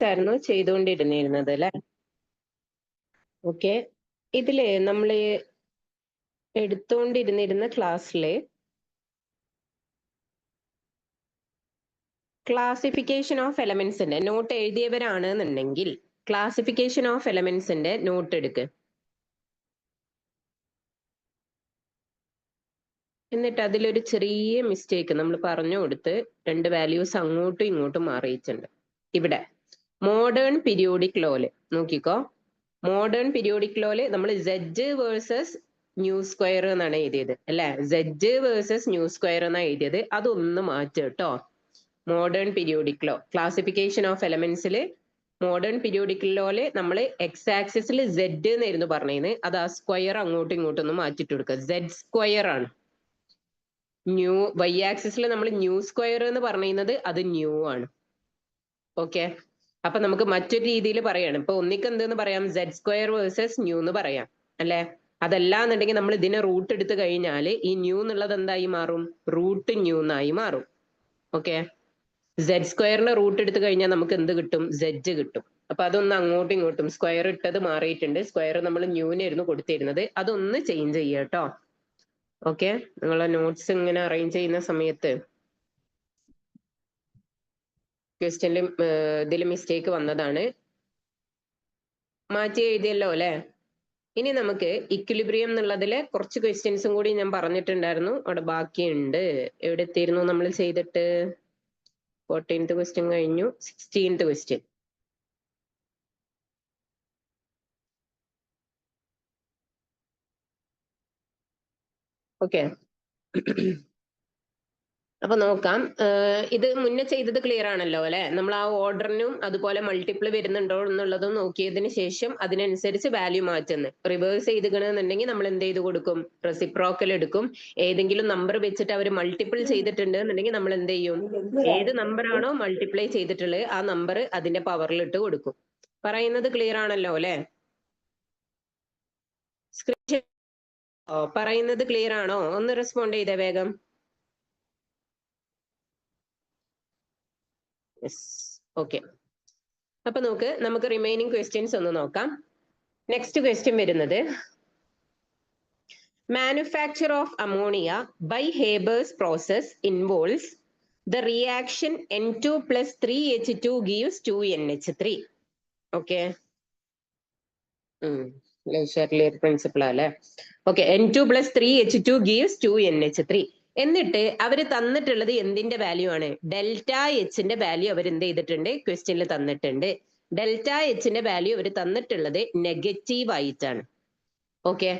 ആയിരുന്നു ചെയ്തുകൊണ്ടിരുന്നിരുന്നത് അല്ലെ. ഓക്കെ, ഇതില് നമ്മള് എടുത്തുകൊണ്ടിരുന്നിരുന്ന ക്ലാസ്സില് ക്ലാസിഫിക്കേഷൻ ഓഫ് എലമെന്റ്സിന്റെ നോട്ട് എഴുതിയവരാണെന്നുണ്ടെങ്കിൽ ക്ലാസിഫിക്കേഷൻ ഓഫ് എലമെന്റ്സിന്റെ നോട്ട് എടുക്ക്. എന്നിട്ട് അതിലൊരു ചെറിയ മിസ്റ്റേക്ക് നമ്മൾ പറഞ്ഞു കൊടുത്ത് 2 വാല്യൂസ് അങ്ങോട്ടും ഇങ്ങോട്ടും മാറിയിട്ടുണ്ട്. ഇവിടെ മോഡേൺ പീരിയോഡിക് ലോല് നോക്കിക്കോ. മോഡേൺ പീരിയോഡിക് ലോല് നമ്മൾ Z വേഴ്സസ് ന്യൂ സ്ക്വയർ എന്നാണ് എഴുതിയത് അല്ലെ. Z വേഴ്സസ് ന്യൂ സ്ക്വയർ എന്നാണ് എഴുതിയത്. അതൊന്ന് മാറ്റുക കേട്ടോ. Modern periodic law classification of എലമെന്റ്സിൽ മോഡേൺ പീരിയോഡിക് ലോല് നമ്മൾ എക്സ് ആക്സിസിൽ Z എന്നായിരുന്നു പറഞ്ഞത്. അത് ആ സ്ക്വയർ അങ്ങോട്ടും ഇങ്ങോട്ടും ഒന്ന് മാറ്റിട്ട് കൊടുക്കുക. Z സ്ക്വയർ ആണ്. ന്യൂ y ആക്സിസിൽ നമ്മൾ ന്യൂ സ്ക്വയർ എന്ന് പറയുന്നത് അത് ന്യൂ ആണ്. ഓക്കെ, അപ്പൊ നമുക്ക് മറ്റൊരു രീതിയിൽ പറയാണ്. ഇപ്പൊ ഒന്നിക്ക് എന്തെന്ന് പറയാം, Z സ്ക്വയർ വേഴ്സസ് ന്യൂ എന്ന് പറയാം അല്ലെ. അതല്ല എന്നുണ്ടെങ്കിൽ നമ്മൾ ഇതിനെ റൂട്ട് എടുത്തു കഴിഞ്ഞാൽ ഈ ന്യൂ എന്നുള്ളത് എന്തായി മാറും, റൂട്ട് ന്യൂ എന്നായി മാറും. ഓക്കെ, Z സ്ക്വയറിന്റെ റൂട്ട് എടുത്തു കഴിഞ്ഞാൽ നമുക്ക് എന്ത് കിട്ടും, Z കിട്ടും. അപ്പൊ അതൊന്ന് അങ്ങോട്ടും ഇങ്ങോട്ടും സ്ക്വയർ ഇട്ടത് മാറിയിട്ടുണ്ട്. സ്ക്വയർ നമ്മൾ ന്യൂനായിരുന്നു കൊടുത്തിരുന്നത്, അതൊന്ന് ചേഞ്ച് ചെയ്യുക കേട്ടോ. ഓക്കെ, നിങ്ങളെ നോട്ട്സ് ഇങ്ങനെ അറേഞ്ച് ചെയ്യുന്ന സമയത്ത് ക്വസ്റ്റ്യനിൽ ഇതിൽ മിസ്റ്റേക്ക് വന്നതാണ്. മാറ്റി എഴുതിയല്ലോ അല്ലെ. ഇനി നമുക്ക് ഇക്വിലിബ്രിയം എന്നുള്ളതിലെ കുറച്ച് ക്വസ്റ്റ്യൻസും കൂടി ഞാൻ പറഞ്ഞിട്ടുണ്ടായിരുന്നു, അവിടെ ബാക്കിയുണ്ട്. എവിടെ എത്തിയിരുന്നു നമ്മൾ ചെയ്തിട്ട്? 14th ക്വസ്റ്റ്യൻ കഴിഞ്ഞു, 16th ക്വസ്റ്റ്യൻ. ഓക്കെ, അപ്പൊ നോക്കാം. ഇത് മുന്നേ ചെയ്തത് ക്ലിയർ ആണല്ലോ അല്ലെ. നമ്മൾ ആ ഓർഡറിനും അതുപോലെ മൾട്ടിപ്പിൾ വരുന്നുണ്ടോ എന്നുള്ളതും നോക്കിയതിന് ശേഷം അതിനനുസരിച്ച് വാല്യൂ മാറ്റുന്നത്. റിവേഴ്സ് ചെയ്തിക്കണമെന്നുണ്ടെങ്കിൽ നമ്മൾ എന്ത് ചെയ്ത് കൊടുക്കും, റെസിപ്രോക്കൽ എടുക്കും. ഏതെങ്കിലും നമ്പർ വെച്ചിട്ട് അവർ മൾട്ടിപ്പിൾ ചെയ്തിട്ടുണ്ട് എന്നുണ്ടെങ്കിൽ നമ്മൾ എന്ത് ചെയ്യും, ഏത് നമ്പർ ആണോ മൾട്ടിപ്ലൈ ചെയ്തിട്ടുള്ളത് ആ നമ്പർ അതിന്റെ പവറിൽ ഇട്ട് കൊടുക്കും. പറയുന്നത് ക്ലിയർ ആണല്ലോ അല്ലെ. സ്ക്രീൻ പറയുന്നത് ക്ലിയർ ആണോ? ഒന്ന് റെസ്പോണ്ട് ചെയ്തേ വേഗം. ഓക്കെ, അപ്പൊ നമുക്ക് റിമൈനിങ് ക്വസ്റ്റ്യൻസ് ഒന്ന് നോക്കാം. നെക്സ്റ്റ് ക്വസ്റ്റ്യൻ വരുന്നത്, manufacture of ammonia by Haber's process involves the reaction N2 + 3H2 gives 2NH3. Okay, Le Chatelier principle അല്ലേ. Okay, N2 + 3H2 gives 2NH3. എന്നിട്ട് അവര് തന്നിട്ടുള്ളത് എന്തിന്റെ വാല്യൂ ആണ്, ഡെൽറ്റ എച്ചിന്റെ വാല്യൂ അവർ എന്ത് ചെയ്തിട്ടുണ്ട്, ക്വസ്റ്റ്യനിൽ തന്നിട്ടുണ്ട്. ഡെൽറ്റ എച്ചിന്റെ വാല്യൂ അവർ തന്നിട്ടുള്ളത് നെഗറ്റീവ് ആയിട്ടാണ്. ഓക്കെ,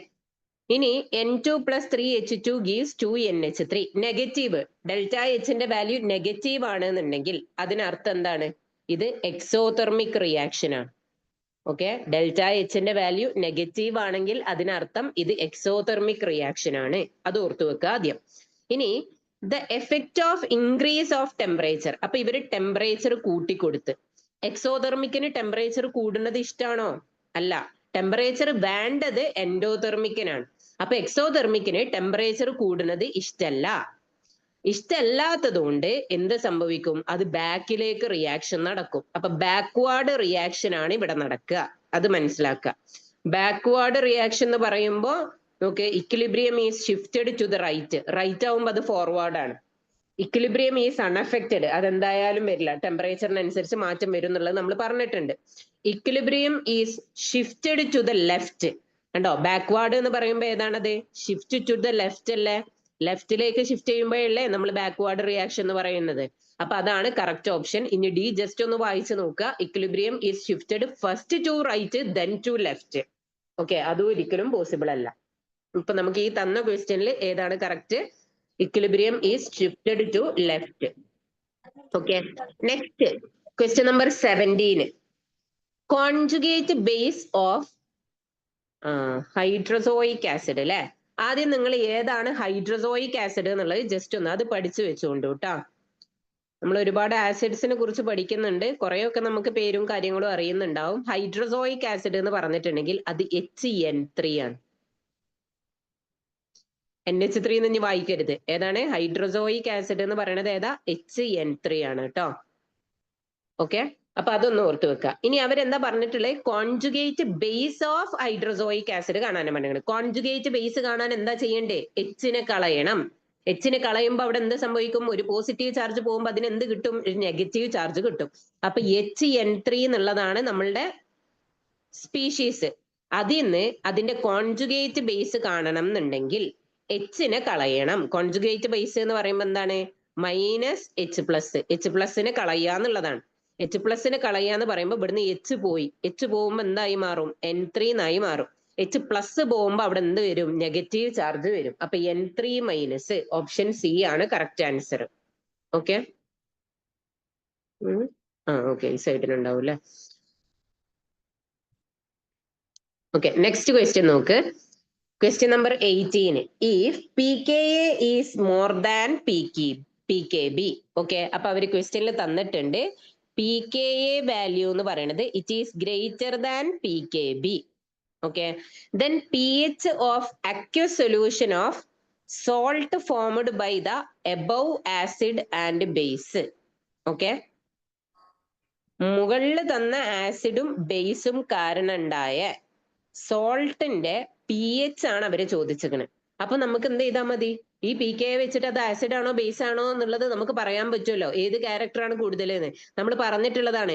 ഇനി N2 + 3H2 gives 2NH3. Negative, delta എച്ചിന്റെ വാല്യൂ നെഗറ്റീവ് ആണെന്നുണ്ടെങ്കിൽ അതിനർത്ഥം എന്താണ്, ഇത് എക്സോതെർമിക് റിയാക്ഷൻ ആണ്. ഓക്കെ, ഡെൽറ്റ എച്ചിന്റെ വാല്യൂ നെഗറ്റീവ് ആണെങ്കിൽ അതിനർത്ഥം ഇത് എക്സോതെർമിക് റിയാക്ഷൻ ആണ്. അത് ഓർത്തു വെക്കുക ആദ്യം. ഇനി the effect of increase of temperature. അപ്പൊ ഇവര് ടെമ്പറേച്ചർ കൂട്ടിക്കൊടുത്ത്. എക്സോതെർമിക്കിന് ടെമ്പറേച്ചർ കൂടുന്നത് ഇഷ്ടമാണോ? അല്ല, ടെമ്പറേച്ചർ വേണ്ടത് എൻഡോതെർമിക്കിനാണ്. അപ്പൊ എക്സോതെർമിക്കിന് ടെമ്പറേച്ചർ കൂടുന്നത് ഇഷ്ടമല്ല. ഇഷ്ടമല്ലാത്തത് കൊണ്ട് എന്ത് സംഭവിക്കും, അത് ബാക്കിലേക്ക് റിയാക്ഷൻ നടക്കും. അപ്പൊ ബാക്ക്വാർഡ് റിയാക്ഷൻ ആണ് ഇവിടെ നടക്കുക, അത് മനസ്സിലാക്കുക. ബാക്ക്വാർഡ് റിയാക്ഷൻ എന്ന് പറയുമ്പോൾ നോക്ക്, equilibrium is shifted to the right. Right ആവുമ്പോൾ അത് ഫോർവേഡ് ആണ്. ഇക്വിലിബ്രിയം ഈസ് അൺഅഫക്റ്റഡ്, അതെന്തായാലും വരില്ല, ടെമ്പറേച്ചറിനനുസരിച്ച് മാറ്റം വരും എന്നുള്ളത് നമ്മൾ പറഞ്ഞിട്ടുണ്ട്. Equilibrium is shifted to the left. കണ്ടോ, ബാക്ക്വാർഡ് എന്ന് പറയുമ്പോൾ ഏതാണത്, ഷിഫ്റ്റ് ടു ദ ലെഫ്റ്റ് അല്ലേ. ലെഫ്റ്റിലേക്ക് ഷിഫ്റ്റ് ചെയ്യുമ്പോഴല്ലേ നമ്മൾ ബാക്ക്വാർഡ് റിയാക്ഷൻ എന്ന് പറയുന്നത്. അപ്പൊ അതാണ് കറക്റ്റ് ഓപ്ഷൻ. ഇനി ഡി ജസ്റ്റ് ഒന്ന് വായിച്ചു നോക്കുക. Equilibrium is shifted first to right then to left. Okay, അതും ഒരിക്കലും പോസിബിൾ അല്ല. ഇപ്പൊ നമുക്ക് ഈ തന്ന ക്വസ്റ്റ്യനിൽ ഏതാണ് correct, equilibrium is shifted to left. Okay, next question number 17. Conjugate base of hydrazoic acid അല്ലെ. ആദ്യം നിങ്ങൾ ഏതാണ് ഹൈഡ്രോസോയിക് ആസിഡ് എന്നുള്ളത് ജസ്റ്റ് ഒന്ന് അത് പഠിച്ചു വെച്ചോണ്ട് കേട്ടോ. നമ്മൾ ഒരുപാട് ആസിഡ്സിനെ കുറിച്ച് പഠിക്കുന്നുണ്ട്, കുറെയൊക്കെ നമുക്ക് പേരും കാര്യങ്ങളും അറിയുന്നുണ്ടാവും. ഹൈഡ്രോസോയിക് ആസിഡ് എന്ന് പറഞ്ഞിട്ടുണ്ടെങ്കിൽ അത് HN3 ആണ്. NH3 എന്ന് ഇനി വായിക്കരുത്. ഏതാണ് ഹൈഡ്രോസോയിക് ആസിഡ് എന്ന് പറയുന്നത്, ഏതാ, HN3 ആണ് കേട്ടോ. ഓക്കെ, അപ്പൊ അതൊന്ന് ഓർത്ത് വെക്കുക. ഇനി അവരെന്താ പറഞ്ഞിട്ടുള്ളത്? Conjugate base of hydrazoic acid കാണാനും പറഞ്ഞത്. കോൺജുഗേറ്റ് ബേസ് കാണാൻ എന്താ ചെയ്യണ്ടേ? എച്ചിനെ കളയണം. എച്ചിനെ കളയുമ്പോൾ അവിടെ എന്ത് സംഭവിക്കും? ഒരു പോസിറ്റീവ് ചാർജ് പോകുമ്പോൾ അതിന് എന്ത് കിട്ടും? ഒരു നെഗറ്റീവ് ചാർജ് കിട്ടും. അപ്പൊ HN3 എന്നുള്ളതാണ് നമ്മളുടെ സ്പീഷീസ്. അതിന്ന് അതിന്റെ കോൺജുഗേറ്റ് ബേസ് കാണണം എന്നുണ്ടെങ്കിൽ എച്ചിനെ കളയണം. കോൺജുഗേറ്റ് ബേസ് എന്ന് പറയുമ്പോൾ എന്താണ്? -H+. H+നെ കളയുക എന്നുള്ളതാണ്. H+നെ കളയുക എന്ന് പറയുമ്പോൾ ഇവിടുന്ന് H പോയി. H പോകുമ്പോൾ എന്തായി മാറും? N3 എന്നായി മാറും. H+ പോകുമ്പോൾ അവിടെ എന്ത് വരും? നെഗറ്റീവ് ചാർജ് വരും. അപ്പൊ N3- ഓപ്ഷൻ സി ആണ് കറക്റ്റ് ആൻസർ. ഓക്കെ. ഓക്കെ, ഈ സൈഡിലുണ്ടാവും അല്ലെ. ഓക്കെ, നെക്സ്റ്റ് ക്വസ്റ്റ്യൻ നോക്ക്. Question number 18. If pKa is more than pKb. Okay, അപ്പൊ അവര് ക്വസ്റ്റ്യനിൽ തന്നിട്ടുണ്ട് pKa വാല്യൂ എന്ന് പറയുന്നത് it is greater than pKb. Okay, then pH of aqueous solution of salt formed by the above acid and base. Okay, മുകളിൽ തന്ന ആസിഡും ബേസും കാരണം ഉണ്ടായ സോൾട്ടിന്റെ pH ആണ് അവര് ചോദിച്ചിരിക്കുന്നത്. അപ്പൊ നമുക്ക് എന്ത് ചെയ്താൽ മതി? ഈ pKa വെച്ചിട്ട് അത് ആസിഡ് ആണോ ബേസ് ആണോ എന്നുള്ളത് നമുക്ക് പറയാൻ പറ്റുമല്ലോ. ഏത് ക്യാരക്ടർ ആണ് കൂടുതൽ എന്ന് നമ്മൾ പറഞ്ഞിട്ടുള്ളതാണ്.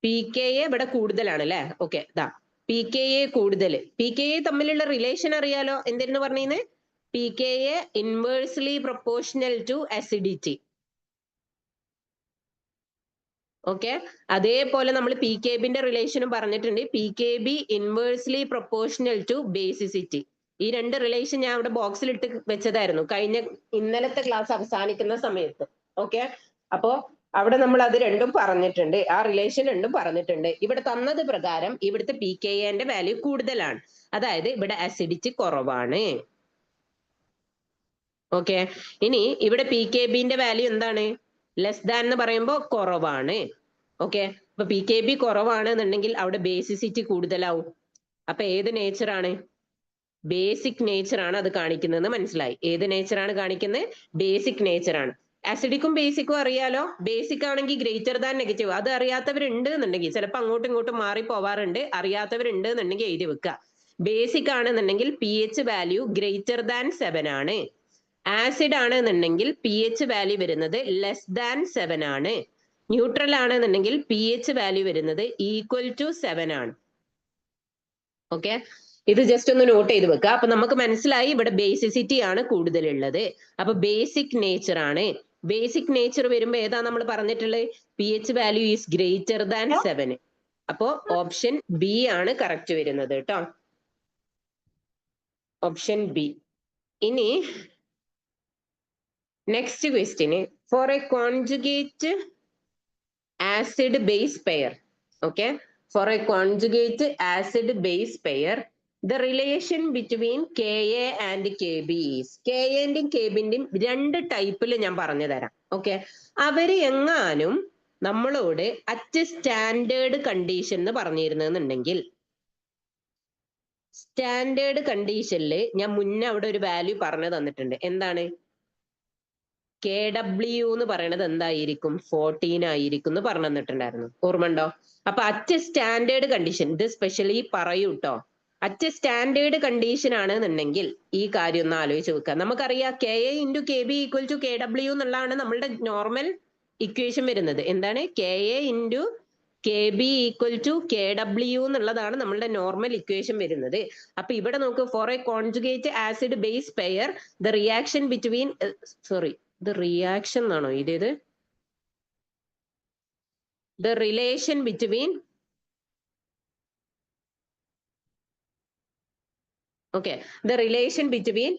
pKa ഇവിടെ കൂടുതലാണ് അല്ലെ. ഓക്കെ, ഇതാ pKa കൂടുതൽ. pKa തമ്മിലുള്ള റിലേഷൻ അറിയാലോ. എന്തെന്ന് പറഞ്ഞേ? pKa inversely proportional to acidity. Okay, അതേപോലെ നമ്മൾ pKbന്റെ റിലേഷനും പറഞ്ഞിട്ടുണ്ട്. pKb inversely proportional to basicity. ഈ രണ്ട് റിലേഷൻ ഞാൻ അവിടെ ബോക്സിൽ ഇട്ട് വെച്ചതായിരുന്നു ഇന്നലത്തെ ക്ലാസ് അവസാനിക്കുന്ന സമയത്ത്. ഓക്കെ, അപ്പോ അവിടെ നമ്മൾ അത് രണ്ടും പറഞ്ഞിട്ടുണ്ട്. ആ റിലേഷൻ രണ്ടും പറഞ്ഞിട്ടുണ്ട്. ഇവിടെ തന്നത് പ്രകാരം ഇവിടുത്തെ pKaന്റെ വാല്യൂ കൂടുതലാണ്. അതായത് ഇവിടെ അസിഡിറ്റി കുറവാണ്. ഓക്കെ, ഇനി ഇവിടെ pKbന്റെ വാല്യൂ എന്താണ്? ലെസ് ദാൻ എന്ന് പറയുമ്പോൾ കുറവാണ്. ഓക്കെ, അപ്പൊ pKb കുറവാണ് എന്നുണ്ടെങ്കിൽ അവിടെ ബേസിസിറ്റി കൂടുതലാവും. അപ്പൊ ഏത് നേച്ചർ ആണ്? ബേസിക് നേച്ചർ ആണ് അത് കാണിക്കുന്നതെന്ന് മനസ്സിലായി. ഏത് നേച്ചർ ആണ് കാണിക്കുന്നത്? ബേസിക് നേച്ചർ ആണ്. അസിഡിക്കും ബേസിക്കും അറിയാലോ. ബേസിക് ആണെങ്കിൽ ഗ്രേറ്റർ ദാൻ നെഗറ്റീവ്. അത് അറിയാത്തവരുണ്ട് എന്നുണ്ടെങ്കിൽ ചിലപ്പോൾ അങ്ങോട്ടും ഇങ്ങോട്ടും മാറി പോവാറുണ്ട്. അറിയാത്തവരുണ്ട് എന്നുണ്ടെങ്കിൽ എഴുതി വെക്കുക. ബേസിക് ആണെന്നുണ്ടെങ്കിൽ pH വാല്യൂ ഗ്രേറ്റർ ദാൻ 7 ആണ്. ആസിഡ് ആണെന്നുണ്ടെങ്കിൽ pH വാല്യൂ വരുന്നത് ലെസ് ദാൻ 7 ആണ്. ന്യൂട്രൽ ആണെന്നുണ്ടെങ്കിൽ pH വാല്യൂ വരുന്നത് ഈക്വൽ ടു 7 ആണ്. ഓക്കെ, ഇത് ജസ്റ്റ് ഒന്ന് നോട്ട് ചെയ്ത് വെക്കുക. അപ്പൊ നമുക്ക് മനസ്സിലായി ഇവിടെ ബേസിസിറ്റി ആണ് കൂടുതലുള്ളത്. അപ്പൊ ബേസിക് നേച്ചർ ആണ്. ബേസിക് നേച്ചർ വരുമ്പോ ഏതാ നമ്മൾ പറഞ്ഞിട്ടുള്ളത്? pH value is greater than 7. അപ്പോ ഓപ്ഷൻ ബി ആണ് കറക്റ്റ് വരുന്നത് കേട്ടോ. Option B. ഇനി next question, for a conjugate acid base pair. Okay, for a conjugate acid base pair, the relation between Ka and Kb is. Ka ന്റെയും Kb ന്റെയും രണ്ട് ടൈപ്പിൽ ഞാൻ പറഞ്ഞു തരാം. ഓക്കെ, അവര് എങ്ങാനും നമ്മളോട് അറ്റ് സ്റ്റാൻഡേർഡ് കണ്ടീഷൻ എന്ന് പറഞ്ഞിരുന്നെന്നുണ്ടെങ്കിൽ, സ്റ്റാൻഡേർഡ് കണ്ടീഷനിൽ ഞാൻ മുന്നേ അവിടെ ഒരു വാല്യൂ പറഞ്ഞു തന്നിട്ടുണ്ട്. എന്താണ്? KW എന്ന് പറയുന്നത് എന്തായിരിക്കും? 14 ആയിരിക്കും എന്ന് പറഞ്ഞു തന്നിട്ടുണ്ടായിരുന്നു. ഓർമ്മ ഉണ്ടോ? അപ്പൊ അറ്റ് സ്റ്റാൻഡേർഡ് കണ്ടീഷൻ, ഇത് സ്പെഷ്യലി പറയൂ കേട്ടോ. അറ്റ് സ്റ്റാൻഡേർഡ് കണ്ടീഷൻ ആണെന്നുണ്ടെങ്കിൽ ഈ കാര്യം ഒന്ന് ആലോചിച്ച് വെക്കുക. നമുക്കറിയാം Ka × Kb equal to KW എന്നുള്ളതാണ് നമ്മളുടെ നോർമൽ ഇക്വേഷൻ വരുന്നത്. എന്താണ്? Ka × Kb equal to KW എന്നുള്ളതാണ് നമ്മളുടെ നോർമൽ ഇക്വേഷൻ വരുന്നത്. അപ്പൊ ഇവിടെ നോക്ക്, for a conjugate acid base pair the reaction between ഇത് റിയാക്ഷൻ എന്നാണോ ഇത്? The relation between the relation between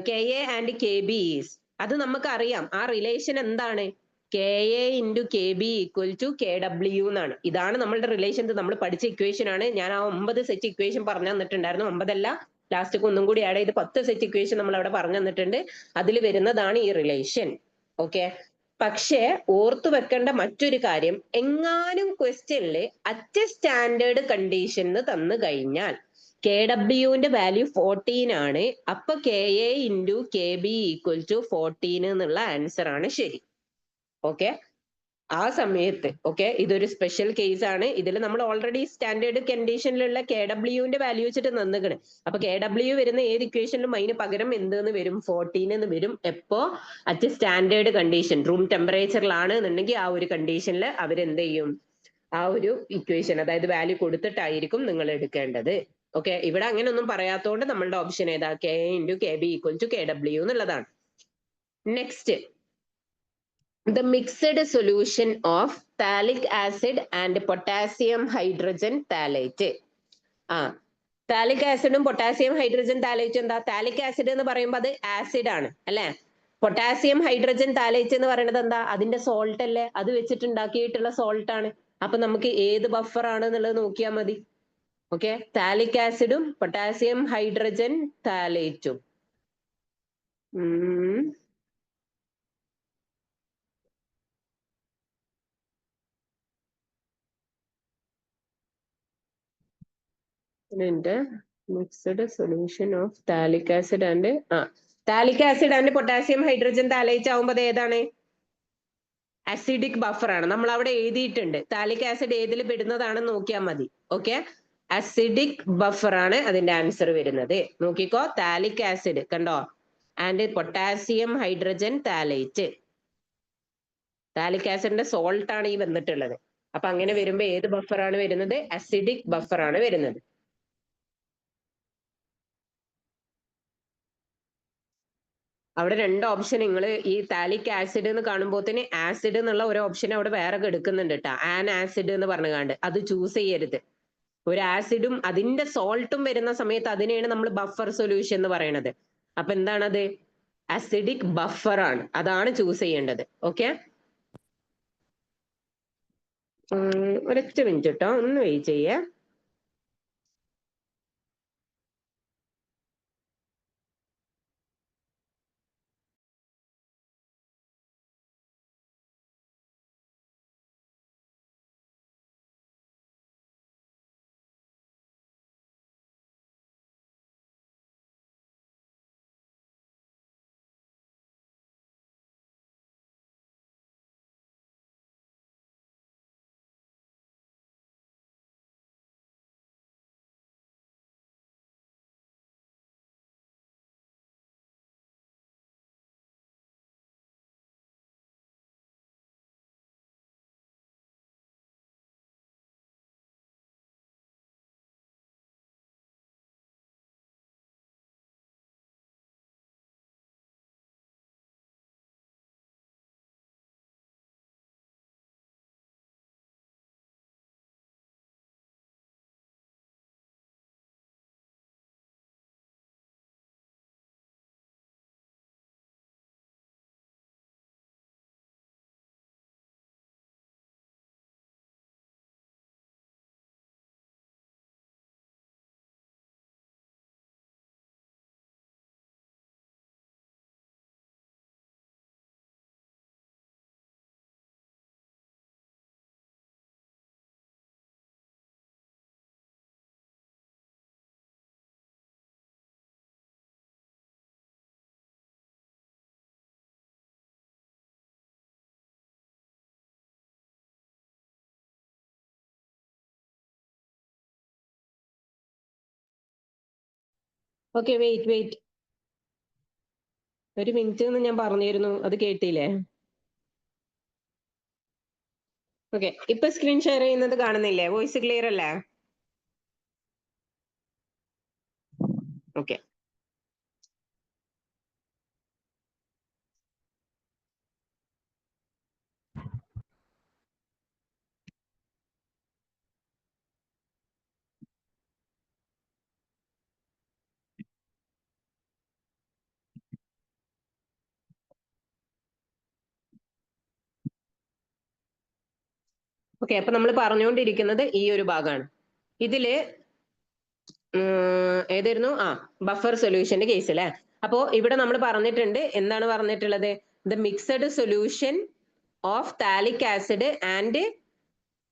Ka and Kb is. അത് നമുക്കറിയാം. ആ റിലേഷൻ എന്താണ്? Ka × Kb equal to KW എന്നാണ്. ഇതാണ് നമ്മളുടെ റിലേഷൻ. നമ്മൾ പഠിച്ച ഇക്വേഷൻ ആണ്. ഞാൻ ആ 9 സെറ്റ് ഇക്വേഷൻ പറഞ്ഞു തന്നിട്ടുണ്ടായിരുന്നു. 9 അല്ല, ലാസ്റ്റ് ഒന്നും കൂടി ആഡ് ചെയ്ത് 10 സെറ്റ് ഇക്വേഷൻ നമ്മൾ അവിടെ പറഞ്ഞു തന്നിട്ടുണ്ട്. അതിൽ വരുന്നതാണ് ഈ റിലേഷൻ. ഓക്കെ, പക്ഷേ ഓർത്തു വെക്കേണ്ട മറ്റൊരു കാര്യം, എങ്ങാനും ക്വസ്റ്റ്യനിൽ അറ്റ് സ്റ്റാൻഡേർഡ് കണ്ടീഷൻ തന്നു കഴിഞ്ഞാൽ KW വാല്യൂ 14 ആണ്. അപ്പൊ KA into KB equal to 14 എന്നുള്ള ആൻസർ ആണ് ശരി. ഓക്കെ, ആ സമയത്ത് ഓക്കെ, ഇതൊരു സ്പെഷ്യൽ കേസ് ആണ്. ഇതിൽ നമ്മൾ ഓൾറെഡി സ്റ്റാൻഡേർഡ് കണ്ടീഷനിലുള്ള KW വാല്യൂ വെച്ചിട്ട് നന്നിക്കണ്. അപ്പൊ KW വരുന്ന ഏത് ഇക്വേഷനിലും അതിന് പകരം എന്തെന്ന് വരും? 14 എന്ന് വരും. എപ്പോ? അറ്റ് സ്റ്റാൻഡേർഡ് കണ്ടീഷൻ, റൂം ടെമ്പറേച്ചറിലാണ് എന്നുണ്ടെങ്കിൽ ആ ഒരു കണ്ടീഷനിൽ അവരെന്ത് ചെയ്യും? ആ ഒരു ഇക്വേഷൻ, അതായത് വാല്യൂ കൊടുത്തിട്ടായിരിക്കും നിങ്ങൾ എടുക്കേണ്ടത്. ഓക്കെ, ഇവിടെ അങ്ങനെ ഒന്നും പറയാത്തതുകൊണ്ട് നമ്മളുടെ ഓപ്ഷൻ ഏതാ? KA into KB equal to KW എന്നുള്ളതാണ്. Next, the mixed solution of phthalic acid and potassium hydrogen phthalate. Phthalic ആസിഡും പൊട്ടാസ്യം ഹൈഡ്രജൻ താലേറ്റും എന്താ? താലിക് ആസിഡ് എന്ന് പറയുമ്പോൾ അത് ആസിഡ് ആണ് അല്ലെ? പൊട്ടാസ്യം ഹൈഡ്രജൻ താലേറ്റ് എന്ന് പറയുന്നത് എന്താ? അതിന്റെ സോൾട്ട് അല്ലേ? അത് വെച്ചിട്ട് ഉണ്ടാക്കിയിട്ടുള്ള സോൾട്ട് ആണ്. അപ്പൊ നമുക്ക് ഏത് ബഫർ ആണ് എന്നുള്ളത് നോക്കിയാൽ മതി. ഓക്കെ, താലിക് ആസിഡും പൊട്ടാസ്യം ഹൈഡ്രജൻ താലേറ്റും. Mixed solution of phthalic acid and phthalic acid and potassium hydrogen phthalate ആവുമ്പോൾ ഏതാണ്? അസിഡിക് ബഫർ ആണ്. നമ്മൾ അവിടെ എഴുതിയിട്ടുണ്ട്. താലിക് ആസിഡ് ഏതിൽ പെടുന്നതാണെന്ന് നോക്കിയാൽ മതി. ഓക്കെ, അസിഡിക് ബഫർ ആണ് അതിന്റെ ആൻസർ വരുന്നത്. നോക്കിക്കോ, താലിക് ആസിഡ് കണ്ടോ, and potassium hydrogen phthalate. താലിക് ആസിഡിന്റെ salt ആണ് ഈ വന്നിട്ടുള്ളത്. അപ്പൊ അങ്ങനെ വരുമ്പോ ഏത് ബഫർ ആണ് വരുന്നത്? അസിഡിക് ബഫർ ആണ് വരുന്നത്. അവിടെ രണ്ട് ഓപ്ഷൻ നിങ്ങൾ ഈ താലിക് ആസിഡ് എന്ന് കാണുമ്പോഴത്തേന് ആസിഡ് എന്നുള്ള ഒരു ഓപ്ഷൻ അവിടെ വേറെ എടുക്കുന്നുണ്ട് കേട്ടോ. ആൻ ആസിഡ് എന്ന് പറഞ്ഞുകൊണ്ട് അത് ചൂസ് ചെയ്യരുത്. ഒരു ആസിഡും അതിന്റെ സോൾട്ടും വരുന്ന സമയത്ത് അതിനെയാണ് നമ്മൾ ബഫർ സൊല്യൂഷൻ എന്ന് പറയുന്നത്. അപ്പൊ എന്താണത്? അസിഡിക് ബഫർ ആണ്, അതാണ് ചൂസ് ചെയ്യേണ്ടത്. ഓക്കെ, ഒരൊറ്റ മിനിറ്റ് കേട്ടോ, ഒന്ന് വെയിറ്റ് ചെയ്യേ. ഓക്കെ, വെയിറ്റ്, ഒരു മിനിറ്റ് എന്ന് ഞാൻ പറഞ്ഞിരുന്നു, അത് കേട്ടില്ലേ? ഓക്കെ, ഇപ്പൊ സ്ക്രീൻ ഷെയർ ചെയ്യുന്നത് കാണുന്നില്ലേ? വോയിസ് ക്ലിയർ അല്ലേ? ഓക്കെ, ഓക്കെ, അപ്പൊ നമ്മൾ പറഞ്ഞുകൊണ്ടിരിക്കുന്നത് ഈ ഒരു ഭാഗമാണ്. ഇതില് ഏതായിരുന്നു? ബഫർ സൊല്യൂഷന്റെ കേസ് അല്ലെ? അപ്പോ ഇവിടെ നമ്മൾ പറഞ്ഞിട്ടുണ്ട്, എന്താണ് പറഞ്ഞിട്ടുള്ളത്? The mixed solution of phthalic acid and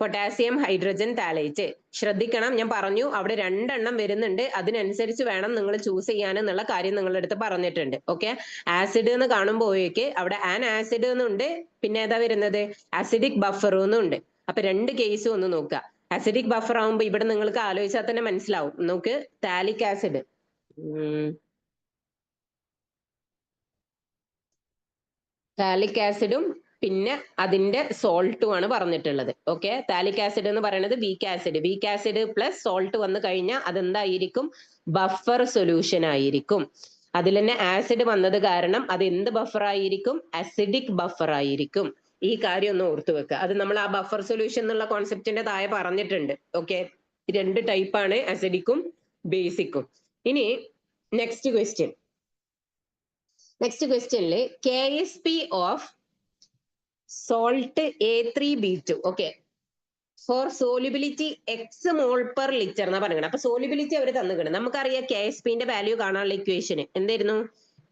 potassium hydrogen phthalate. ശ്രദ്ധിക്കണം, ഞാൻ പറഞ്ഞു അവിടെ 2 എണ്ണം വരുന്നുണ്ട്, അതിനനുസരിച്ച് വേണം നിങ്ങൾ ചൂസ് ചെയ്യാൻ എന്നുള്ള കാര്യം നിങ്ങളുടെ അടുത്ത് പറഞ്ഞിട്ടുണ്ട്. ഓക്കെ, ആസിഡ് എന്ന് കാണുമ്പോഴേക്ക് അവിടെ ആൻ ആസിഡ് എന്നുണ്ട്, പിന്നെ ഏതാ വരുന്നത്, അസിഡിക് ബഫർ എന്നുണ്ട്. അപ്പൊ 2 കേസും ഒന്ന് നോക്കുക. അസിഡിക് ബഫർ ആകുമ്പോൾ ഇവിടെ നിങ്ങൾക്ക് ആലോചിച്ചാൽ തന്നെ മനസ്സിലാവും. നമുക്ക് താലിക് ആസിഡ്, താലിക് ആസിഡും പിന്നെ അതിന്റെ സോൾട്ടും ആണ് പറഞ്ഞിട്ടുള്ളത്. ഓക്കെ, താലിക് ആസിഡ് എന്ന് പറയുന്നത് വീക്ക് ആസിഡ് പ്ലസ് സോൾട്ട് വന്നു കഴിഞ്ഞാൽ അതെന്തായിരിക്കും, ബഫർ സൊല്യൂഷൻ ആയിരിക്കും. അതിൽ തന്നെ ആസിഡ് വന്നത് കാരണം അത് എന്ത് ബഫർ ആയിരിക്കും, അസിഡിക് ബഫർ ആയിരിക്കും. ഈ കാര്യം ഒന്ന് ഓർത്തു വെക്കുക. അത് നമ്മൾ ആ ബഫർ സൊല്യൂഷൻ എന്നുള്ള കോൺസെപ്റ്റിന്റെ താഴെ പറഞ്ഞിട്ടുണ്ട്. ഓക്കെ, 2 ടൈപ്പാണ്, അസിഡിക്കും ബേസിക്കും. ഇനി നെക്സ്റ്റ് ക്വസ്റ്റ്യൻ. നെക്സ്റ്റ് ക്വസ്റ്റ്യനിൽ KSP of salt A3B2 okay for solubility x mole per litre എന്നാ പറയുന്നത്. അപ്പൊ സോലിബിലിറ്റി അവർ തന്നിട്ടുണ്ട്. നമുക്കറിയാം KSPന്റെ വാല്യൂ കാണാനുള്ള ഇക്വേഷൻ എന്തായിരുന്നു,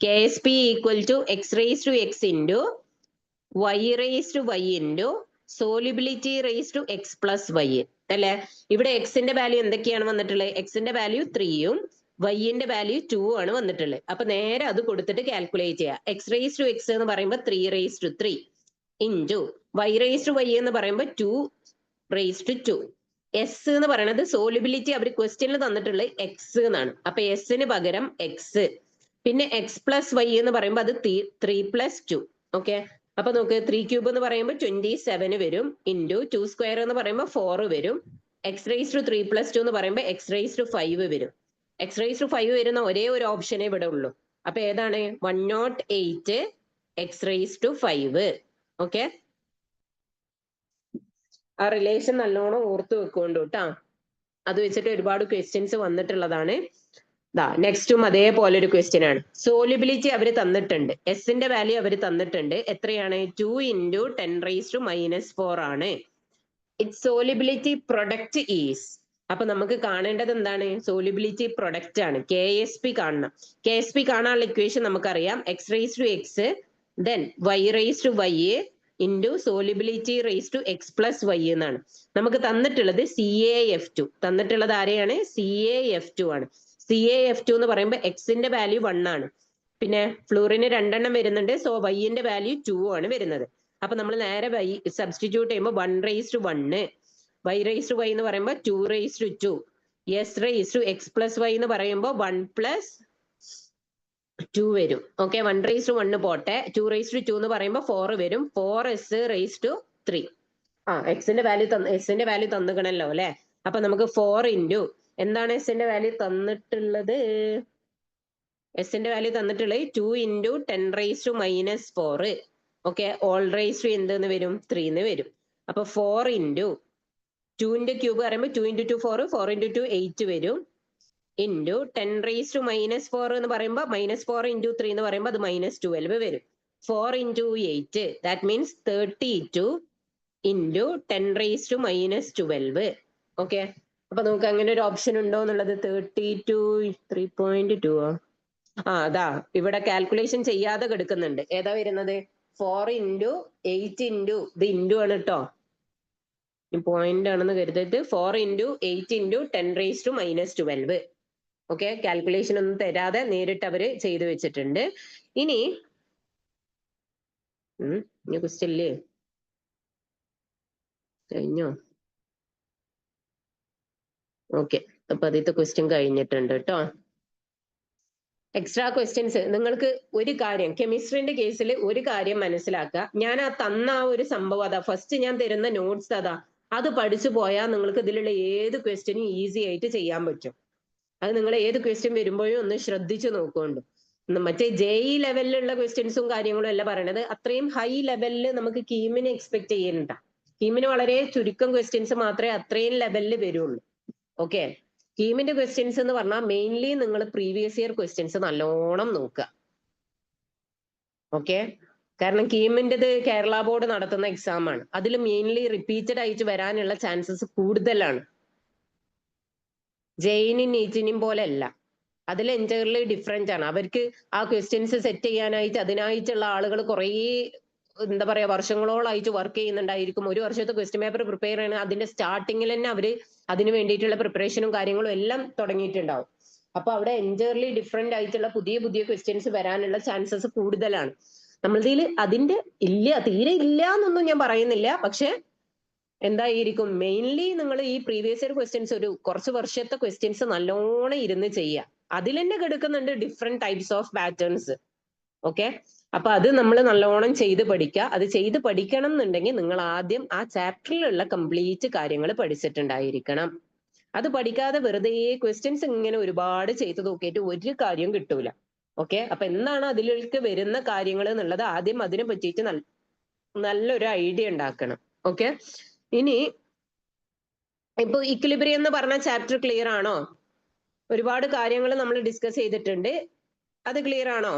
KSP equal to x raise to x into y raise to y into solubility raise to x plus y അല്ലെ. ഇവിടെ എക്സിന്റെ വാല്യൂ എന്തൊക്കെയാണ് വന്നിട്ടുള്ളത്, എക്സിന്റെ വാല്യൂ 3ഉം വൈന്റെ വാല്യൂ 2 ആണ് വന്നിട്ടുള്ളത്. അപ്പൊ നേരെ അത് കൊടുത്തിട്ട് കാൽക്കുലേറ്റ് ചെയ്യുക. എക്സ് റേസ് ടു എക്സ് എന്ന് പറയുമ്പോൾ 3 raise to 3 into y raise to y എന്ന് പറയുമ്പോൾ 2 റേസ് ടു 2. എസ് എന്ന് പറയുന്നത് സോലിബിലിറ്റി അവർ ക്വസ്റ്റ്യനിൽ തന്നിട്ടുള്ളത് എക്സ് എന്നാണ്. അപ്പൊ എസിന് പകരം എക്സ്, പിന്നെ എക്സ് പ്ലസ് വൈ എന്ന് പറയുമ്പോൾ അത് 3 പ്ലസ് 2. ഓക്കെ, അപ്പൊ നോക്ക് 3 ക്യൂബ് എന്ന് പറയുമ്പോൾ 27 വരും, ഇൻറ്റു 2 സ്ക്വയർ എന്ന് പറയുമ്പോൾ 4 വരും, എക്സ് റേസ് ടു 3 പ്ലസ് 2 എന്ന് പറയുമ്പോൾ എക്സ് റേസ് ടു 5 വരും. എക്സ് റേസ് ടു 5 വരുന്ന ഒരേ ഒരു ഓപ്ഷനേ ഇവിടെ ഉള്ളൂ. അപ്പൊ ഏതാണ്, 108 എക്സ് റേസ് ടു 5. ഓക്കെ, ആ റിലേഷൻ നല്ലോണം ഓർത്തു വെക്കൊണ്ട് കേട്ടാ. അത് വെച്ചിട്ട് ഒരുപാട് ക്വസ്റ്റ്യൻസ് വന്നിട്ടുള്ളതാണ്. നെക്സ്റ്റും അതേപോലെ ഒരു ക്വസ്റ്റ്യൻ ആണ്. സോലിബിലിറ്റി അവർ തന്നിട്ടുണ്ട്, എസിന്റെ വാല്യൂ അവർ തന്നിട്ടുണ്ട്. എത്രയാണ്, 2 ഇൻറ്റു 10⁻⁻⁴ ആണ്. Its solubility product is. അപ്പൊ നമുക്ക് കാണേണ്ടത് എന്താണ്, സോലിബിലിറ്റി പ്രൊഡക്റ്റ് ആണ്. KSP കാണണം. KSP കാണാനുള്ള ഇക്വേഷൻ നമുക്കറിയാം, x raise to x then y raise to y into solubility raise to x plus y എന്നാണ്. നമുക്ക് തന്നിട്ടുള്ളത് CaF2. തന്നിട്ടുള്ളത് ആരെയാണ്, CaF2 ആണ്. CaF2 എന്ന് പറയുമ്പോൾ എക്സിന്റെ വാല്യൂ 1 ആണ്, പിന്നെ ഫ്ലൂറിന് 2 എണ്ണം വരുന്നുണ്ട്, സോ വൈന്റെ വാല്യൂ 2 ആണ് വരുന്നത്. അപ്പൊ നമ്മൾ നേരെ വൈ സബ്സ്റ്റിറ്റ്യൂട്ട് ചെയ്യുമ്പോൾ 1 raise to 1, y raise to y എന്ന് പറയുമ്പോൾ 2 raise to 2, s raise to x plus y എന്ന് പറയുമ്പോൾ 1 പ്ലസ് 2 വരും. ഓക്കെ, 1 റേസ് ടു 1 പോട്ടെ, 2 റേസ് ടു 2 എന്ന് പറയുമ്പോൾ 4 വരും, 4s റേസ് ടു 3. എക്സിന്റെ വാല്യൂ തന്നിക്കണല്ലോ അല്ലെ. അപ്പൊ നമുക്ക് 4 ഇൻറ്റു എന്താണ് എസിന്റെ വാല്യൂ തന്നിട്ടുള്ളത്, എസിന്റെ വാല്യൂ തന്നിട്ടുള്ളത് 2 into 10⁻⁻⁴. Okay, all raise to എന്തെന്ന് വരും, 3 എന്ന് വരും. അപ്പൊ 4 ഇൻറ്റു 2ന്റെ ക്യൂബ് പറയുമ്പോൾ 2 ഇൻറ്റു 2 4, 4 ഇൻറ്റു 2 8 വരും, ഇൻറ്റു 10⁻⁻⁴ എന്ന് പറയുമ്പോൾ -4 ഇൻറ്റു 3 എന്ന് പറയുമ്പോൾ അത് -12 വരും. 4 into 8 that means 32 into 10⁻⁻12. Okay, അപ്പൊ നമുക്ക് അങ്ങനെ ഒരു ഓപ്ഷൻ ഉണ്ടോ എന്നുള്ളത്, 32 3.2 അതാ ഇവിടെ കാൽക്കുലേഷൻ ചെയ്യാതെ കിടക്കുന്നുണ്ട്. ഏതാ വരുന്നത്, 4 ഇൻറ്റു 8 ഇൻറ്റു ഇത് ഇൻറ്റു ആണ് കേട്ടോ, പോയിന്റ് ആണെന്ന് കരുതിട്ട് 4 ഇൻറ്റു 8 ഇൻറ്റു 10⁻⁻12. ഓക്കെ, കാൽക്കുലേഷൻ ഒന്നും തരാതെ നേരിട്ട് അവര് ചെയ്തു വെച്ചിട്ടുണ്ട്. ഇനി ക്വസ്റ്റ്യൻ ഇല്ലേ, കഴിഞ്ഞോ? ഓക്കെ, അപ്പൊ ആദ്യത്തെ ക്വസ്റ്റ്യൻ കഴിഞ്ഞിട്ടുണ്ട് കേട്ടോ. എക്സ്ട്രാ ക്വസ്റ്റ്യൻസ് നിങ്ങൾക്ക് ഒരു കാര്യം, കെമിസ്ട്രിന്റെ കേസിൽ ഒരു കാര്യം മനസ്സിലാക്കുക. ഞാൻ തന്ന ഒരു സംഭവം അതാ, ഫസ്റ്റ് ഞാൻ തരുന്ന നോട്ട്സ് അതാ, അത് പഠിച്ചു പോയാൽ നിങ്ങൾക്ക് ഇതിലുള്ള ഏത് ക്വസ്റ്റ്യനും ഈസി ആയിട്ട് ചെയ്യാൻ പറ്റും. അത് നിങ്ങൾ ഏത് ക്വസ്റ്റ്യൻ വരുമ്പോഴും ഒന്ന് ശ്രദ്ധിച്ചു നോക്കുന്നുണ്ട്. മറ്റേ JEE ലെവലിലുള്ള ക്വസ്റ്റ്യൻസും കാര്യങ്ങളും അല്ല പറയണത്, അത്രയും ഹൈ ലെവലിൽ നമുക്ക് കീമിനെ എക്സ്പെക്ട് ചെയ്യണ്ട. കീമിന് വളരെ ചുരുക്കം ക്വസ്റ്റ്യൻസ് മാത്രമേ അത്രയും ലെവലിൽ വരുള്ളൂ. ഓക്കെ, കീമിന്റെ ക്വസ്റ്റ്യൻസ് എന്ന് പറഞ്ഞാൽ മെയിൻലി നിങ്ങൾ പ്രീവിയസ് ഇയർ ക്വസ്റ്റ്യൻസ് നല്ലോണം നോക്കുക. ഓക്കെ, കാരണം കീമിൻ്റെത് കേരള ബോർഡ് നടത്തുന്ന എക്സാം ആണ്, അതിൽ മെയിൻലി റിപ്പീറ്റഡ് ആയിട്ട് വരാനുള്ള ചാൻസസ് കൂടുതലാണ്. JEE-നും NEET-നും പോലെ അല്ല, അതിൽ എൻറ്റയർലി ഡിഫറെന്റ് ആണ്. അവർക്ക് ആ ക്വസ്റ്റ്യൻസ് സെറ്റ് ചെയ്യാനായിട്ട് അതിനായിട്ടുള്ള ആളുകൾ കുറേ എന്താ പറയാ വർഷങ്ങളോളായിട്ട് വർക്ക് ചെയ്യുന്നുണ്ടായിരിക്കും. ഒരു വർഷത്തെ ക്വസ്റ്റ്യൻ പേപ്പർ പ്രിപ്പയർ ചെയ്യണ അതിന്റെ സ്റ്റാർട്ടിങ്ങിൽ തന്നെ അവര് അതിന് വേണ്ടിയിട്ടുള്ള പ്രിപ്പറേഷനും കാര്യങ്ങളും എല്ലാം തുടങ്ങിയിട്ടുണ്ടാവും. അപ്പൊ അവിടെ എൻറ്റയർലി ഡിഫറെന്റ് ആയിട്ടുള്ള പുതിയ പുതിയ ക്വസ്റ്റ്യൻസ് വരാനുള്ള ചാൻസസ് കൂടുതലാണ്. നമ്മളിതിൽ അതിന്റെ ഇല്ല, തീരെ ഇല്ല എന്നൊന്നും ഞാൻ പറയുന്നില്ല. പക്ഷെ എന്തായിരിക്കും മെയിൻലി നിങ്ങൾ ഈ പ്രീവിയസ് ഇയർ ക്വസ്റ്റ്യൻസ് ഒരു കുറച്ച് വർഷത്തെ ക്വസ്റ്റ്യൻസ് നല്ലോണം ഇരുന്ന് ചെയ്യുക. അതിൽ തന്നെ കിടക്കുന്നുണ്ട് different types of patterns. Okay, അപ്പൊ അത് നമ്മൾ നല്ലോണം ചെയ്ത് പഠിക്കുക. അത് ചെയ്ത് പഠിക്കണം എന്നുണ്ടെങ്കിൽ നിങ്ങൾ ആദ്യം ആ ചാപ്റ്ററിലുള്ള കംപ്ലീറ്റ് കാര്യങ്ങൾ പഠിച്ചിട്ടുണ്ടായിരിക്കണം. അത് പഠിക്കാതെ വെറുതെ ക്വസ്റ്റ്യൻസ് ഇങ്ങനെ ഒരുപാട് ചെയ്ത് നോക്കിയിട്ട് ഒരു കാര്യം കിട്ടൂല. ഓക്കെ, അപ്പൊ എന്താണ് അതിലേക്ക് വരുന്ന കാര്യങ്ങൾ എന്നുള്ളത് ആദ്യം അതിനെ പറ്റിയിട്ട് നല്ലൊരു ഐഡിയ ഉണ്ടാക്കണം. ഓക്കെ, ഇനി ഇപ്പൊ ഇക്വിലിബ്രിയം എന്ന് പറഞ്ഞ ചാപ്റ്റർ ക്ലിയർ ആണോ? ഒരുപാട് കാര്യങ്ങൾ നമ്മൾ ഡിസ്കസ് ചെയ്തിട്ടുണ്ട്. അത് ക്ലിയർ ആണോ?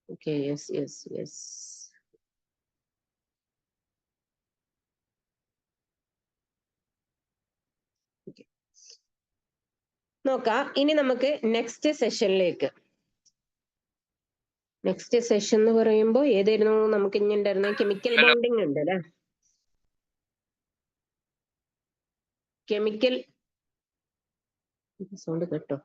Okay, yes yes yes. നോക്കാം. ഇനി നമുക്ക് നെക്സ്റ്റ് സെഷനിലേക്ക്. നെക്സ്റ്റ് സെഷൻ എന്ന് പറയുമ്പോൾ ഏതായിരുന്നു നമുക്ക് ഇനി ഉണ്ടായിരുന്ന? കെമിക്കൽ ബോണ്ടിങ് ഉണ്ട് അല്ലെ? കെമിക്കൽ സൗണ്ട് കേട്ടോ?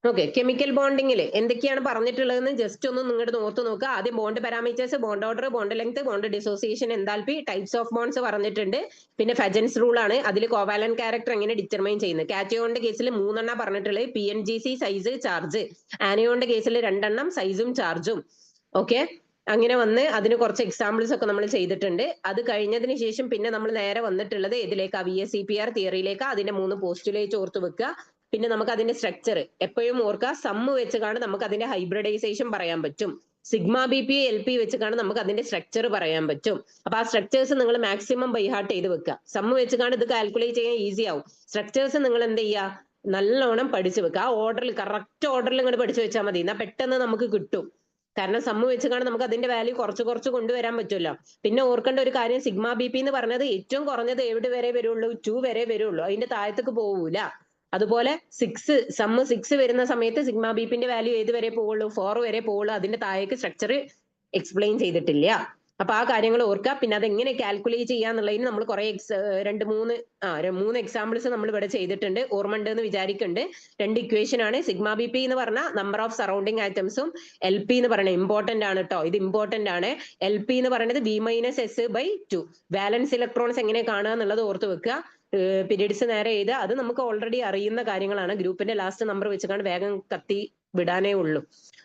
ഓക്കെ, കെമിക്കൽ ബോണ്ടിങ്ങിൽ എന്തൊക്കെയാണ് പറഞ്ഞിട്ടുള്ളതെന്ന് ജസ്റ്റ് ഒന്ന് നിങ്ങളുടെ ഓർത്ത് നോക്കുക. ആദ്യം bond parameters, bond order, bond length, bond dissociation, enthalpy, types of bonds പറഞ്ഞിട്ടുണ്ട്. പിന്നെ ഫെജൻസ് റൂൾ ആണ്. അതിൽ കോവാലൻ ക്യാരക്ടർ എങ്ങനെ ഡിറ്റർമൈൻ ചെയ്യുന്നത്. കാറ്റയോണിന്റെ കേസിൽ 3 പറഞ്ഞിട്ടുള്ളത്, PNGC, സൈസ്, ചാർജ്. ആനയോണിന്റെ കേസിൽ 2 സൈസും ചാർജും. ഓക്കെ, അങ്ങനെ വന്ന് അതിന് കുറച്ച് എക്സാമ്പിൾസ് ഒക്കെ നമ്മൾ ചെയ്തിട്ടുണ്ട്. അത് കഴിഞ്ഞതിന് ശേഷം പിന്നെ നമ്മൾ നേരെ വന്നിട്ടുള്ളത് ഇതിലേക്ക് VSEPR തിയറിയിലേക്ക്. അതിന്റെ 3 പോസ്റ്റുലേറ്റ് ഓർത്ത് വെക്കുക. പിന്നെ നമുക്ക് അതിന്റെ സ്ട്രക്ചർ എപ്പോഴും ഓർക്കുക. സമ്മ് വെച്ച് കാണും നമുക്ക് അതിന്റെ ഹൈബ്രിഡൈസേഷൻ പറയാൻ പറ്റും. സിഗ്മ BP LP വെച്ച് കാണും നമുക്ക് അതിന്റെ സ്ട്രക്ചർ പറയാൻ പറ്റും. അപ്പൊ ആ സ്ട്രക്ചേഴ്സ് നിങ്ങൾ മാക്സിമം ബൈ ഹാർട്ട് ചെയ്ത് വെക്കുക. സമ്മ് വെച്ച് കാണും ഇത് കാൽക്കുലേറ്റ് ചെയ്യാൻ ഈസി ആവും. സ്ട്രക്ചേഴ്സ് നിങ്ങൾ എന്ത് ചെയ്യുക, നല്ലോണം പഠിച്ചു വെക്കുക. ആ ഓർഡറിൽ, കറക്റ്റ് ഓർഡറിൽ ഇങ്ങോട്ട് പഠിച്ചു വെച്ചാൽ മതി. എന്നാൽ പെട്ടെന്ന് നമുക്ക് കിട്ടും. കാരണം സമ്മ് വെച്ച് കാണും നമുക്ക് അതിന്റെ വാല്യൂ കുറച്ച് കൊണ്ടുവരാൻ പറ്റുമല്ലോ. പിന്നെ ഓർക്കേണ്ട ഒരു കാര്യം, സിഗ്മ BP എന്ന് പറഞ്ഞത് ഏറ്റവും കുറഞ്ഞത് എവിടെ വരെ വരുള്ളൂ? 2 വരെ വരുള്ളൂ. അതിന്റെ താഴത്തേക്ക് പോകൂല. അതുപോലെ 6 സമ്മ് 6 വരുന്ന സമയത്ത് സിഗ്മ ബിപിന്റെ വാല്യൂ ഏത് വരെ പോവുള്ളൂ? 4 വരെ പോവുള്ളൂ. അതിന്റെ താഴേക്ക് സ്ട്രക്ചർ എക്സ്പ്ലെയിൻ ചെയ്തിട്ടില്ല. അപ്പൊ ആ കാര്യങ്ങൾ ഓർക്കുക. പിന്നെ അതെങ്ങനെ കാൽക്കുലേറ്റ് ചെയ്യാന്നുള്ളതിന് നമ്മൾ കുറെ 3 എക്സാമ്പിൾസ് നമ്മൾ ഇവിടെ ചെയ്തിട്ടുണ്ട്. ഓർമ്മ ഉണ്ട് എന്ന് വിചാരിക്കുന്നുണ്ട്. 2 ഇക്വേഷൻ ആണ്. സിഗ്മ BP എന്ന് പറഞ്ഞ നമ്പർ ഓഫ് സറൗണ്ടിങ് ആറ്റംസും LP എന്ന് പറയുന്നത് ഇമ്പോർട്ടന്റ് ആണ് കേട്ടോ. ഇത് ഇമ്പോർട്ടന്റ് ആണ്. LP എന്ന് പറയുന്നത് V-S/2. വാലൻസ് ഇലക്ട്രോൺസ് എങ്ങനെ കാണുക എന്നുള്ളത് ഓർത്ത് വെക്കുക. പീരീഡ്സ് നേരെ എഴുതുക. അത് നമുക്ക് ഓൾറെഡി അറിയുന്ന കാര്യങ്ങളാണ്. ഗ്രൂപ്പിന്റെ ലാസ്റ്റ് നമ്പർ വെച്ചുകൊണ്ട് വേഗം കത്തി വിടാനേ ഉള്ളൂ.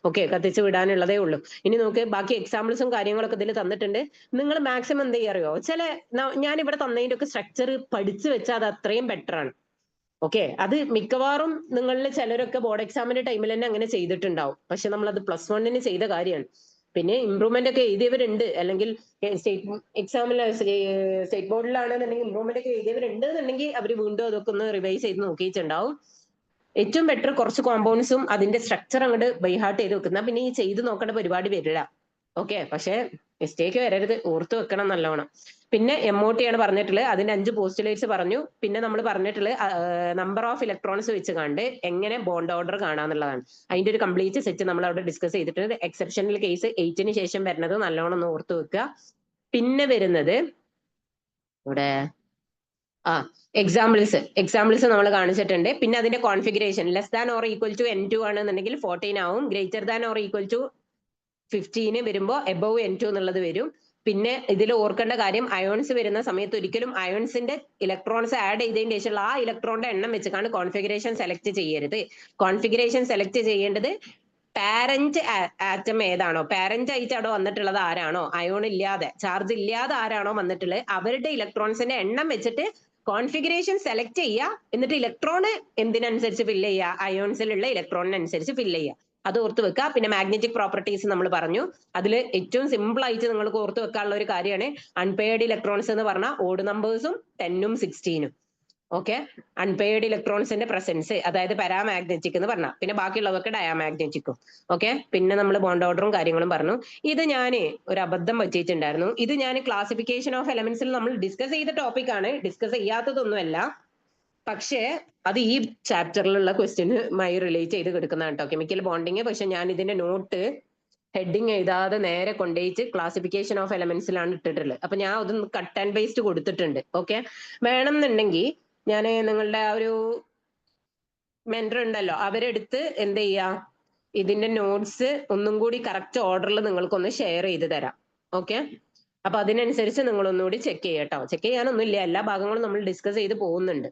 ഓക്കെ, കത്തിച്ച് വിടാനുള്ളതേ ഉള്ളൂ. ഇനി നമുക്ക് ബാക്കി എക്സാമ്പിൾസും കാര്യങ്ങളൊക്കെ ഇതിൽ തന്നിട്ടുണ്ട്. നിങ്ങൾ മാക്സിമം എന്ത് ചെയ്യാറിയോ, ഞാൻ ഇവിടെ തന്നതിന്റെ ഒക്കെ സ്ട്രക്ചർ പഠിച്ചു വെച്ചാൽ അത് അത്രയും ബെറ്റർ ആണ്. ഓക്കെ, അത് മിക്കവാറും നിങ്ങളിൽ ചിലരൊക്കെ ബോർഡ് എക്സാമിന്റെ ടൈമിൽ തന്നെ അങ്ങനെ ചെയ്തിട്ടുണ്ടാവും. പക്ഷെ നമ്മൾ അത് +1 ചെയ്ത കാര്യമാണ്. പിന്നെ ഇമ്പ്രൂവ്മെന്റ് ഒക്കെ എഴുതിയവരുണ്ട്, അല്ലെങ്കിൽ സ്റ്റേറ്റ് എക്സാമിൽ സ്റ്റേറ്റ് ബോർഡിലാണെന്നുണ്ടെങ്കിൽ ഇമ്പ്രൂവ്മെന്റ് ഒക്കെ എഴുതിയവരുണ്ട് എന്നുണ്ടെങ്കിൽ അവർ വീണ്ടും അതൊക്കെ ഒന്ന് റിവൈസ് ചെയ്ത് നോക്കിയിട്ടുണ്ടാവും. ഏറ്റവും ബെറ്റർ കുറച്ച് കോമ്പൗണ്ട്സും അതിന്റെ സ്ട്രക്ചർ അങ്ങോട്ട് ബൈഹാർട്ട് ചെയ്ത് വെക്കുന്ന, പിന്നെ ഈ ചെയ്ത് നോക്കേണ്ട പരിപാടി വരില്ല. ഓക്കെ, പക്ഷെ മിസ്റ്റേക്ക് വരരുത്, ഓർത്ത് വെക്കണം നല്ലോണം. പിന്നെ MOT ആണ് പറഞ്ഞിട്ടുള്ളത്. അതിന്റെ 5 പോസ്റ്റുലേറ്റ്സ് പറഞ്ഞു. പിന്നെ നമ്മൾ പറഞ്ഞിട്ടുള്ളത് നമ്പർ ഓഫ് ഇലക്ട്രോൺസ് വെച്ച് കണ്ട് എങ്ങനെ ബോണ്ട് ഓർഡർ കാണാന്നുള്ളതാണ്. അതിന്റെ ഒരു കംപ്ലീറ്റ് സെറ്റ് നമ്മൾ അവിടെ ഡിസ്കസ് ചെയ്തിട്ടുണ്ട്. എക്സെപ്ഷണൽ കേസ് 8ന് ശേഷം വരുന്നത് നല്ലോണം ഒന്ന് ഓർത്ത് വെക്കുക. പിന്നെ വരുന്നത് ഇവിടെ എക്സാമ്പിൾസ് നമ്മൾ കാണിച്ചിട്ടുണ്ട്. പിന്നെ അതിന്റെ കോൺഫിഗറേഷൻ <= N2 ആണെന്നുണ്ടെങ്കിൽ 14 ആവും. <= 15 വരുമ്പോൾ above N2 എന്നുള്ളത് വരും. പിന്നെ ഇതിൽ ഓർക്കേണ്ട കാര്യം, അയോൺസ് വരുന്ന സമയത്ത് ഒരിക്കലും അയോൺസിന്റെ ഇലക്ട്രോൺസ് ആഡ് ചെയ്തതിന് ശേഷമുള്ള ആ ഇലക്ട്രോണിന്റെ എണ്ണം വെച്ചാണ് കോൺഫിഗറേഷൻ സെലക്ട് ചെയ്യരുത്. കോൺഫിഗറേഷൻ സെലക്ട് ചെയ്യേണ്ടത് പാരന്റ് ആറ്റം ഏതാണോ, പാരന്റ് ആയിട്ട് അവിടെ വന്നിട്ടുള്ളത് ആരാണോ, അയോൺ ഇല്ലാതെ ചാർജ് ഇല്ലാതെ ആരാണോ വന്നിട്ടുള്ളത് അവരുടെ ഇലക്ട്രോൺസിന്റെ എണ്ണം വെച്ചിട്ട് കോൺഫിഗറേഷൻ സെലക്ട് ചെയ്യുക. എന്നിട്ട് ഇലക്ട്രോൺ എന്തിനനുസരിച്ച് ഫില്ല് ചെയ്യുക, അയോൺസിലുള്ള ഇലക്ട്രോണിനനുസരിച്ച് ഫില്ല് ചെയ്യുക. അത് ഓർത്ത് വെക്കുക. പിന്നെ മാഗ്നറ്റിക് പ്രോപ്പർട്ടീസ് നമ്മൾ പറഞ്ഞു. അതിൽ ഏറ്റവും സിമ്പിൾ ആയിട്ട് നിങ്ങൾക്ക് ഓർത്ത് വെക്കാനുള്ള ഒരു കാര്യമാണ് അൺപെയർഡ് ഇലക്ട്രോൺസ് എന്ന് പറഞ്ഞാൽ ഓഡ് നമ്പേഴ്സും 10ഉം 16ഉം. ഓക്കെ, അൺപെയർഡ് ഇലക്ട്രോൺസിന്റെ പ്രസൻസ്, അതായത് പാരാമാഗ്നറ്റിക് എന്ന് പറഞ്ഞാൽ. പിന്നെ ബാക്കിയുള്ളതൊക്കെ ഡയാമാഗ്നറ്റിക്കും. ഓക്കെ, പിന്നെ നമ്മൾ ബോണ്ട് ഓർഡറും കാര്യങ്ങളും പറഞ്ഞു. ഇത് ഞാൻ ഒരു അബദ്ധം പറ്റിയിട്ടുണ്ടായിരുന്നു. ഇത് ഞാൻ ക്ലാസിഫിക്കേഷൻ ഓഫ് എലമെന്റ്സിൽ നമ്മൾ ഡിസ്കസ് ചെയ്ത ടോപ്പിക് ആണ്, ഡിസ്കസ് ചെയ്യാത്തതൊന്നുമല്ല. പക്ഷേ അത് ഈ ചാപ്റ്ററിലുള്ള ക്വസ്റ്റ്യനുമായി റിലേറ്റ് ചെയ്ത് കിടക്കുന്നതാണ് കേട്ടോ, കെമിക്കൽ ബോണ്ടിങ്. പക്ഷെ ഞാൻ ഇതിന്റെ നോട്ട് ഹെഡിങ് എഴുതാതെ നേരെ കൊണ്ടുപോയിട്ട് ക്ലാസിഫിക്കേഷൻ ഓഫ് എലമെന്റ്സിലാണ് ഇട്ടിട്ടുള്ളത്. അപ്പൊ ഞാൻ അതൊന്ന് കട്ട് ആൻഡ് പേസ്റ്റ് കൊടുത്തിട്ടുണ്ട്. ഓക്കെ, വേണമെന്നുണ്ടെങ്കിൽ ഞാൻ നിങ്ങളുടെ ആ ഒരു മെന്റർ ഉണ്ടല്ലോ അവരെടുത്ത് എന്ത് ചെയ്യാ, ഇതിന്റെ നോട്ട്സ് ഒന്നും കൂടി കറക്റ്റ് ഓർഡറിൽ നിങ്ങൾക്കൊന്ന് ഷെയർ ചെയ്ത് തരാം. ഓക്കെ, അപ്പൊ അതിനനുസരിച്ച് നിങ്ങൾ ഒന്നുകൂടി ചെക്ക് ചെയ്യട്ടോ. ചെക്ക് ചെയ്യാനൊന്നുമില്ല, എല്ലാ ഭാഗങ്ങളും നമ്മൾ ഡിസ്കസ് ചെയ്ത് പോകുന്നുണ്ട്.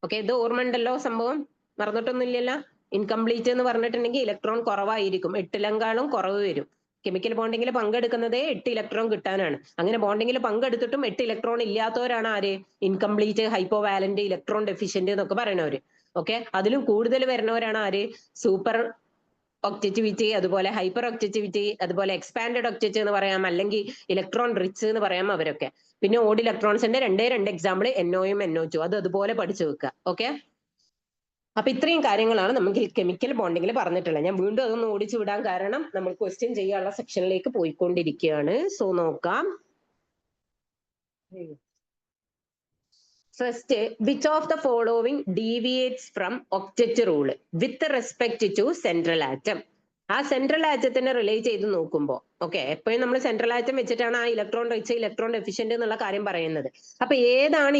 ഓക്കെ, ഇത് ഓർമ്മ ഉണ്ടല്ലോ സംഭവം, മറന്നിട്ടൊന്നുമില്ലല്ലോ. ഇൻകംപ്ലീറ്റ് എന്ന് പറഞ്ഞിട്ടുണ്ടെങ്കിൽ ഇലക്ട്രോൺ കുറവായിരിക്കും, 8 കുറവ് വരും. കെമിക്കൽ ബോണ്ടിങ്ങിൽ പങ്കെടുക്കുന്നതേ 8 ഇലക്ട്രോൺ കിട്ടാനാണ്. അങ്ങനെ ബോണ്ടിങ്ങിൽ പങ്കെടുത്തിട്ടും 8 ഇലക്ട്രോൺ ഇല്ലാത്തവരാണ് ആര്? Incomplete, hypo valent, electron deficient എന്നൊക്കെ പറയുന്നവര്. ഓക്കെ, അതിലും കൂടുതൽ വരുന്നവരാണ് ആര്? സൂപ്പർ ഒക്റ്ററ്റിവിറ്റി, അതുപോലെ ഹൈപ്പർ ഒക്റ്ററ്റിവിറ്റി, അതുപോലെ എക്സ്പാൻഡഡ് ഒക്റ്ററ്റ് എന്ന് പറയാം, അല്ലെങ്കിൽ ഇലക്ട്രോൺ റിച്ച് എന്ന് പറയാം അവരൊക്കെ. പിന്നെ ഓഡ് ഇലക്ട്രോൺസിന്റെ രണ്ട് എക്സാമ്പിൾ NOയും NO2, അത് അതുപോലെ പഠിച്ചു വെക്കുക. ഓക്കെ, അപ്പൊ ഇത്രയും കാര്യങ്ങളാണ് നമുക്ക് കെമിക്കൽ ബോണ്ടിങ്ങിൽ പറഞ്ഞിട്ടുള്ളത്. ഞാൻ വീണ്ടും അതൊന്ന് ഓടിച്ചു വിടാൻ കാരണം നമ്മൾ ക്വസ്റ്റ്യൻ ചെയ്യാനുള്ള സെക്ഷനിലേക്ക് പോയിക്കൊണ്ടിരിക്കുകയാണ്. സോ നോക്കാം. First, which of the following deviates from octet rule with respect to central atom? ആ സെൻട്രൽ ആറ്റത്തിനെ റിലേറ്റ് ചെയ്ത് നോക്കുമ്പോൾ, ഓക്കെ, എപ്പോഴും നമ്മൾ സെൻട്രൽ ആറ്റം വെച്ചിട്ടാണ് ആ ഇലക്ട്രോൺ റിച്ച്, ഇലക്ട്രോൺ ഡെഫിഷ്യന്റ് എന്നുള്ള കാര്യം പറയുന്നത്. അപ്പൊ ഏതാണ്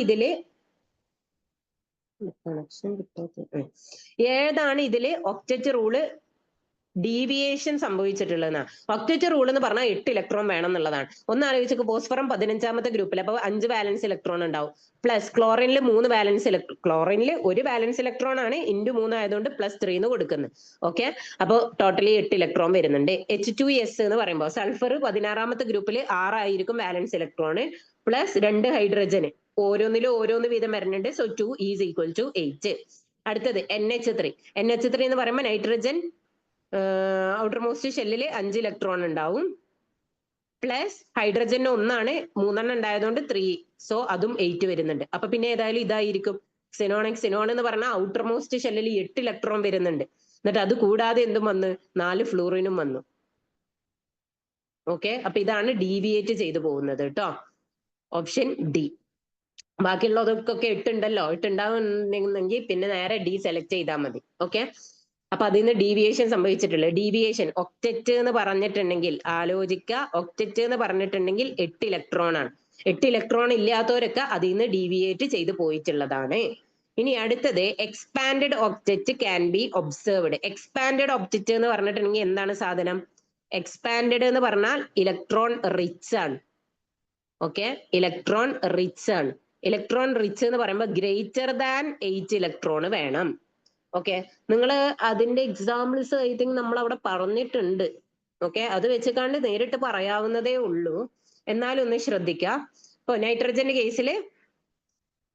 ഇതില് ഒക്റ്ററ്റ് റൂള് ഡീവിയേഷൻ സംഭവിച്ചിട്ടുള്ളതെന്നാ? ഒക്റ്ററ്റ് റൂൾ എന്ന് പറഞ്ഞാൽ 8 ഇലക്ട്രോൺ വേണം എന്നുള്ളതാണ്. ഒന്ന് ആലോചിച്ച്, ഫോസ്ഫറം 15ാമത്തെ ഗ്രൂപ്പിൽ, അപ്പൊ 5 വാലൻസ് ഇലക്ട്രോൺ ഉണ്ടാവും. പ്ലസ് ക്ലോറിനിൽ 3 വാലൻസ് ഇലക്ട്രോൺ, ക്ലോറിനിൽ 1 വാലൻസ് ഇലക്ട്രോൺ ആണ്, ഇൻറ്റു 3 ആയതുകൊണ്ട് +3 എന്ന് കൊടുക്കുന്നത്. ഓക്കെ, അപ്പോൾ ടോട്ടലി 8 ഇലക്ട്രോൺ വരുന്നുണ്ട്. H2S എന്ന് പറയുമ്പോൾ സൾഫർ 16ാമത്തെ ഗ്രൂപ്പിൽ 6 ആയിരിക്കും വാലൻസ് ഇലക്ട്രോൺ, പ്ലസ് 2 ഹൈഡ്രജന്, ഓരോന്നിലും ഓരോന്ന് വീതം വരുന്നുണ്ട്. So 2 is equal to 8. അടുത്തത് NH3. NH3 എന്ന് പറയുമ്പോൾ നൈട്രജൻ ഔട്ടർ മോസ്റ്റ് ഷെല്ലില് 5 ഇലക്ട്രോൺ ഉണ്ടാവും, പ്ലസ് ഹൈഡ്രജന് 1 3 ഉണ്ടായതുകൊണ്ട് 3, സോ അതും 8 വരുന്നുണ്ട്. അപ്പൊ പിന്നെ ഏതായാലും ഇതായിരിക്കും സിനോൺ എന്ന് പറഞ്ഞാൽ ഔട്ടർ മോസ്റ്റ് ഷെല്ലിൽ 8 ഇലക്ട്രോൺ വരുന്നുണ്ട്. എന്നിട്ട് അത് കൂടാതെ എന്തും വന്ന് 4 ഫ്ലൂറിനും വന്നു. ഓക്കെ, അപ്പൊ ഇതാണ് ഡീവിയേറ്റ് ചെയ്തു പോകുന്നത് കേട്ടോ, ഓപ്ഷൻ ഡി. ബാക്കിയുള്ളതൊക്കെ 8 ഉണ്ടല്ലോ, 8 ഉണ്ടാവുന്നെങ്കിൽ പിന്നെ നേരെ ഡി സെലക്ട് ചെയ്താൽ മതി. ഓക്കെ, അപ്പൊ അതിൽ നിന്ന് ഡീവിയേഷൻ സംഭവിച്ചിട്ടുള്ളത്. ഡീവിയേഷൻ ഒക്റ്ററ്റ് എന്ന് പറഞ്ഞിട്ടുണ്ടെങ്കിൽ ആലോചിക്കുക, ഒക്റ്ററ്റ് എന്ന് പറഞ്ഞിട്ടുണ്ടെങ്കിൽ 8 ഇലക്ട്രോൺ ആണ്. 8 ഇലക്ട്രോൺ ഇല്ലാത്തവരൊക്കെ അതിൽ നിന്ന് ഡീവിയേറ്റ് ചെയ്ത് പോയിട്ടുള്ളതാണ്. ഇനി അടുത്തത്, expanded octet can be observed. Expanded octet എന്ന് പറഞ്ഞിട്ടുണ്ടെങ്കിൽ എന്താണ് സാധനം? എക്സ്പാൻഡഡ് എന്ന് പറഞ്ഞാൽ ഇലക്ട്രോൺ റിച്ച് ആണ്. ഓക്കെ, ഇലക്ട്രോൺ റിച്ച് ആണ്. ഇലക്ട്രോൺ റിച്ച് എന്ന് പറയുമ്പോൾ ഗ്രേറ്റർ ദാൻ 8 ഇലക്ട്രോൺ വേണം. ഓക്കെ, നിങ്ങൾ അതിന്റെ എക്സാമ്പിൾസ് ഐ തിങ്ക് നമ്മൾ അവിടെ പറഞ്ഞിട്ടുണ്ട്. ഓക്കെ, അത് വെച്ചിട്ടാണ്ട് നേരിട്ട് പറയാവുന്നതേ ഉള്ളൂ, എന്നാലും ഒന്ന് ശ്രദ്ധിക്കാം. ഇപ്പൊ നൈട്രജന്റെ കേസിൽ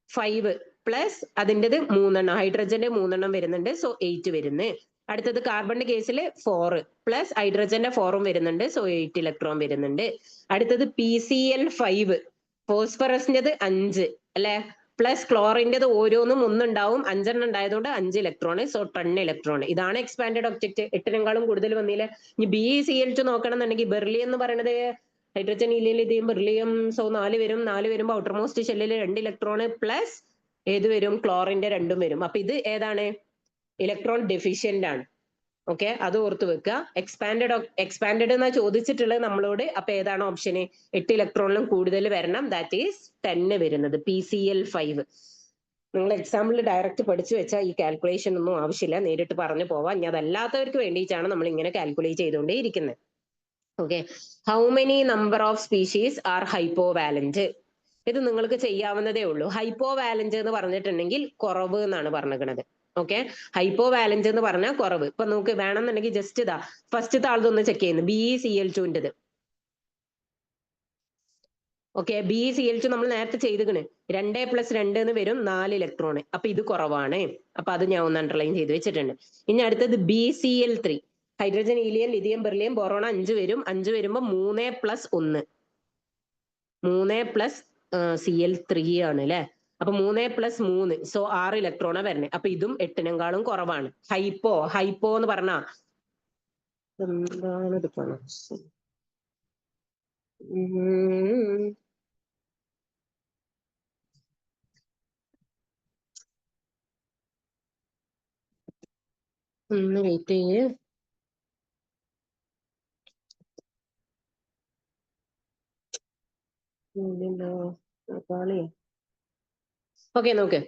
5 പ്ലസ് അതിൻ്റെത് 3 ഹൈഡ്രജന്റെ 3 വരുന്നുണ്ട്, സോ 8 വരുന്നു. അടുത്തത് കാർബണിന്റെ കേസിൽ 4 പ്ലസ് ഹൈഡ്രജന്റെ 4 വരുന്നുണ്ട്, സോ 8 ഇലക്ട്രോൺ വരുന്നുണ്ട്. അടുത്തത് PCl5, ഫോസ്ഫറസിൻ്റെത് 5 അല്ലെ, പ്ലസ് ക്ലോറിൻ്റെത് ഓരോന്നും 1 ഉണ്ടാവും, 5 ഉണ്ടായതുകൊണ്ട് 5 ഇലക്ട്രോൺ, സോ 10 ഇലക്ട്രോൺ. ഇതാണ് എക്സ്പാൻഡഡ് ഒബ്ജക്റ്റ്. 8 കൂടുതൽ വന്നില്ല. ഇനി BeCl2 നോക്കണം എന്നുണ്ടെങ്കിൽ ബെർലിയം എന്ന് പറയുന്നത് ഹൈഡ്രജൻ ഹീലിയം ബെർലിയം, സോ 4 വരും. 4 വരുമ്പോൾ ഔട്ടർ മോസ്റ്റ് ഷെല്ലിൽ 2 ഇലക്ട്രോൺ പ്ലസ് ഏത് വരും? ക്ലോറിന്റെ 2 വരും. അപ്പൊ ഇത് ഏതാണ്? ഇലക്ട്രോൺ ഡെഫിഷ്യന്റ് ആണ്. ഓക്കെ, അത് ഓർത്ത് വെക്കുക. എക്സ്പാൻഡഡ് എന്നാ ചോദിച്ചിട്ടുള്ളത് നമ്മളോട്. അപ്പൊ ഏതാണ് ഓപ്ഷന്? 8 ഇലക്ട്രോണിലും കൂടുതൽ വരണം, ദാറ്റ് ഈസ് 10 വരുന്നത്, PCl5. നിങ്ങൾ എക്സാമ്പിൾ ഡയറക്റ്റ് പഠിച്ചു വെച്ചാൽ ഈ കാൽക്കുലേഷൻ ഒന്നും ആവശ്യമില്ല, നേരിട്ട് പറഞ്ഞു പോവാം. ഇനി അതല്ലാത്തവർക്ക് വേണ്ടിയിട്ടാണ് നമ്മൾ ഇങ്ങനെ കാൽക്കുലേറ്റ് ചെയ്തുകൊണ്ടേ ഇരിക്കുന്നത്. Okay, how many number of species are hypovalent? ഇത് നിങ്ങൾക്ക് ചെയ്യാവുന്നതേ ഉള്ളൂ. ഹൈപ്പോവാലന്റ് എന്ന് പറഞ്ഞിട്ടുണ്ടെങ്കിൽ കുറവ് എന്നാണ് പറഞ്ഞിരിക്കുന്നത്. ഓക്കെ, ഹൈപ്പോവാലന്റ് എന്ന് പറഞ്ഞാൽ കുറവ്. ഇപ്പൊ നമുക്ക് വേണമെന്നുണ്ടെങ്കിൽ ജസ്റ്റ് ഇതാ ഫസ്റ്റ് താളത്തൊന്ന് ചെക്ക് ചെയ്യുന്നു, BeCl2ൻ്റെത്. ഓക്കെ, BeCl2 നമ്മൾ നേരത്തെ ചെയ്തിക്കണ്, 2 + 2 എന്ന് വരും, 4 ഇലക്ട്രോൺ. അപ്പൊ ഇത് കുറവാണ്, അപ്പൊ അത് ഞാൻ ഒന്ന് അണ്ടർലൈൻ ചെയ്ത് വെച്ചിട്ടുണ്ട്. ഇനി അടുത്തത് BCl3, hydrogen helium lithium beryllium boron 5 വരും. 5 വരുമ്പോൾ 3 + 1, 3 + Cl3 ആണ് അല്ലെ. അപ്പൊ 3 + 3, സോ 6 ഇലക്ട്രോണാ വരുന്നത്. അപ്പൊ ഇതും 8 കുറവാണ്. ഹൈപ്പോ എന്ന് പറഞ്ഞാ എന്താണ് ഇത്? ഒന്ന് വെയിറ്റ് ചെയ്യേ. ഓക്കെ, നോക്ക്.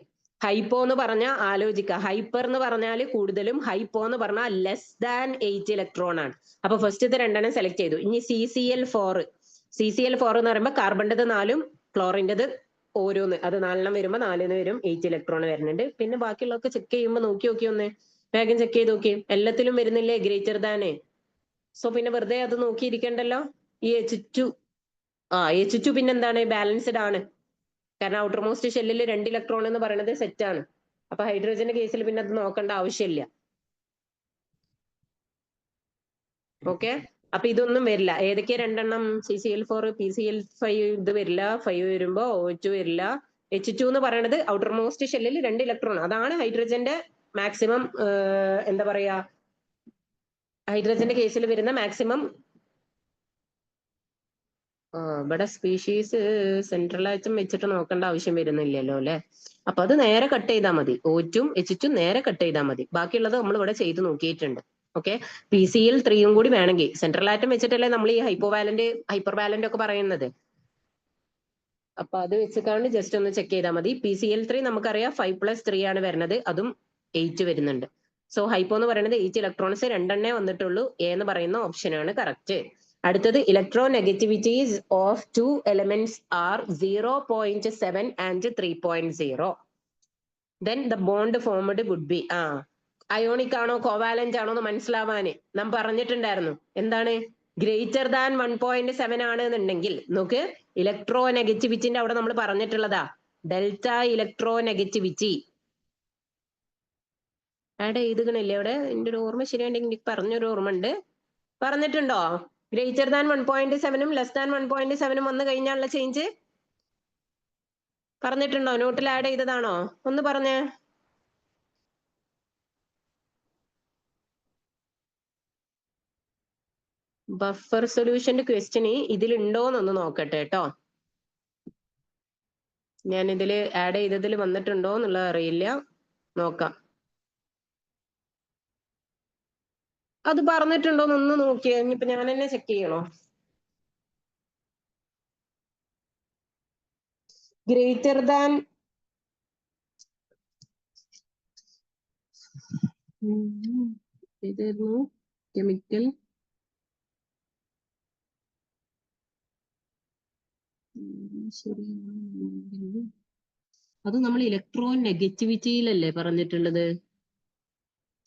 ഹൈപ്പോ എന്ന് പറഞ്ഞാൽ ആലോചിക്കുക. ഹൈപ്പർ എന്ന് പറഞ്ഞാൽ കൂടുതലും, ഹൈപ്പോ എന്ന് പറഞ്ഞാൽ ലെസ് ദാൻ 8 ഇലക്ട്രോൺ ആണ്. അപ്പൊ ഫസ്റ്റത്തെ രണ്ടെണ്ണം സെലക്ട് ചെയ്തു. ഇനി CCl4. CCl4 എന്ന് പറയുമ്പോൾ കാർബണിൻ്റെത് 4ഉം ക്ലോറിൻ്റെത് ഓരോന്ന്, അത് 4 വരുമ്പോൾ 4 വരും, 8 ഇലക്ട്രോൺ വരുന്നുണ്ട്. പിന്നെ ബാക്കിയുള്ളതൊക്കെ ചെക്ക് ചെയ്യുമ്പോൾ നോക്കി ഒന്ന് വേഗം ചെക്ക് ചെയ്ത് നോക്കി. എല്ലാത്തിലും വരുന്നില്ലേ ഗ്രേറ്റർ ദാന്? സോ പിന്നെ വെറുതെ അത് നോക്കിയിരിക്കണ്ടല്ലോ. ഈ H2 H2 പിന്നെന്താണ്? ബാലൻസ്ഡ് ആണ്. കാരണം ഔട്ടർ മോസ്റ്റ് ഷെല്ലിൽ 2 ഇലക്ട്രോൺ എന്ന് പറയുന്നത് സെറ്റ് ആണ്. അപ്പൊ ഹൈഡ്രജന്റെ കേസിൽ പിന്നെ അത് നോക്കേണ്ട ആവശ്യമില്ല. ഓക്കെ, അപ്പൊ ഇതൊന്നും വരില്ല. ഏതൊക്കെയാ രണ്ടെണ്ണം? CCl4, PCl5 ഇത് വരില്ല. 5 വരുമ്പോ OH വരില്ല. H2 എന്ന് പറയുന്നത് ഔട്ടർ മോസ്റ്റ് ഷെല്ലിൽ 2 ഇലക്ട്രോൺ. അതാണ് ഹൈഡ്രജന്റെ മാക്സിമം, എന്താ പറയാ, ഹൈഡ്രജന്റെ കേസിൽ വരുന്ന മാക്സിമം. ഇവിടെ സ്പീഷീസ് സെൻട്രൽ ആയിട്ടും വെച്ചിട്ട് നോക്കേണ്ട ആവശ്യം വരുന്നില്ലല്ലോ അല്ലെ. അപ്പൊ അത് നേരെ കട്ട് ചെയ്താൽ മതി. OH-ഉം H-ഉം നേരെ കട്ട് ചെയ്താൽ മതി. ബാക്കിയുള്ളത് നമ്മൾ ഇവിടെ ചെയ്ത് നോക്കിയിട്ടുണ്ട്. ഓക്കെ, PCl3 കൂടി വേണമെങ്കിൽ സെൻട്രൽ ആറ്റം വെച്ചിട്ടല്ലേ നമ്മൾ ഈ ഹൈപ്പോവാലന്റ് ഹൈപ്പർ വാലന്റ് ഒക്കെ പറയുന്നത്. അപ്പൊ അത് വെച്ചിട്ടാണ് ജസ്റ്റ് ഒന്ന് ചെക്ക് ചെയ്താൽ മതി. PCl3 നമുക്കറിയാം 5+3 ആണ് വരുന്നത്, അതും 8 വരുന്നുണ്ട്. സോ ഹൈപ്പോ എന്ന് പറയുന്നത് 8 ഇലക്ട്രോൺസ് 2 വന്നിട്ടുള്ളൂ. എ എന്ന് പറയുന്ന ഓപ്ഷൻ ആണ് കറക്റ്റ്. അടുത്തത് electro negativities of 2 elements R 0.7 and 3.0. Then the bond formed would be ionic ആണോ കോവാലന്റ് ആണോ എന്ന് മനസ്സിലാവാന് നാം പറഞ്ഞിട്ടുണ്ടായിരുന്നു. എന്താണ്? ഗ്രേറ്റർ ദാൻ 1.7 ആണ് എന്നുണ്ടെങ്കിൽ നോക്ക്, ഇലക്ട്രോ നെഗറ്റിവിറ്റിന്റെ അവിടെ നമ്മൾ പറഞ്ഞിട്ടുള്ളതാ ഡെൽറ്റ ഇലക്ട്രോ നെഗറ്റിവിറ്റി ആഡ് ചെയ്തുകണില്ലേ അവിടെ? എന്റെ ഒരു ഓർമ്മ ശരിയാണെങ്കിൽ എനിക്ക് പറഞ്ഞൊരു ഓർമ്മ ഉണ്ട്. പറഞ്ഞിട്ടുണ്ടോ? ഗ്രേറ്റർ ദാൻ 1.7ഉം ലെസ് ദാൻ 1.7ഉം വന്നു കഴിഞ്ഞാലുള്ള ചേഞ്ച് പറഞ്ഞിട്ടുണ്ടോ? നോട്ടിൽ ആഡ് ചെയ്തതാണോ? ഒന്ന് പറഞ്ഞേ. ബഫർ സൊല്യൂഷന്റെ ക്വസ്റ്റ്യൻ ഇതിലുണ്ടോന്നൊന്ന് നോക്കട്ടെ കേട്ടോ. ഞാൻ ഇതില് ആഡ് ചെയ്തതിൽ വന്നിട്ടുണ്ടോ എന്നുള്ളത് അറിയില്ല, നോക്കാം. അത് പറഞ്ഞിട്ടുണ്ടോന്നൊന്ന് നോക്കിയേ. ഇനിയിപ്പോ ഞാൻ തന്നെ ചെക്ക് ചെയ്യണോ? ഗ്രേറ്റർ ദാൻ ഏതായിരുന്നു? കെമിക്കൽ ശരി, അത് നമ്മൾ ഇലക്ട്രോ നെഗറ്റിവിറ്റിയിലല്ലേ പറഞ്ഞിട്ടുള്ളത്.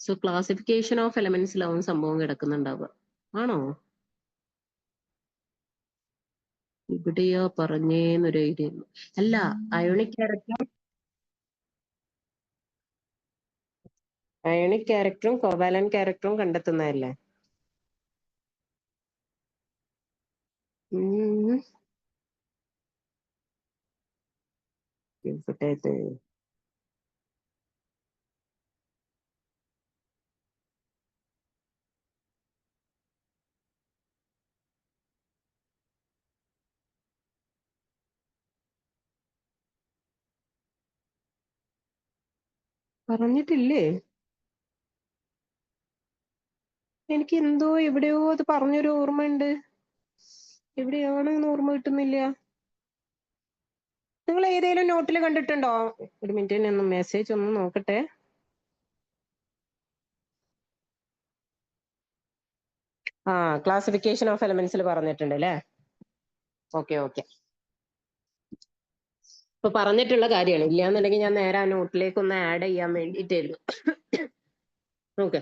സോ ക്ലാസിഫിക്കേഷൻ ഓഫ് എലമെന്റ്സിലാവും സംഭവം കിടക്കുന്നുണ്ടാവുക. ആണോ? ഇവിടെയോ പറഞ്ഞേന്നൊരു ഐഡിയ. അല്ല, അയോണിക് ക്യാരക്ടറും കോവാലന്റ് ക്യാരക്ടറും കണ്ടെത്തുന്നതല്ലേ. പറഞ്ഞിട്ടില്ലേ? എനിക്ക് എന്തോ എവിടെയോ അത് പറഞ്ഞൊരു ഓർമ്മയുണ്ട്. എവിടെയാണെന്ന് ഓർമ്മ കിട്ടുന്നില്ല. നിങ്ങൾ ഏതെങ്കിലും നോട്ടിൽ കണ്ടിട്ടുണ്ടോ? ഒരു മിനിറ്റ്, ഞാൻ മെസ്സേജ് ഒന്ന് നോക്കട്ടെ. ക്ലാസിഫിക്കേഷൻ ഓഫ് എലമെന്റ്സിൽ പറഞ്ഞിട്ടുണ്ട് അല്ലേ? ഓക്കെ. ഇപ്പൊ പറഞ്ഞിട്ടുള്ള കാര്യമാണ്. ഇല്ലാന്നുണ്ടെങ്കിൽ ഞാൻ നേരെ ആ നോട്ടിലേക്ക് ഒന്ന് ആഡ് ചെയ്യാൻ വേണ്ടിയിട്ടായിരുന്നു. ഓക്കെ,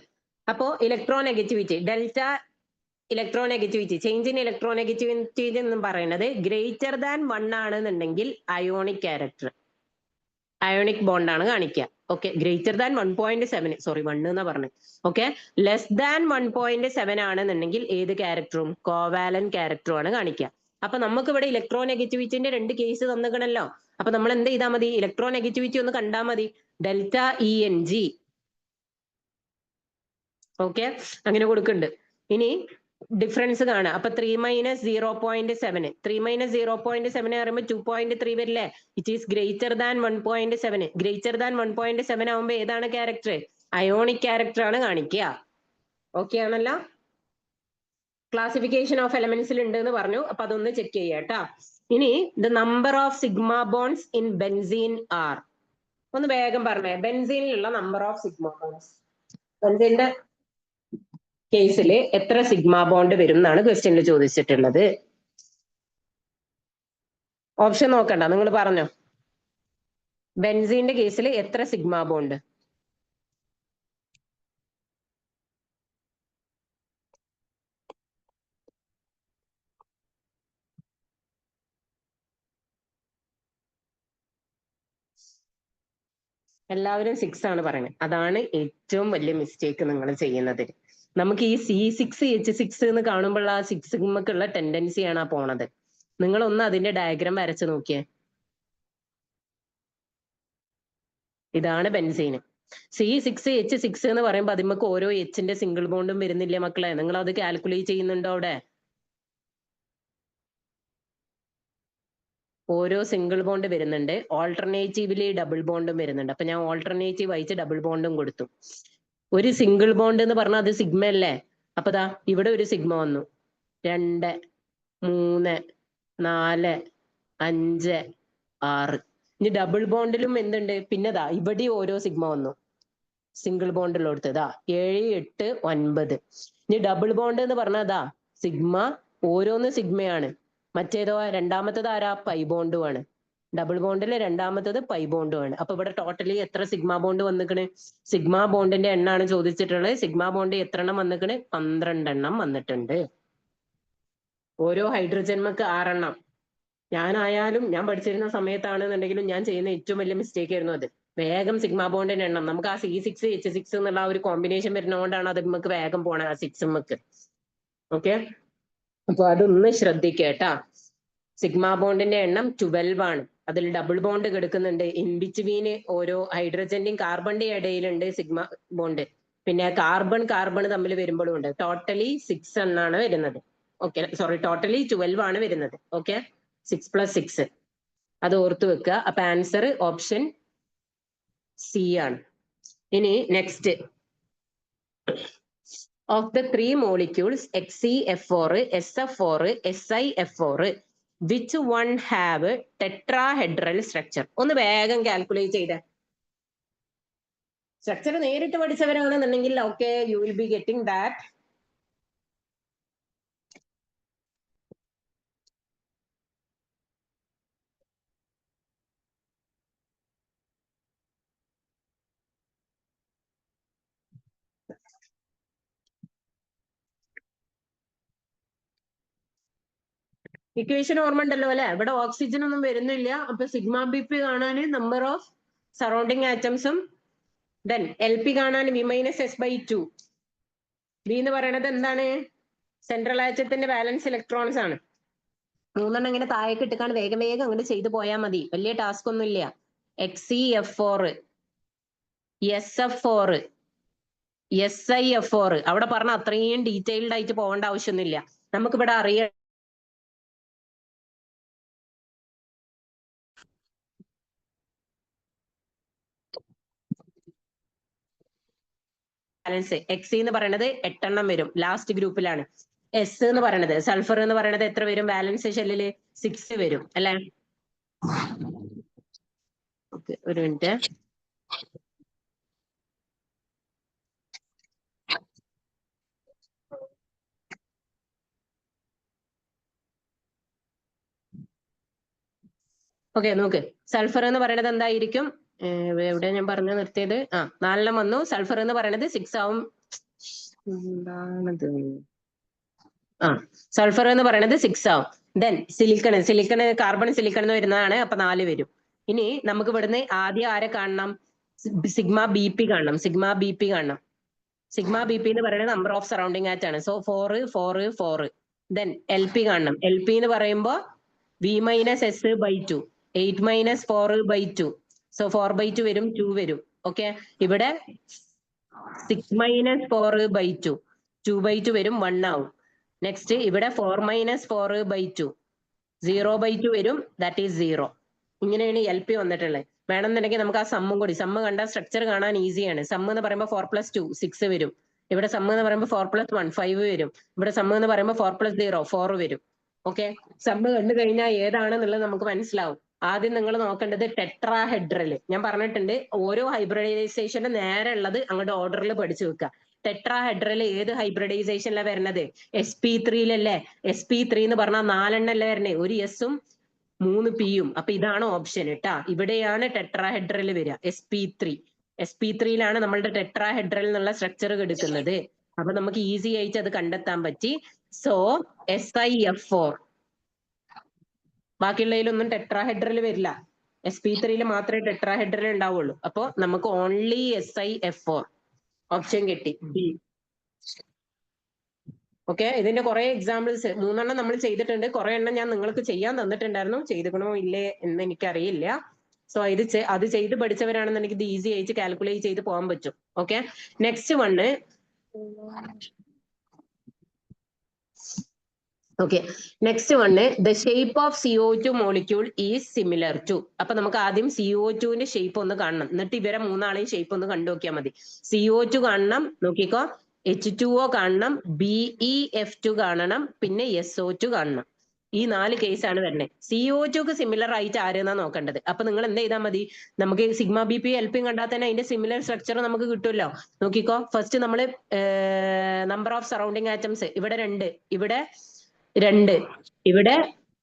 അപ്പോ electro negativity, delta electro negativity, change in electro negativity എന്ന് പറയുന്നത് ഗ്രേറ്റർ ദാൻ 1 ആണെന്നുണ്ടെങ്കിൽ അയോണിക് ക്യാരക്ടർ, അയോണിക് ബോണ്ട് ആണ് കാണിക്കുക. ഓക്കെ, ഗ്രേറ്റർ ദാൻ 1.7, സോറി 1 എന്നാ പറഞ്ഞത്. ഓക്കെ, ലെസ് ദാൻ 1.7 ആണെന്നുണ്ടെങ്കിൽ ഏത് ക്യാരക്ടറും കോവാലന്റ് ക്യാരക്ടറും ആണ് കാണിക്കുക. അപ്പൊ നമുക്ക് ഇവിടെ ഇലക്ട്രോ നെഗറ്റിവിറ്റിന്റെ 2 കേസ് തന്നിക്കണല്ലോ. അപ്പൊ നമ്മൾ എന്ത് ചെയ്താൽ മതി? ഇലക്ട്രോ നെഗറ്റിവിറ്റി ഒന്ന് കണ്ടാൽ മതി. Delta ENG. ഓക്കെ, അങ്ങനെ കൊടുക്കുന്നുണ്ട്. ഇനി ഡിഫറൻസ് കാണാം. അപ്പൊ 3 - 0.7, 3 - 0.7 പറയുമ്പോൾ 2.3 വരില്ലേ? It is greater than 1.7. Greater than 1.7 ആവുമ്പോ ഏതാണ് ക്യാരക്ടർ? അയോണിക് ക്യാരക്ടർ ആണ് കാണിക്കുക. ഓക്കെ ആണല്ലോ? ക്ലാസിഫിക്കേഷൻ ഓഫ് എലമെന്റ്സിൽ ഉണ്ട് എന്ന് പറഞ്ഞു. അപ്പൊ അതൊന്ന് ചെക്ക് ചെയ്യാം കേട്ടോ. ഇനി the number of sigma bonds in benzene are. ഒന്ന് വേഗം പറഞ്ഞേ, ബെൻസീനിലുള്ള നമ്പർ ഓഫ് സിഗ്മ ബോൺസ്. ബെൻസീന്റെ കേസിൽ എത്ര സിഗ്മ ബോണ്ട് വരും എന്നാണ് ക്വസ്റ്റ്യനിൽ ചോദിച്ചിട്ടുള്ളത്. ഓപ്ഷൻ നോക്കണ്ട, നിങ്ങൾ പറഞ്ഞോ. ബെൻസീന്റെ കേസിൽ എത്ര സിഗ്മ ബോണ്ട്? എല്ലാവരും 6 ആണ് പറയുന്നത്. അതാണ് ഏറ്റവും വലിയ മിസ്റ്റേക്ക് നിങ്ങൾ ചെയ്യുന്നത്. നമുക്ക് ഈ C6H6 എന്ന് കാണുമ്പോൾ ആ 6 സിഗ്മക്കുള്ള ടെൻഡൻസിയാണ് ആ പോണത്. നിങ്ങളൊന്ന് അതിന്റെ ഡയഗ്രാം വരച്ച് നോക്കിയേ. ഇതാണ് ബെൻസീന്. C6H6 എന്ന് പറയുമ്പോൾ അതിമക്ക് ഓരോ എച്ചിന്റെ സിംഗിൾ ബോണ്ടും വരുന്നില്ലേ മക്കളെ? നിങ്ങൾ അത് കാൽക്കുലേറ്റ് ചെയ്യുന്നുണ്ടോ അവിടെ? ഓരോ സിംഗിൾ ബോണ്ട് വരുന്നുണ്ട്, ഓൾട്ടർനേറ്റീവില് ഡബിൾ ബോണ്ടും വരുന്നുണ്ട്. അപ്പൊ ഞാൻ ഓൾട്ടർനേറ്റീവ് അയച്ച് ഡബിൾ ബോണ്ടും കൊടുത്തു. ഒരു സിംഗിൾ ബോണ്ട് എന്ന് പറഞ്ഞാൽ അത് സിഗ്മ അല്ലേ? അപ്പൊ ദാ ഇവിടെ ഒരു സിഗ്മ വന്നു, 2 3 4 5 6. ഇനി ഡബിൾ ബോണ്ടിലും എന്തുണ്ട്? പിന്നെ ദാ ഇവിടെ ഓരോ സിഗ്മ വന്നു, സിംഗിൾ ബോണ്ടിലോടുത്ത് ദാ 7 8 9. ഇനി ഡബിൾ ബോണ്ട് എന്ന് പറഞ്ഞാൽ ദാ സിഗ്മ, ഓരോന്ന് സിഗ്മയാണ്. മറ്റേതോ രണ്ടാമത്തത് ആരാ? പൈ ബോണ്ടുമാണ്. ഡബിൾ ബോണ്ടില് രണ്ടാമത്തത് പൈ ബോണ്ടുമാണ്. അപ്പൊ ഇവിടെ ടോട്ടലി എത്ര സിഗ്മ ബോണ്ട് വന്നിക്കണ്? സിഗ്മ ബോണ്ടിന്റെ എണ്ണാണ് ചോദിച്ചിട്ടുള്ളത്. സിഗ്മ ബോണ്ട് എത്ര എണ്ണം വന്നിക്കണ്? 12 എണ്ണം വന്നിട്ടുണ്ട്. ഓരോ ഹൈഡ്രജന്മക്ക് 6 എണ്ണം. ഞാനായാലും ഞാൻ പഠിച്ചിരുന്ന സമയത്താണെന്നുണ്ടെങ്കിലും ഞാൻ ചെയ്യുന്ന ഏറ്റവും വലിയ മിസ്റ്റേക്ക് ആയിരുന്നു അത്. വേഗം സിഗ്മ ബോണ്ടിന്റെ എണ്ണം, നമുക്ക് ആ C6H6 എന്നുള്ള ആ ഒരു കോമ്പിനേഷൻ വരുന്നതുകൊണ്ടാണ് അത് നമുക്ക് വേഗം പോണേ ആ 6 മക്ക്. ഓക്കെ, അപ്പൊ അതൊന്ന് ശ്രദ്ധിക്കേട്ടാ. സിഗ്മ ബോണ്ടിന്റെ എണ്ണം 12 ആണ്. അതിൽ ഡബിൾ ബോണ്ട് കിടക്കുന്നുണ്ട്. ഇൻ ബിറ്റ്വീന് ഓരോ ഹൈഡ്രജന്റെയും കാർബണിന്റെയും ഇടയിലുണ്ട് സിഗ്മ ബോണ്ട്. പിന്നെ കാർബൺ തമ്മിൽ വരുമ്പോഴും ഉണ്ട്. ടോട്ടലി 6 എന്നാണ് വരുന്നത്. ഓക്കെ, സോറി, ടോട്ടലി 12 ആണ് വരുന്നത്. ഓക്കെ, 6 + 6 അത് ഓർത്ത് വെക്കുക. അപ്പൊ ആൻസർ ഓപ്ഷൻ സി ആണ്. ഇനി next, of the 3 molecules XeF4, SF4, SiF4, which one have tetrahedral structure? ഒന്ന് വേഗം കാൽക്കുലേറ്റ് ചെയ്തേ. സ്ട്രക്ചർ നേരിട്ട് പഠിച്ചവരാണെന്നുണ്ടെങ്കിൽ okay, you will be getting that. Equation ഓർമ്മ ഉണ്ടല്ലോ അല്ലെ? ഇവിടെ ഓക്സിജൻ ഒന്നും വരുന്നില്ല. അപ്പൊ സിഗ്മ BP കാണാൻ നമ്പർ ഓഫ് സറൗണ്ടിങ് ആറ്റംസും, ദെൻ LP കാണാൻ V-S/2. ബി എന്ന് പറയുന്നത് എന്താണ്? സെൻട്രൽ ആറ്റത്തിന്റെ വാലൻസ് ഇലക്ട്രോൺസ് ആണ്. 3 എണ്ണം ഇങ്ങനെ താഴേക്ക് ഇട്ടിക്കാണ് വേഗം അങ്ങോട്ട് ചെയ്തു പോയാൽ മതി. വലിയ ടാസ്ക് ഒന്നും ഇല്ല. XeF4, SF4, SiF4 അവിടെ പറഞ്ഞ അത്രയും ഡീറ്റെയിൽഡ് ആയിട്ട് പോകേണ്ട ആവശ്യമൊന്നുമില്ല. നമുക്കിവിടെ അറിയാം ബാലൻസ്. Xe എന്ന് പറയുന്നത് 8 എണ്ണം വരും, ലാസ്റ്റ് ഗ്രൂപ്പിലാണ്. S എന്ന് പറയുന്നത്, സൾഫർ എന്ന് പറയുന്നത് എത്ര വരും? ബാലൻസ് ഷെല്ലില് 6 വരും അല്ലെ? ഓക്കെ, ഒരു മിനിറ്റ്. ഓക്കെ, നോക്ക്. സൾഫർ എന്ന് പറയുന്നത് എന്തായിരിക്കും? എവിടെ ഞാൻ പറഞ്ഞു നിർത്തിയത്? 4 എണ്ണം വന്നു. സൾഫർ എന്ന് പറയുന്നത് 6 ആവും. എന്താണത്? സൾഫർ എന്ന് പറയുന്നത് 6 ആവും. ദെൻ സിലിക്കൺ കാർബൺ സിലിക്കൺ എന്ന് വരുന്നതാണ്. അപ്പൊ 4 വരും. ഇനി നമുക്ക് ഇവിടുന്ന് ആദ്യം ആരെ കാണണം? സിഗ്മ BP കാണണം. സിഗ്മ BP എന്ന് പറയുന്നത് നമ്പർ ഓഫ് സറൗണ്ടിങ് ആറ്റ് ആണ്. സോ 4 4 4. ദെൻ LP കാണണം. LP എന്ന് പറയുമ്പോൾ V-S/2. 8 - 4/2. സോ 4/2 വരും, 2 വരും. ഓക്കെ, ഇവിടെ 6 - 4/2, 2/2 വരും, 1 ആവും. നെക്സ്റ്റ് ഇവിടെ 4 - 4/2, 0/2 വരും, ദാറ്റ് ഈസ് 0. ഇങ്ങനെയാണ് LP വന്നിട്ടുള്ളത്. വേണമെന്നുണ്ടെങ്കിൽ നമുക്ക് ആ സമ്മും കൂടി, സമ്മ് കണ്ട സ്ട്രക്ചർ കാണാൻ ഈസിയാണ്. സമ്മ് എന്ന് പറയുമ്പോൾ 4 + 2 6 വരും. ഇവിടെ സം എന്ന് പറയുമ്പോൾ 4+1 5 വരും. ഇവിടെ സം എന്ന് പറയുമ്പോൾ 4+0 4 വരും. ഓക്കെ, സം കണ്ടു കഴിഞ്ഞാൽ ഏതാണെന്നുള്ളത് നമുക്ക് മനസ്സിലാവും. ആദ്യം നിങ്ങൾ നോക്കേണ്ടത് ടെട്രാഹെഡ്രൽ. ഞാൻ പറഞ്ഞിട്ടുണ്ട്, ഓരോ ഹൈബ്രിഡൈസേഷന് നേരെ ഉള്ളത് അങ്ങോട്ട് ഓർഡറിൽ പഠിച്ചു വെക്കുക. ടെട്രാഹെഡ്രൽ ഏത് ഹൈബ്രിഡൈസേഷനിലാണ് വരുന്നത്? sp3-ലല്ലേ? sp3 എന്ന് പറഞ്ഞാൽ 4 എണ്ണല്ലേ വരണേ, ഒരു എസും 3 പിയും. അപ്പൊ ഇതാണ് ഓപ്ഷൻ കേട്ടാ. ഇവിടെയാണ് ടെട്രാഹെഡ്രൽ വരിക, sp3-യിലാണ് നമ്മളുടെ ടെട്രാഹെഡ്രൽ എന്നുള്ള സ്ട്രക്ചർ എടുക്കുന്നത്. അപ്പൊ നമുക്ക് ഈസി ആയിട്ട് അത് കണ്ടെത്താൻ പറ്റി. So SiF4. ബാക്കിയുള്ളതിലൊന്നും ടെട്രാഹെഡ്രൽ വരില്ല, sp3-യിൽ മാത്രമേ ടെട്രാഹെഡ്രൽ ഉണ്ടാവുള്ളൂ. അപ്പൊ നമുക്ക് ഓൺലി SiF4 ഓപ്ഷൻ കിട്ടി, ബി. ഓക്കെ, ഇതിന്റെ കുറെ എക്സാമ്പിൾസ് 3 നമ്മൾ ചെയ്തിട്ടുണ്ട്. കുറെ എണ്ണം ഞാൻ നിങ്ങൾക്ക് ചെയ്യാൻ തന്നിട്ടുണ്ടായിരുന്നു, ചെയ്തിക്കണോ ഇല്ലേ എന്ന് എനിക്കറിയില്ല. സോ അത് ചെയ്ത് പഠിച്ചവരാണെന്നുണ്ടെങ്കിൽ ഇത് ഈസി ആയിട്ട് കാൽക്കുലേറ്റ് ചെയ്ത് പോകാൻ പറ്റും. Okay, next one. Okay, next one, the shape of CO2 molecule is similar to. അപ്പൊ നമുക്ക് ആദ്യം CO2-ന്റെ ഷേപ്പ് ഒന്ന് കാണണം, എന്നിട്ട് ഇവരെ 3 ഷേപ്പ് ഒന്ന് കണ്ടു നോക്കിയാൽ മതി. CO2 കാണണം, നോക്കിക്കോ. H2O കാണണം, BeF2 കാണണം, പിന്നെ SO2 കാണണം. ഈ 4 കേസാണ് വരുന്നത്. CO2ക്ക് സിമിലർ ആയിട്ട് ആരെന്നാ നോക്കേണ്ടത്. അപ്പൊ നിങ്ങൾ എന്ത് ചെയ്താൽ മതി, നമുക്ക് സിഗ്മ BP LP കണ്ടാൽ തന്നെ അതിന്റെ സിമിലർ സ്ട്രക്ചർ നമുക്ക് കിട്ടുമല്ലോ. നോക്കിക്കോ, ഫസ്റ്റ് നമ്മൾ നമ്പർ ഓഫ് സറൗണ്ടിങ് ആറ്റംസ്, ഇവിടെ 2, ഇവിടെ 2, ഇവിടെ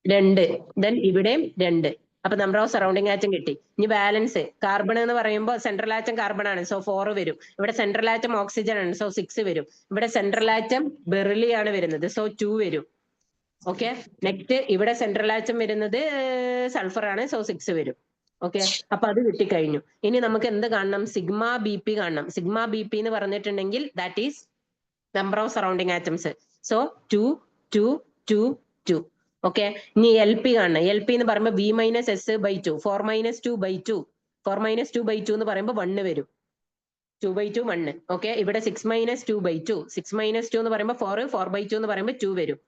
2, ദെൻ ഇവിടെയും 2. അപ്പൊ നമ്പർ ഓഫ് സറൗണ്ടിങ് ആറ്റം കിട്ടി. ഇനി ബാലൻസ് കാർബൺ എന്ന് പറയുമ്പോൾ സെൻട്രൽ ആറ്റം കാർബൺ ആണ്, സോ 4 വരും. ഇവിടെ സെൻട്രൽ ആറ്റം ഓക്സിജൻ ആണ്, സോ 6 വരും. ഇവിടെ സെൻട്രൽ ആറ്റം ബെറിലി ആണ് വരുന്നത്, സോ 2 വരും. ഓക്കെ, നെക്സ്റ്റ് ഇവിടെ സെൻട്രൽ ആറ്റം വരുന്നത് സൾഫർ ആണ്, സോ 6 വരും. ഓക്കെ, അപ്പൊ അത് കിട്ടിക്കഴിഞ്ഞു. ഇനി നമുക്ക് എന്ത് കാണണം? സിഗ്മ BP കാണണം. സിഗ്മ BP എന്ന് പറഞ്ഞിട്ടുണ്ടെങ്കിൽ that is number of surrounding atoms, so 2 2 2 2. Okay, ഇനി LP കാണണം. LP എന്ന് പറയുമ്പോൾ V-S/2 4-2/2. 4-2/2 എന്ന് പറയുമ്പോൾ 1 വരും, 2/2 1. ഓക്കെ, ഇവിടെ 6-2/2. 6-2 എന്ന് പറയുമ്പോൾ 4, 4/2 എന്ന് പറയുമ്പോൾ 2 വരും.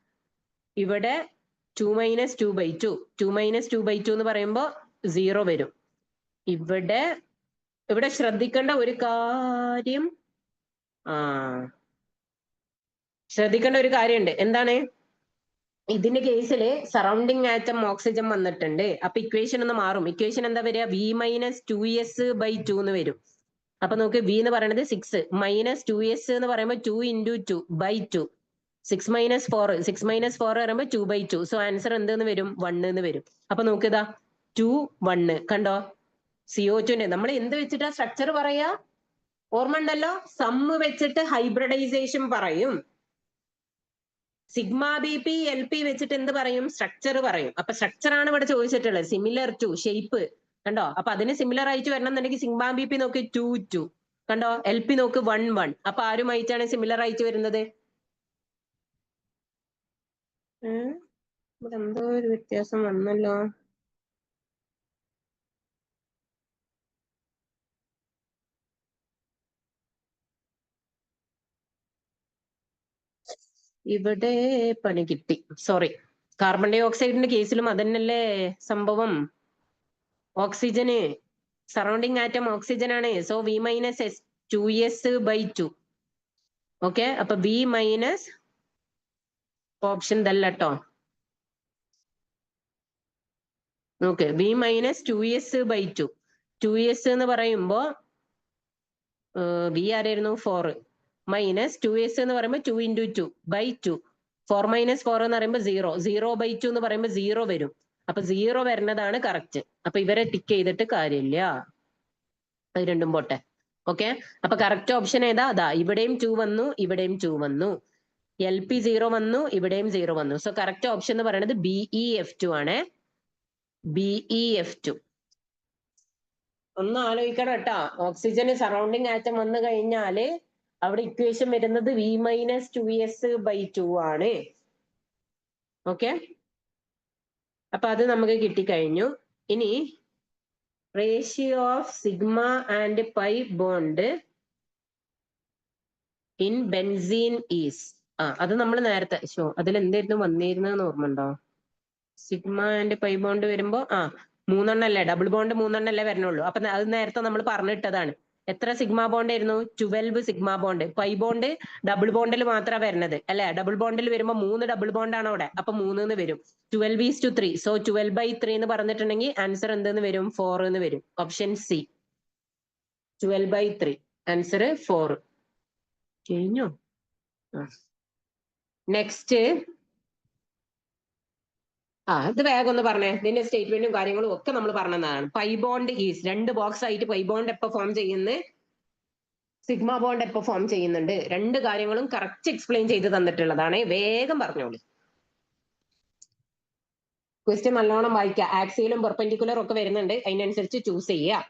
ഇവിടെ 2-2/2. 2-2/2 എന്ന് പറയുമ്പോൾ 0 വരും. ഇവിടെ ശ്രദ്ധിക്കേണ്ട ഒരു കാര്യം, ശ്രദ്ധിക്കേണ്ട ഒരു കാര്യമുണ്ട്. എന്താണ്? ഇതിന്റെ കേസിൽ സറൗണ്ടിങ് ആറ്റം ഓക്സിജൻ വന്നിട്ടുണ്ട്. അപ്പൊ ഇക്വേഷൻ ഒന്ന് മാറും. ഇക്വേഷൻ എന്താ വരിക? V-2S/2 എന്ന് വരും. അപ്പൊ നമുക്ക് V എന്ന് പറയുന്നത് 6, -2S എന്ന് പറയുമ്പോൾ 2 × 2/2. 6-4, 6-4 പറയുമ്പോൾ 2/2. സോ ആൻസർ എന്തെന്ന് വരും? 1 എന്ന് വരും. അപ്പൊ നോക്കിതാ 2 1 കണ്ടോ? CO2-ന്റെ നമ്മൾ എന്ത് വെച്ചിട്ടാ സ്ട്രക്ചർ പറയാ? ഓർമ്മ ഉണ്ടല്ലോ, സമ്മ് വെച്ചിട്ട് ഹൈബ്രിഡൈസേഷൻ പറയും. സിഗ്മ BP LP വെച്ചിട്ട് എന്ത് പറയും? സ്ട്രക്ചർ പറയും. അപ്പൊ സ്ട്രക്ചർ ആണ് ഇവിടെ ചോദിച്ചിട്ടുള്ളത്, സിമിലർ ടു ഷേപ്പ്. കണ്ടോ? അപ്പൊ അതിന് സിമിലർ ആയിട്ട് വരണം എന്നുണ്ടെങ്കിൽ സിഗ്മ BP നോക്ക് 2 2, കണ്ടോ? LP നോക്ക് 1 1. അപ്പൊ ആരുമായിട്ടാണ് സിമിലർ ആയിട്ട് വരുന്നത്? ഇവിടെ എന്തോ ഒരു വ്യത്യാസം വന്നല്ലോ. ഇവിടെ പണി കിട്ടി, സോറി. കാർബൺ ഡൈ ഓക്സൈഡിന്റെ കേസിലും അതന്നല്ലേ സംഭവം. ഓക്സിജന് സറൗണ്ടിങ് ആറ്റം ഓക്സിജൻ ആണ്, സോ V-2S/2. ഓക്കെ, അപ്പൊ V- ഓപ്ഷൻ ഇതല്ല കേട്ടോ. നോക്ക്, V-2S/2. 2S എന്ന് പറയുമ്പോ V ആരായിരുന്നു? 4. -2S എന്ന് പറയുമ്പോൾ 2 × 2/2. 4-4 എന്ന് പറയുമ്പോൾ 0. 0/2 എന്ന് പറയുമ്പോൾ 0 വരും. അപ്പൊ 0 വരുന്നതാണ് കറക്റ്റ്. അപ്പൊ ഇവരെ ടിക്ക് ചെയ്തിട്ട് കാര്യമില്ല, അത് രണ്ടും പോട്ടെ. ഓക്കെ, അപ്പൊ കറക്റ്റ് ഓപ്ഷൻ ഏതാ? അതാ, ഇവിടെയും 2 വന്നു, ഇവിടെയും 2 വന്നു. LP 0 വന്നു, ഇവിടെയും 0 വന്നു. സോ കറക്റ്റ് ഓപ്ഷൻ എന്ന് പറയുന്നത് BeF2 ആണ്. BeF2. ഒന്ന് ആലോചിക്കണം കേട്ടോ. ഓക്സിജന് സറൗണ്ടിങ് ആറ്റം വന്നു കഴിഞ്ഞാല് അവിടെ ഇക്വേഷൻ വരുന്നത് V-2S/2 ആണ്. ഓക്കെ, അപ്പൊ അത് നമുക്ക് കിട്ടിക്കഴിഞ്ഞു. ഇനി ratio of sigma and pi bond in benzene is. അത് നമ്മൾ നേരത്തെ അതിൽ എന്തായിരുന്നു വന്നിരുന്നതെന്ന് ഓർമ്മ ഉണ്ടോ? സിഗ്മ ആൻഡ് പൈ ബോണ്ട് വരുമ്പോ 3 അല്ലേ, ഡബിൾ ബോണ്ട് 3 അല്ലേ വരണുള്ളൂ. അപ്പൊ അത് നേരത്തെ നമ്മൾ പറഞ്ഞിട്ടതാണ്. എത്ര സിഗ്മ ബോണ്ട് ആയിരുന്നു? 12 sigma bond. Pi bond double ബോണ്ടിൽ മാത്രമാണ് വരുന്നത് അല്ലെ? ഡബിൾ ബോണ്ടിൽ വരുമ്പോൾ 3 ഡബിൾ ബോണ്ട് ആണ് അവിടെ. അപ്പൊ 3 എന്ന് വരും. 12:3. സോ 12/3 എന്ന് പറഞ്ഞിട്ടുണ്ടെങ്കിൽ ആൻസർ എന്തെന്ന് വരും? 4 എന്ന് വരും. Option C 12/3. ആൻസർ 4. കഴിഞ്ഞോ? നെക്സ്റ്റ് ഇത് വേഗം ഒന്ന് പറഞ്ഞേ. ഇതിന്റെ സ്റ്റേറ്റ്മെന്റും കാര്യങ്ങളും ഒക്കെ നമ്മൾ പറഞ്ഞതാണ്. പൈ ബോണ്ട് ഈസ് 2 ബോക്സ് ആയിട്ട് പൈ ബോണ്ട് എപ്പോ ഫോം ചെയ്യുന്നത്? സിഗ്മ ബോണ്ട് എപ്പോ ഫോം ചെയ്യുന്നുണ്ട്? 2 കാര്യങ്ങളും കറക്റ്റ് എക്സ്പ്ലെയിൻ ചെയ്ത് തന്നിട്ടുള്ളതാണ്. വേഗം പറഞ്ഞോളൂ. ക്വസ്റ്റ്യൻ നല്ലോണം വായിക്കുക. ആക്സിയലും പെർപെൻഡിക്കുലറും ഒക്കെ വരുന്നുണ്ട്. അതിനനുസരിച്ച് ചൂസ് ചെയ്യുക.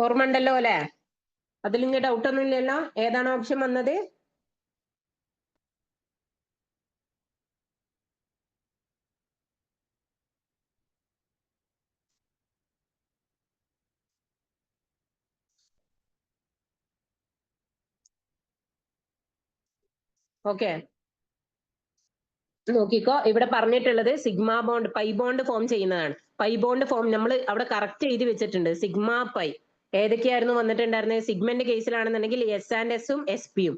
ഓർമ്മ ഉണ്ടല്ലോ അല്ലെ? അതിൽ ഇനി ഡൗട്ട് ഒന്നും ഇല്ലല്ലോ? ഏതാണ് ഓപ്ഷൻ വന്നത്? ഓക്കെ, നോക്കിക്കോ. ഇവിടെ പറഞ്ഞിട്ടുള്ളത് sigma bond pi bond form ചെയ്യുന്നതാണ്. പൈ ബോണ്ട് ഫോം നമ്മൾ അവിടെ കറക്റ്റ് എഴുതി വെച്ചിട്ടുണ്ട്. സിഗ്മ പൈ ഏതൊക്കെയായിരുന്നു വന്നിട്ടുണ്ടായിരുന്നത്? സിഗ്മന്റെ കേസിലാണെന്നുണ്ടെങ്കിൽ S&Sഉം SP-യും.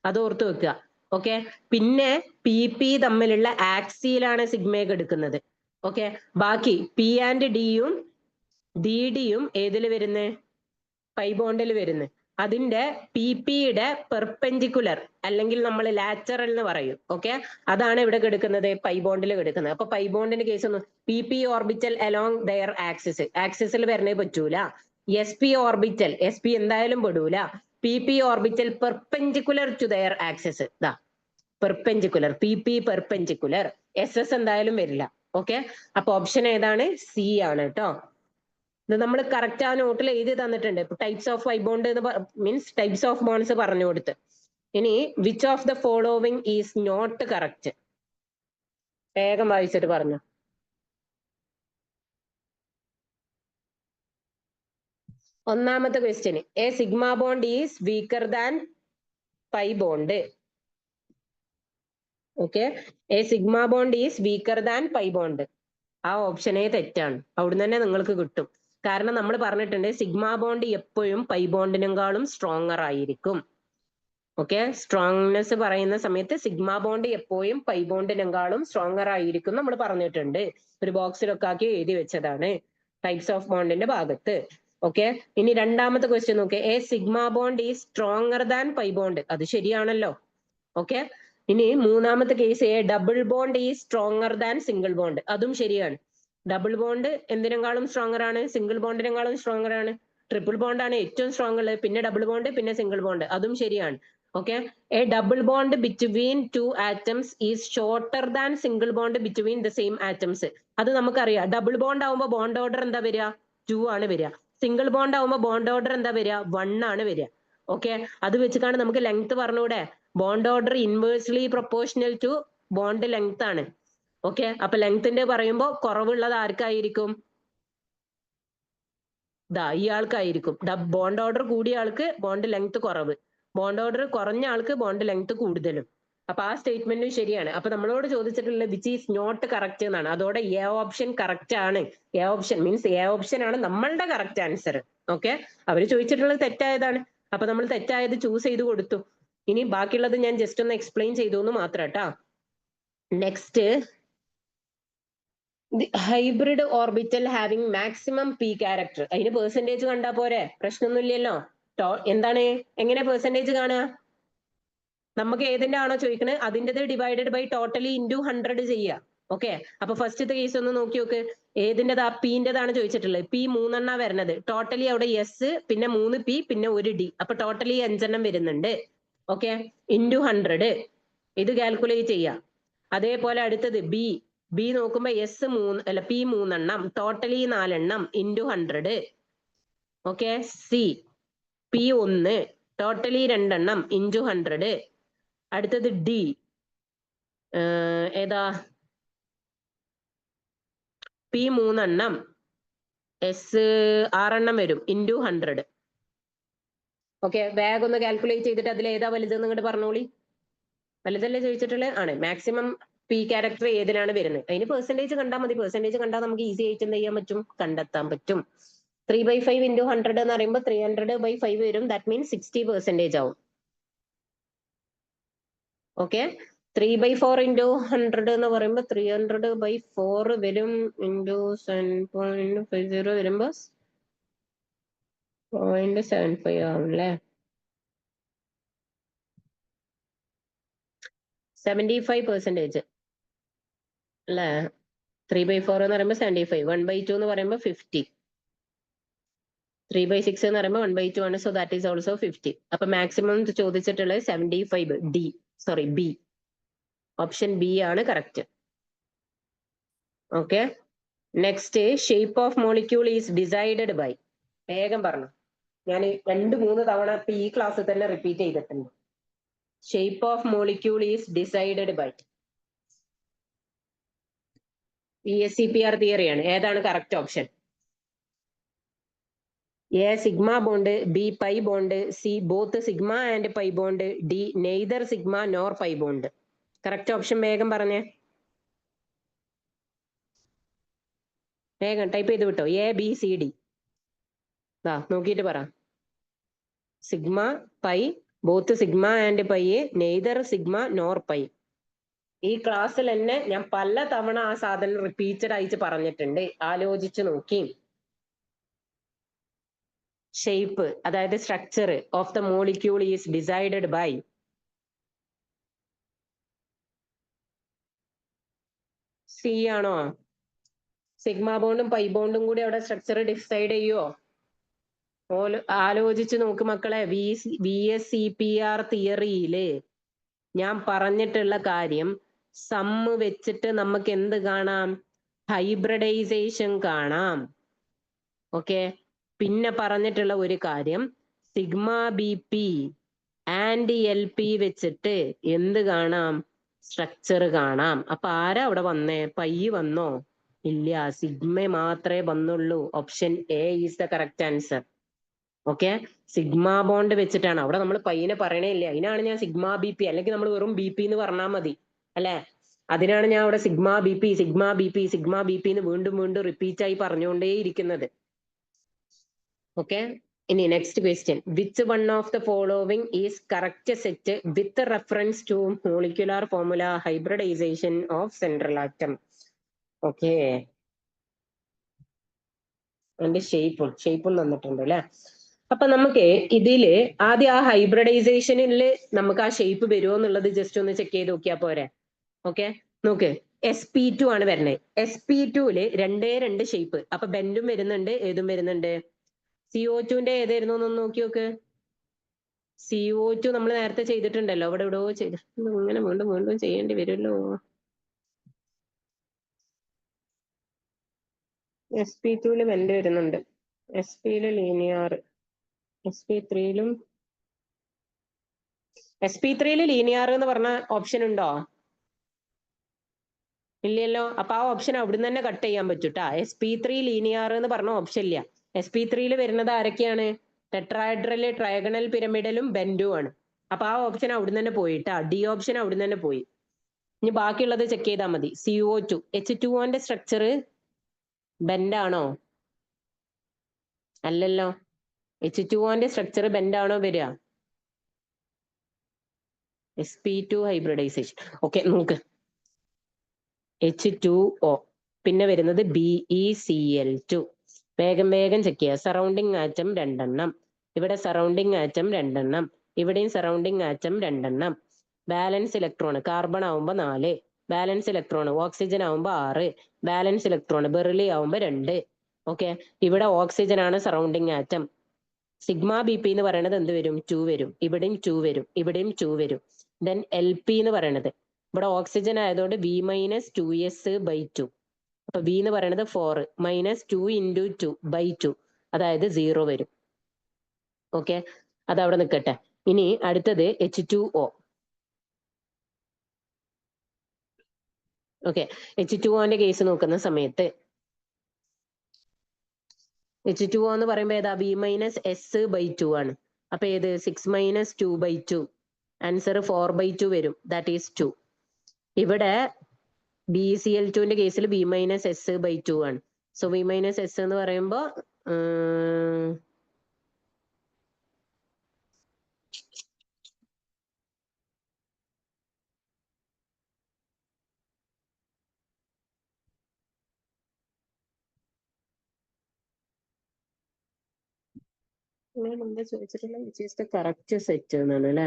അത് ഓർത്ത് വെക്കുക. ഓക്കെ, പിന്നെ PP തമ്മിലുള്ള ആക്സിയിലാണ് സിഗ്മയൊക്കെ എടുക്കുന്നത്. ഓക്കെ, ബാക്കി P&Dയും DDയും ഏതിൽ വരുന്നത്? പൈ ബോണ്ടിൽ വരുന്നത്. അതിന്റെ PP-യുടെ പെർപെൻഡിക്കുലർ അല്ലെങ്കിൽ നമ്മൾ ലാറ്ററൽ എന്ന് പറയും. ഓക്കെ, അതാണ് ഇവിടെ കിടക്കുന്നത്, പൈ ബോണ്ടിൽ കിടക്കുന്നത്. അപ്പൊ പൈ ബോണ്ടിന്റെ കേസ് ഒന്നും PP orbital along their axis, ആക്സിസിൽ വരണേ പറ്റൂല. SP ഓർബിറ്റൽ, SP എന്തായാലും പെടൂല. PP orbital perpendicular to their axis, ഇതാ പെർപെൻഡിക്കുലർ, PP പെർപെൻഡിക്കുലർ. SS എന്തായാലും വരില്ല. ഓക്കെ, അപ്പൊ ഓപ്ഷൻ ഏതാണ്? സി ആണ് കേട്ടോ. ഇത് നമ്മൾ കറക്റ്റ് ആ നോട്ടിൽ എഴുതി തന്നിട്ടുണ്ട്. ടൈപ്സ് ഓഫ് പൈ ബോണ്ട് എന്ന് മീൻസ് ടൈപ്സ് ഓഫ് ബോണ്ട്സ് പറഞ്ഞു കൊടുത്ത്. ഇനി which of the following is not correct? വേഗം വായിച്ചിട്ട് പറഞ്ഞു. ഒന്നാമത്തെ question, a sigma bond is weaker than pi bond. Okay, a sigma bond is weaker than pi bond. ആ ഓപ്ഷനേ തെറ്റാണ്. അവിടുന്ന് തന്നെ നിങ്ങൾക്ക് കിട്ടും. കാരണം നമ്മൾ പറഞ്ഞിട്ടുണ്ട് സിഗ്മ ബോണ്ട് എപ്പോഴും പൈ ബോണ്ടിനെക്കാളും സ്ട്രോങ്ങർ ആയിരിക്കും. ഓക്കെ, സ്ട്രോങ്നെസ് പറയുന്ന സമയത്ത് സിഗ്മ ബോണ്ട് എപ്പോഴും പൈ ബോണ്ടിനെക്കാളും സ്ട്രോങ്ങർ ആയിരിക്കും നമ്മൾ പറഞ്ഞിട്ടുണ്ട്. ഒരു ബോക്സിലൊക്കെ ആക്കി എഴുതി വെച്ചതാണ് ടൈപ്സ് ഓഫ് ബോണ്ടിന്റെ ഭാഗത്ത്. ഓക്കെ, ഇനി രണ്ടാമത്തെ ക്വസ്റ്റ്യൻ നോക്കെ, a sigma bond is stronger than pi bond. അത് ശരിയാണല്ലോ. ഓക്കെ, ഇനി മൂന്നാമത്തെ case, a double bond is stronger than single bond. അതും ശരിയാണ്. ഡബിൾ ബോണ്ട് എന്തിനേക്കാളും സ്ട്രോങ്ങർ ആണ്? സിംഗിൾ ബോണ്ടിനെക്കാളും സ്ട്രോങ്ങർ ആണ്. ട്രിപ്പിൾ ബോണ്ട് ആണ് ഏറ്റവും സ്ട്രോങ് ഉള്ളത്, പിന്നെ ഡബിൾ ബോണ്ട്, പിന്നെ സിംഗിൾ ബോണ്ട്. അതും ശരിയാണ്. Okay, a double bond between 2 atoms is shorter than single bond between the same atoms. അത് നമുക്കറിയാം. ഡബിൾ ബോണ്ട് ആവുമ്പോൾ ബോണ്ട് ഓർഡർ എന്താ വരിക? 2 ആണ് വരിക. സിംഗിൾ ബോണ്ട് ആവുമ്പോൾ ബോണ്ട് ഓർഡർ എന്താ വരിക? 1 ആണ് വരിക. ഓക്കെ, അത് വെച്ചിട്ടാണ് നമുക്ക് ലെങ്ത് പറഞ്ഞൂടെ? Bond order inversely proportional to bond length ആണ്. ഓക്കെ, അപ്പൊ ലെങ്ത്തിന്റെ പറയുമ്പോൾ കുറവുള്ളത് ആർക്കായിരിക്കും? ഇയാൾക്കായിരിക്കും. ബോണ്ട് ഓർഡർ കൂടിയ ആൾക്ക് ബോണ്ട് ലെങ്ത് കുറവ്, ബോണ്ട് ഓർഡർ കുറഞ്ഞ ആൾക്ക് ബോണ്ട് ലെങ്ത് കൂടുതലും. അപ്പൊ ആ സ്റ്റേറ്റ്മെന്റും ശരിയാണ്. അപ്പൊ നമ്മളോട് ചോദിച്ചിട്ടുള്ള വിച്ച് ഈസ് നോട്ട് കറക്റ്റ് എന്നാണ്. അതോടെ എ ഓപ്ഷൻ കറക്റ്റ് ആണ്. A option means A option ആണ് നമ്മളുടെ കറക്റ്റ് ആൻസർ. ഓക്കെ, അവര് ചോദിച്ചിട്ടുള്ളത് തെറ്റായതാണ്. അപ്പൊ നമ്മൾ തെറ്റായത് ചൂസ് ചെയ്ത് കൊടുത്തു. ഇനി ബാക്കിയുള്ളത് ഞാൻ ജസ്റ്റ് ഒന്ന് എക്സ്പ്ലെയിൻ ചെയ്തു എന്ന് മാത്രം കേട്ടാ. Next, hybrid orbital having maximum P character. അതിന് പെർസെന്റേജ് കണ്ടാ പോരെ? പ്രശ്നമൊന്നുമില്ലല്ലോ. എന്താണ്, എങ്ങനെ പെർസെന്റേജ് കാണുക? നമുക്ക് ഏതിന്റെ ആണോ ചോദിക്കണേ അതിൻ്റെത് ഡിവൈഡഡ് ബൈ ടോട്ടലി ഇൻറ്റു 100 ചെയ്യുക. ഓക്കെ, അപ്പൊ ഫസ്റ്റത്തെ കേസ് ഒന്ന് നോക്കി നോക്ക്. ഏതിൻ്റെതാ? പിൻ്റെതാണ് ചോദിച്ചിട്ടുള്ളത്. P 3 വരുന്നത്. ടോട്ടലി അവിടെ S, പിന്നെ 3 P, പിന്നെ 1 D. അപ്പൊ ടോട്ടലി 5 വരുന്നുണ്ട്. ഓക്കെ, ഇൻറ്റു 100 ഇത് കാൽക്കുലേറ്റ് ചെയ്യാം. അതേപോലെ അടുത്തത് ബി നോക്കുമ്പോ P 3 totally 4 into 100. Okay, P 1 totally 2 into 100. അടുത്തത് D, ഏതാ? P 3 എസ് 6 വരും ഇൻറ്റു 100. ഓക്കെ, വേഗം ഒന്ന് കാൽക്കുലേറ്റ് ചെയ്തിട്ട് അതിൽ ഏതാ വലുതെന്ന് ഇങ്ങോട്ട് പറഞ്ഞോളി. വലുതല്ലേ ചോദിച്ചിട്ടുള്ളത്? ആണ്. മാക്സിമം പി ക്യാരക്ടർ ഏതിനാണ് വരുന്നത്? അതിന് പെർസെന്റേജ് കണ്ടാൽ മതി. പെർസെന്റേജ് കണ്ടാൽ നമുക്ക് ഈസി ആയിട്ട് എന്ത് ചെയ്യാൻ പറ്റും? കണ്ടെത്താൻ പറ്റും. 3/5 ഇൻറ്റു 100 എന്ന് പറയുമ്പോൾ 300/5 വരും. ദാറ്റ് മീൻസ് 60% ആവും. ഓക്കെ, 3/4 ഇൻറ്റു 100 എന്ന് പറയുമ്പോൾ 300/4 വരും ഇൻറ്റു 7.50 വരുമ്പോ 0.75 ആവും അല്ലേ? 75% അല്ലേ? 3/4 എന്ന് പറയുമ്പോൾ 75, 1/2 എന്ന് പറയുമ്പോൾ 50, 3/6 എന്ന് പറയുമ്പോൾ 1/2 ആണ്. So that is also 50. അപ്പൊ മാക്സിമം ചോദിച്ചിട്ടുള്ളത് 75. D, sorry, B. Option B ആണ് correct. Okay, next, shape of molecule is decided by. വേഗം പറഞ്ഞു. ഞാൻ 2-3 തവണ ഇപ്പൊ ഈ ക്ലാസ്സിൽ തന്നെ റിപ്പീറ്റ് ചെയ്തിട്ടുണ്ട്. Shape of molecule is decided by VSEPR തിയറിയാണ്. ഏതാണ് correct option? A sigma bond, B pi bond, C both sigma and pi bond, D neither sigma nor pi bond. Correct option വേഗം പറഞ്ഞേ. വേഗം ടൈപ്പ് ചെയ്ത് വിട്ടോ. A B C D. നോക്കിയിട്ട് പറ. Sigma pi, both sigma and pi, neither sigma nor pi. ഈ ക്ലാസ്സിൽ തന്നെ ഞാൻ പല തവണ ആ സാധനം റിപ്പീറ്റഡ് ആയിട്ട് പറഞ്ഞിട്ടുണ്ട്. ആലോചിച്ച് നോക്കി. ഷേപ്പ്, അതായത് structure of the molecule is decided by. C ആണോ? സിഗ്മ ബോണ്ടും പൈ ബോണ്ടും കൂടി അവിടെ സ്ട്രക്ചർ ഡിസൈഡ് ചെയ്യുവോ? ആലോചിച്ച് നോക്ക് മക്കളെ. VSEPR തിയറിയില് ഞാൻ പറഞ്ഞിട്ടുള്ള കാര്യം, സമ്മ് വെച്ചിട്ട് നമുക്ക് എന്ത് കാണാം? ഹൈബ്രിഡൈസേഷൻ കാണാം. ഓക്കെ, പിന്നെ പറഞ്ഞിട്ടുള്ള ഒരു കാര്യം, സിഗ്മ BP ആൻഡ് LP വെച്ചിട്ട് എന്ത് കാണാം? സ്ട്രക്ചർ കാണാം. അപ്പൊ ആരാ അവിടെ വന്നേ? പൈ വന്നോ? ഇല്ല, സിഗ്മ മാത്രമേ വന്നുള്ളൂ. Option A is the correct answer. Okay, sigma bond വെച്ചിട്ടാണ്. അവിടെ നമ്മൾ പൈനെ പറയണേ ഇല്ല. അതിനാണ് ഞാൻ സിഗ്മ BP, അല്ലെങ്കിൽ നമ്മൾ വെറും BP എന്ന് പറഞ്ഞാൽ മതി അല്ലെ? അതിനാണ് ഞാൻ അവിടെ സിഗ്മ BP എന്ന് വീണ്ടും വീണ്ടും റിപ്പീറ്റ് ആയി പറഞ്ഞുകൊണ്ടേ ഇരിക്കുന്നത്. ഓക്കെ, ഇനി next question. Which one of the following is correct set with reference to molecular formula hybridisation of central atom? Okay, അതിന്റെ ഷേപ്പും തന്നിട്ടുണ്ട് അല്ലെ? അപ്പൊ നമുക്ക് ഇതില് ആദ്യം ആ ഹൈബ്രിഡൈസേഷനിൽ നമുക്ക് ആ ഷേപ്പ് വരുമോ എന്നുള്ളത് ജസ്റ്റ് ഒന്ന് ചെക്ക് ചെയ്ത് നോക്കിയാൽ പോരെ? ഓക്കെ, നോക്ക്. sp2 ആണ് വരുന്നത്. sp2ല് 2 ഷേപ്പ്. അപ്പൊ ബെൻഡും വരുന്നുണ്ട്, ഏതും വരുന്നുണ്ട്. CO2ന്റെ ഏതായിരുന്നു എന്നൊന്ന് നോക്കി നോക്ക്. CO2 നമ്മൾ നേരത്തെ ചെയ്തിട്ടുണ്ടല്ലോ. അവിടെ എവിടെയോ ചെയ്തിട്ടുണ്ട്. ഇങ്ങനെ വീണ്ടും വീണ്ടും ചെയ്യേണ്ടി വരുമല്ലോ. sp2ല് ബെൻഡ് വരുന്നുണ്ട്. sp-ല് ലീനിയർ, sp3ലും sp3ല് ലീനിയർ എന്ന് പറഞ്ഞ ഓപ്ഷൻ ഉണ്ടോ? ഇല്ലല്ലോ. അപ്പൊ ആ ഓപ്ഷൻ അവിടുന്ന് തന്നെ കട്ട് ചെയ്യാൻ പറ്റൂട്ടാ. sp3 ലീനിയർ എന്ന് പറഞ്ഞ ഓപ്ഷൻ ഇല്ല. sp3ല് വരുന്നത് ആരൊക്കെയാണ്? ടെട്രാഹെഡ്രല്, ട്രയഗണൽ പിരമിഡലും ബെൻഡും ആണ്. അപ്പൊ ആ ഓപ്ഷൻ അവിടുന്ന് തന്നെ പോയിട്ടാ. ഡി ഓപ്ഷൻ അവിടുന്ന് തന്നെ പോയി. ഇനി ബാക്കിയുള്ളത് ചെക്ക് ചെയ്താൽ മതി. CO2, H2O structure ബെൻഡാണോ? അല്ലല്ലോ. H2O സ്ട്രക്ചർ ബെൻഡാണോ വരിക? sp2 hybridisation. ഓക്കെ, നോക്ക്. H2O, പിന്നെ വരുന്നത് BeCl2. വേഗം ചെക്ക് ചെയ്യുക. സറൗണ്ടിങ് ആറ്റം 2 ഇവിടെ സറൗണ്ടിങ് ആറ്റം 2 ഇവിടെയും surrounding atom 2 balance electron carbon ആവുമ്പോ 4, ബാലൻസ് ഇലക്ട്രോൺ ഓക്സിജൻ ആവുമ്പോ 6, ബാലൻസ് ഇലക്ട്രോൺ ബെറിലി ആവുമ്പോ 2. ഓക്കെ, ഇവിടെ ഓക്സിജൻ ആണ് സറൗണ്ടിങ് ആറ്റം. സിഗ്മ BP എന്ന് പറയുന്നത് എന്ത് വരും? 2 വരും. ഇവിടെയും 2 വരും, ഇവിടെയും 2 വരും. ദെൻ LP എന്ന് പറയുന്നത് ഇവിടെ ഓക്സിജൻ ആയതുകൊണ്ട് V-2s/2. അപ്പൊ V എന്ന് പറയുന്നത് 4 -2 × 2/2, അതായത് 0 വരും. ഓക്കെ, അത് അവിടെ നിൽക്കട്ടെ. ഇനി അടുത്തത് H2O. ഓക്കെ, H2O കേസ് നോക്കുന്ന സമയത്ത് H2O എന്ന് പറയുമ്പോൾ ഏതാ? B മൈനസ് എസ് ബൈ 2 ആണ്. അപ്പൊ ഏത്? 6 മൈനസ് 2/2. ആൻസർ 4/2 വരും. That is 2. ഇവിടെ BeCl2ന്റെ കേസിൽ B മൈനസ് എസ് ബൈ 2 ആണ്. സോ B മൈനസ് എസ് എന്ന് പറയുമ്പോൾ എന്താ ചോദിച്ചിട്ടുള്ള which is the correct set എന്നാണ് അല്ലേ?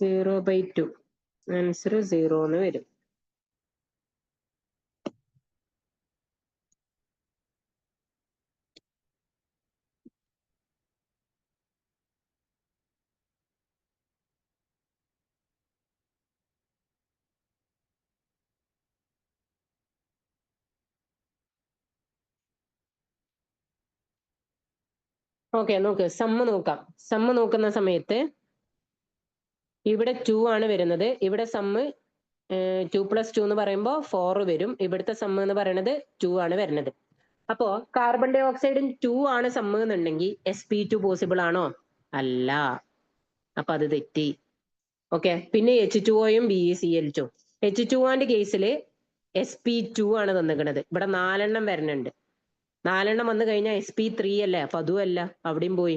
(0/2) ആൻസർ 0 എന്ന് വരും. ഓക്കെ, നോക്ക് സമ്മ് നോക്കാം. സമ്മ് നോക്കുന്ന സമയത്ത് ഇവിടെ 2 ആണ് വരുന്നത്. ഇവിടെ സമ്മ് 2 + 2 എന്ന് പറയുമ്പോൾ 4 വരും. ഇവിടുത്തെ സമ്മ് എന്ന് പറയുന്നത് 2 ആണ് വരുന്നത്. അപ്പോ കാർബൺ ഡൈ ഓക്സൈഡിന് 2 ആണ് സമ്മ് എന്നുണ്ടെങ്കിൽ sp2 പോസിബിൾ ആണോ? അല്ല. അപ്പൊ അത് തെറ്റി. ഓക്കെ, പിന്നെ H2Oയും BeCl2. H2Oന്റെ കേസിൽ sp2 ആണ് തന്നിരിക്കുന്നത്. ഇവിടെ 4 എണ്ണം വരുന്നുണ്ട്. 4 എണ്ണം വന്നു കഴിഞ്ഞാൽ sp3 അല്ലേ? അപ്പൊ അതും അല്ല, അവിടെയും പോയി.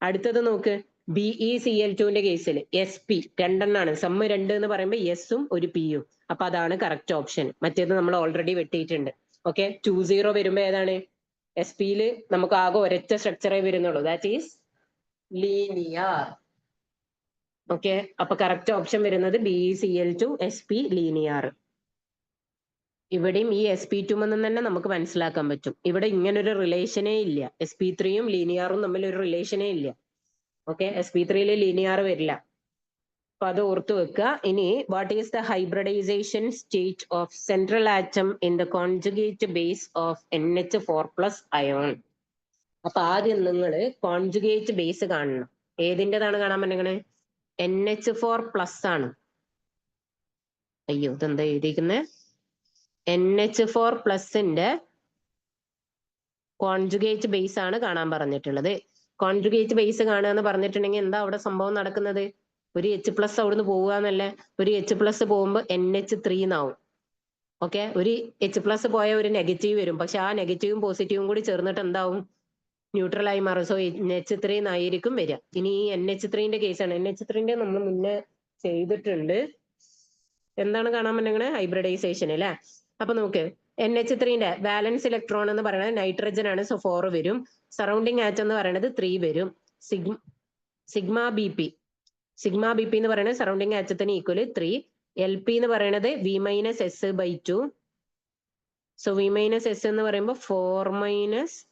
അടുത്തത് നോക്ക്, BeCl2ന്റെ കേസിൽ sp 2 എണ്ണാണ്. സമ്മ് 2 എന്ന് പറയുമ്പോൾ എസും ഒരു പിയും. അപ്പൊ അതാണ് കറക്റ്റ് ഓപ്ഷൻ. മറ്റേത് നമ്മൾ ഓൾറെഡി വെട്ടിയിട്ടുണ്ട്. ഓക്കെ, 2-0 വരുമ്പോ ഏതാണ്? sp നമുക്ക് ആകെ ഒരൊറ്റ സ്ട്രക്ചറേ വരുന്നുള്ളൂ. That is linear. ഓക്കെ, അപ്പൊ കറക്റ്റ് ഓപ്ഷൻ വരുന്നത് BeCl2 sp ലീനിയർ. ഇവിടെയും ഈ sp2 എന്ന് തന്നെ നമുക്ക് മനസ്സിലാക്കാൻ പറ്റും. ഇവിടെ ഇങ്ങനൊരു റിലേഷനേ ഇല്ല. sp3യും ലീനിയറും തമ്മിൽ ഒരു റിലേഷനേ ഇല്ല. ഓക്കെ, sp3 ലീനിയർ വരില്ല. അപ്പൊ അത് ഓർത്തു വെക്കുക. ഇനി what is the hybridisation state of central atom in the conjugate base of NH4+ ion? അപ്പൊ ആദ്യം നിങ്ങൾ കോൺജുഗേറ്റ് ബേസ് കാണണം. ഏതിൻ്റെതാണ് കാണാൻ പറ്റുന്നത്? NH4+ ആണ്. അയ്യോ, ഇതെന്താ എഴുതിയിരിക്കുന്നത്? NH4+ന്റെ കോൺജുഗേറ്റ് ബേസ് ആണ് കാണാൻ പറഞ്ഞിട്ടുള്ളത്. കോൺജുഗേറ്റ് ബേസ് കാണുക എന്ന് പറഞ്ഞിട്ടുണ്ടെങ്കിൽ എന്താ അവിടെ സംഭവം നടക്കുന്നത്? ഒരു H+ അവിടുന്ന് പോവുക എന്നല്ലേ? ഒരു H+ പോകുമ്പോൾ NH3 എന്നാവും. ഓക്കെ, ഒരു H+ പോയ ഒരു നെഗറ്റീവ് വരും. പക്ഷെ ആ നെഗറ്റീവും പോസിറ്റീവും കൂടി ചേർന്നിട്ട് എന്താവും? ന്യൂട്രൽ ആയി മാറും. സോ NH3 എന്നായിരിക്കും വരിക. ഇനി ഈ NH3ന്റെ കേസാണ്. NH3ന്റെ നമ്മൾ മുന്നേ ചെയ്തിട്ടുണ്ട്. എന്താണ് കാണാൻ പറ്റുന്നത്? ഹൈബ്രിഡൈസേഷൻ അല്ലേ? അപ്പൊ നോക്ക്, NH3ന്റെ വാലൻസ് ഇലക്ട്രോൺ എന്ന് പറയുന്നത് നൈട്രജൻ ആണ്. സോ 4 വരും. സറൗണ്ടിങ് ആറ്റം എന്ന് പറയുന്നത് 3 വരും. സിഗ്മ ബി പി എന്ന് പറയുന്നത് സറൗണ്ടിങ് ആറ്റത്തിന് ഈക്വൽ 3. LP എന്ന് പറയുന്നത് V-S/2. സോ V-S എന്ന് പറയുമ്പോൾ 4 -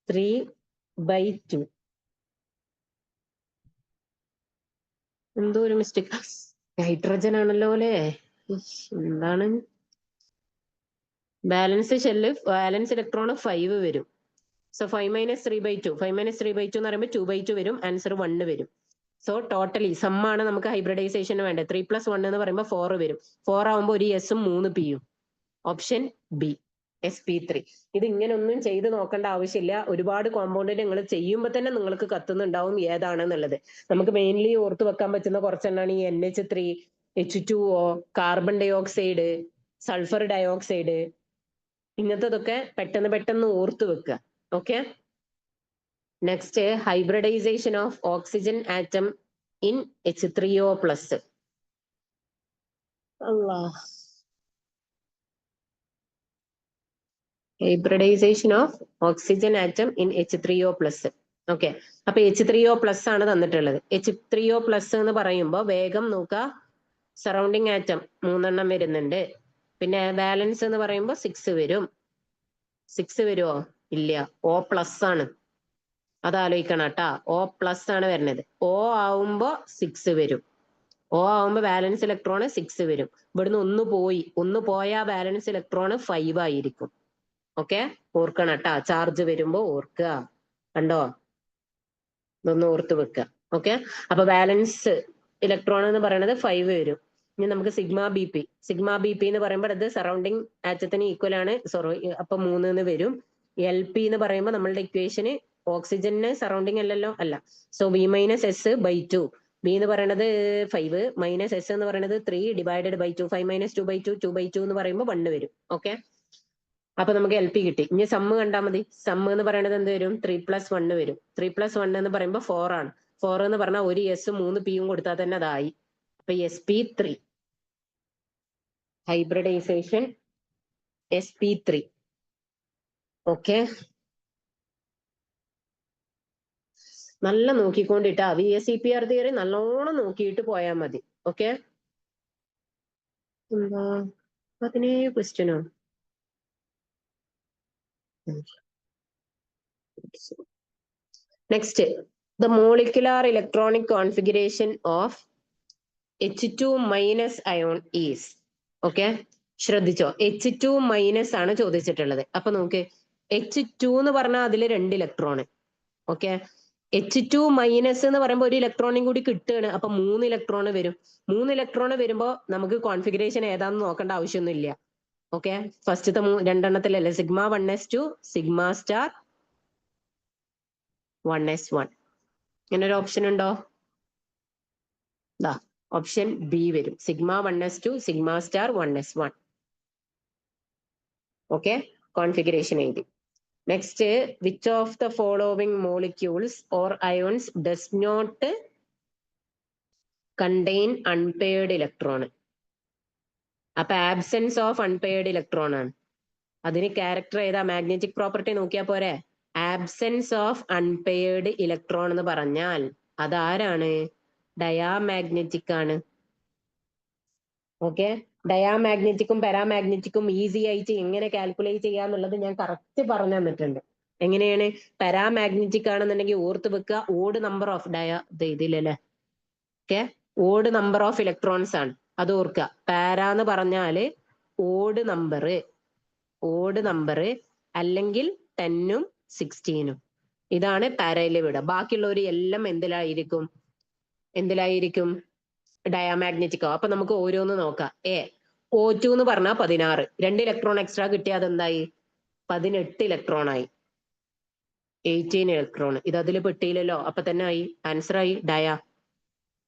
3/2. എന്തോ ഒരു മിസ്റ്റേക്ക്. നൈട്രജൻ ആണല്ലോ അല്ലേ? എന്താണ്? ബാലൻസ് ഷെല്ല് ബാലൻസ് ഇലക്ട്രോൺ 5 വരും. സോ 5 - 3/2. 5 - 3/2 എന്ന് പറയുമ്പോൾ 2/2 വരും. ആൻസർ 1 വരും. സോ ടോട്ടലി സമ്മാണ് നമുക്ക് ഹൈബ്രിഡൈസേഷന് വേണ്ടത്. 3 + 1 എന്ന് പറയുമ്പോൾ 4 വരും. 4 ആവുമ്പോൾ ഒരു എസും 3 പിയും. Option B sp3. ഇത് ഇങ്ങനെ ഒന്നും ചെയ്ത് നോക്കേണ്ട ആവശ്യമില്ല. ഒരുപാട് കോമ്പൗണ്ട് നിങ്ങൾ ചെയ്യുമ്പോൾ തന്നെ നിങ്ങൾക്ക് കത്തുന്നുണ്ടാവും ഏതാണെന്നുള്ളത്. നമുക്ക് മെയിൻലി ഓർത്ത് വെക്കാൻ പറ്റുന്ന കുറച്ചെണ്ണാണ് ഈ NH3, H2O, carbon dioxide, sulphur dioxide. ഇങ്ങനത്തതൊക്കെ പെട്ടെന്ന് ഓർത്ത് വെക്കുക. Okay, next hybridisation of oxygen atom in H3O+. Hybridisation of oxygen atom in H3O+. Okay, അപ്പൊ H3O+ ആണ് തന്നിട്ടുള്ളത്. H3O+ എന്ന് പറയുമ്പോൾ വേഗം നോക്കുക, സറൗണ്ടിങ് ആറ്റം 3 എണ്ണം വരുന്നുണ്ട്. പിന്നെ ബാലൻസ് എന്ന് പറയുമ്പോൾ 6 വരും. 6 വരുമോ? ഇല്ല, O+ ആണ്. അതാലോചിക്കണം കേട്ടാ. O+ ആണ് വരുന്നത്. O ആവുമ്പോ 6 വരും. O ആവുമ്പോ ബാലൻസ് ഇലക്ട്രോൺ 6 വരും. ഇവിടുന്ന് 1 പോയി. 1 പോയ ബാലൻസ് ഇലക്ട്രോൺ 5 ആയിരിക്കും. ഓക്കെ, ഓർക്കണം കേട്ടാ, ചാർജ് വരുമ്പോ ഓർക്കുക. കണ്ടോ, ഇതൊന്ന് ഓർത്ത് വെക്കുക. ഓക്കെ, അപ്പൊ ബാലൻസ് ഇലക്ട്രോൺ എന്ന് പറയുന്നത് 5 വരും. ഇനി നമുക്ക് സിഗ്മ ബി പി എന്ന് പറയുമ്പോൾ അത് സറൗണ്ടിങ് ആറ്റത്തിന് ഈക്വൽ ആണ്. സോറി, അപ്പൊ 3 എന്ന് വരും. എൽ പി എന്ന് പറയുമ്പോൾ നമ്മളുടെ ഇക്വേഷന് ഓക്സിജന് സറൗണ്ടിങ് അല്ലല്ലോ, അല്ല. So B minus S by 2. B എന്ന് പറയുന്നത് 5 മൈനസ് എസ് എന്ന് പറയുന്നത് 3 divided by 2. 5 minus 2 by 2, 2 by 2 എന്ന് പറയുമ്പോൾ 1 വരും. ഓക്കെ, അപ്പൊ നമുക്ക് എൽ പി കിട്ടി. ഇനി സമ്മ് കണ്ടാൽ മതി. സമ്മ് എന്ന് പറയുന്നത് എന്ത് വരും? 3+1 വരും. 3+1 എന്ന് പറയുമ്പോൾ 4 ആണ്. 4 എന്ന് പറഞ്ഞാൽ ഒരു എസ് 3 പിയും കൊടുത്താൽ തന്നെ അതായി. അപ്പൊ sp3 ഹൈബ്രിഡൈസേഷൻ sp3. ഓക്കെ, നല്ല നോക്കിക്കൊണ്ടിട്ടാ. VSEPR തിയറി നല്ലോണം നോക്കിയിട്ട് പോയാൽ മതി. ഓക്കെ, എന്താ 17 ക്വസ്റ്റ്യനോ? Next, the molecular electronic configuration of H2 minus ion is. Okay, ശ്രദ്ധിച്ചോ, H2 മൈനസ് ആണ് ചോദിച്ചിട്ടുള്ളത്. അപ്പൊ നോക്ക്, H2 എന്ന് പറഞ്ഞാൽ അതിൽ 2 ഇലക്ട്രോൺ. ഓക്കെ, H2 മൈനസ് എന്ന് പറയുമ്പോൾ ഒരു ഇലക്ട്രോണും കൂടി കിട്ടുകയാണ്. അപ്പൊ 3 ഇലക്ട്രോൺ വരും. 3 ഇലക്ട്രോൺ വരുമ്പോ നമുക്ക് കോൺഫിഗറേഷൻ ഏതാണെന്ന് നോക്കേണ്ട ആവശ്യമൊന്നുമില്ല. ഓക്കെ, ഫസ്റ്റത്തെ 2 sigma 1s2 sigma star 1s1. ഇങ്ങനെ ഒരു ഓപ്ഷൻ ഉണ്ടോ? ഓപ്ഷൻ ബി വരും. Sigma 1s2 sigma star 1s1. Okay, configuration എഴുതി. Next, which of the following molecules or ions does not contain unpaired electron? അപ്പൊ ആബ്സെൻസ് ഓഫ് അൺപെയർഡ് ഇലക്ട്രോൺ ആണ്. അതിന് character ഏതാ? Magnetic property നോക്കിയാൽ പോരെ. ആബ്സെൻസ് ഓഫ് അൺപെയർഡ് ഇലക്ട്രോൺ എന്ന് പറഞ്ഞാൽ അതാരാണ്? ഡയാമാഗ്നറ്റിക് ആണ്. ഓക്കെ, ഡയാമാഗ്നറ്റിക്കും പാരാമാഗ്നറ്റിക്കും ഈസി ആയിട്ട് എങ്ങനെ കാൽക്കുലേറ്റ് ചെയ്യാന്നുള്ളത് ഞാൻ കറക്റ്റ് പറഞ്ഞു തന്നിട്ടുണ്ട്. എങ്ങനെയാണ്? പാരാമാഗ്നറ്റിക് ആണെന്നുണ്ടെങ്കിൽ ഓർത്ത് വെക്കുക, ഓഡ് നമ്പർ ഓഫ് ഇതിലല്ലേ. Okay, odd number of electrons ആണ്, അത് ഓർക്കുക. പാര എന്ന് പറഞ്ഞാല് ഓഡ് നമ്പർ അല്ലെങ്കിൽ 10ഉം 16ഉം. ഇതാണ് പാരയില് വിടുക. ബാക്കിയുള്ളവർ എല്ലാം എന്തിലായിരിക്കും? ഡയാമാഗ്നറ്റിക്. അപ്പൊ നമുക്ക് ഓരോന്ന് നോക്കാം. O2 എന്ന് പറഞ്ഞാൽ 16, 2 ഇലക്ട്രോൺ എക്സ്ട്രാ കിട്ടിയാൽ അതെന്തായി? 18 ഇലക്ട്രോൺ ആയി. 18 ഇലക്ട്രോൺ. ഇത് അതിൽ പെട്ടിയില്ലല്ലോ, അപ്പൊ തന്നെ ആയി, ആൻസർ ആയി ഡയ.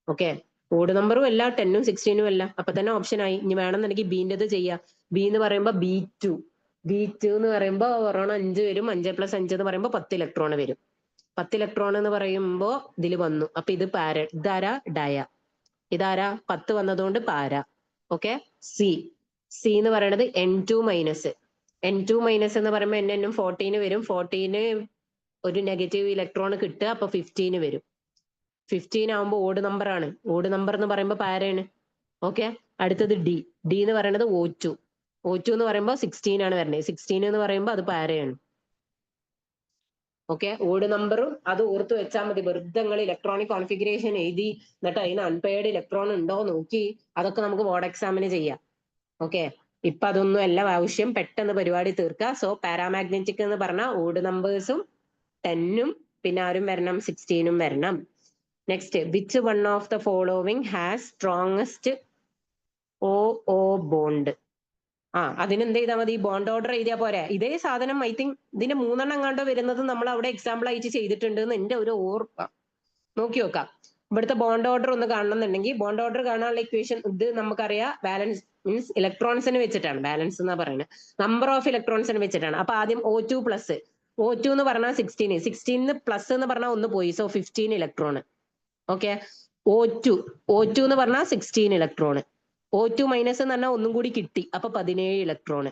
ഓക്കെ, ഓഡ് നമ്പറും അല്ല 10ഉം 16ഉം അല്ല, അപ്പൊ തന്നെ ഓപ്ഷൻ ആയി. ഇനി വേണമെന്നുണ്ടെങ്കിൽ ബീൻ്റെത് ചെയ്യാം. ബി എന്ന് പറയുമ്പോ B2 എന്ന് പറയുമ്പോ ഒരെണ്ണം 5 വരും. 5+5 എന്ന് പറയുമ്പോ 10 ഇലക്ട്രോൺ വരും. 10 ഇലക്ട്രോൺ എന്ന് പറയുമ്പോ ഇതിൽ വന്നു. അപ്പൊ ഇത് പാര. ഇതാരാ? ഡയ. ഇതാരാ? 10 വന്നതുകൊണ്ട് പാര. ഓക്കെ, സി എന്ന് പറയുന്നത് N2 മൈനസ്. N2 മൈനസ് എന്ന് പറയുമ്പോൾ N 14 വരും. 14 ഒരു നെഗറ്റീവ് ഇലക്ട്രോൺ കിട്ടുക, അപ്പൊ 15 വരും. 15 ആവുമ്പോൾ ഓഡ് നമ്പർ ആണ്. ഓഡ് നമ്പർ എന്ന് പറയുമ്പോൾ പാരയാണ്. ഓക്കെ, അടുത്തത് ഡി എന്ന് പറയുന്നത് O2 എന്ന് പറയുമ്പോൾ 16 ആണ് വരുന്നത്. 16 എന്ന് പറയുമ്പോൾ അത് പാരയാണ്. ഓക്കെ, ഓഡ് നമ്പറും അത് ഓർത്ത് വെച്ചാൽ മതി. വെറുതെ നിങ്ങൾ ഇലക്ട്രോണിക് കോൺഫിഗറേഷൻ എഴുതി എന്നിട്ട് അതിന് അൺപെയർഡ് ഇലക്ട്രോൺ ഉണ്ടോ നോക്കി, അതൊക്കെ നമുക്ക് ബോർഡ് എക്സാമിന് ചെയ്യാം. ഓക്കെ, ഇപ്പൊ അതൊന്നും അല്ല ആവശ്യം, പെട്ടെന്ന് പരിപാടി തീർക്കുക. സോ പാരാമാഗ്നറ്റിക് എന്ന് പറഞ്ഞാൽ ഓഡ് നമ്പേഴ്സും 10ഉം പിന്നെ ആരും വരണം? 16ഉം വരണം. Next, which one of the following has strongest OO bond? അതിനെന്ത് ചെയ്താൽ മതി? ബോണ്ട് ഓർഡർ എഴുതിയാൽ പോരെ. ഇതേ സാധനം ഐ തിങ്ക് ഇതിന്റെ 3 എണ്ണം കണ്ടോ വരുന്നത് നമ്മൾ അവിടെ എക്സാമ്പിൾ ആയിട്ട് ചെയ്തിട്ടുണ്ട് എന്ന് എന്റെ ഒരു ഓർമ്മ. നോക്കി നോക്കാം. ഇവിടുത്തെ ബോണ്ട് ഓർഡർ ഒന്ന് കാണണമെന്നുണ്ടെങ്കിൽ ബോണ്ട് ഓർഡർ കാണാനുള്ള ഇക്വേഷൻ ഇത് നമുക്കറിയാം. ബാലൻസ് മീൻസ് ഇലക്ട്രോൺസിന് വെച്ചിട്ടാണ്. ബാലൻസ് എന്നാ പറയുന്നത്, നമ്പർ ഓഫ് ഇലക്ട്രോൺസിന് വെച്ചിട്ടാണ്. അപ്പൊ ആദ്യം O2 പ്ലസ്. O2 എന്ന് പറഞ്ഞാൽ 16 പ്ലസ് എന്ന് പറഞ്ഞാൽ 1 പോയി. So 15 electron. ഓക്കെ, O2 എന്ന് പറഞ്ഞാൽ 16 ഇലക്ട്രോൺ. O2 മൈനസ് എന്ന് പറഞ്ഞാൽ ഒന്നും കൂടി കിട്ടി, അപ്പൊ 17 ഇലക്ട്രോൺ.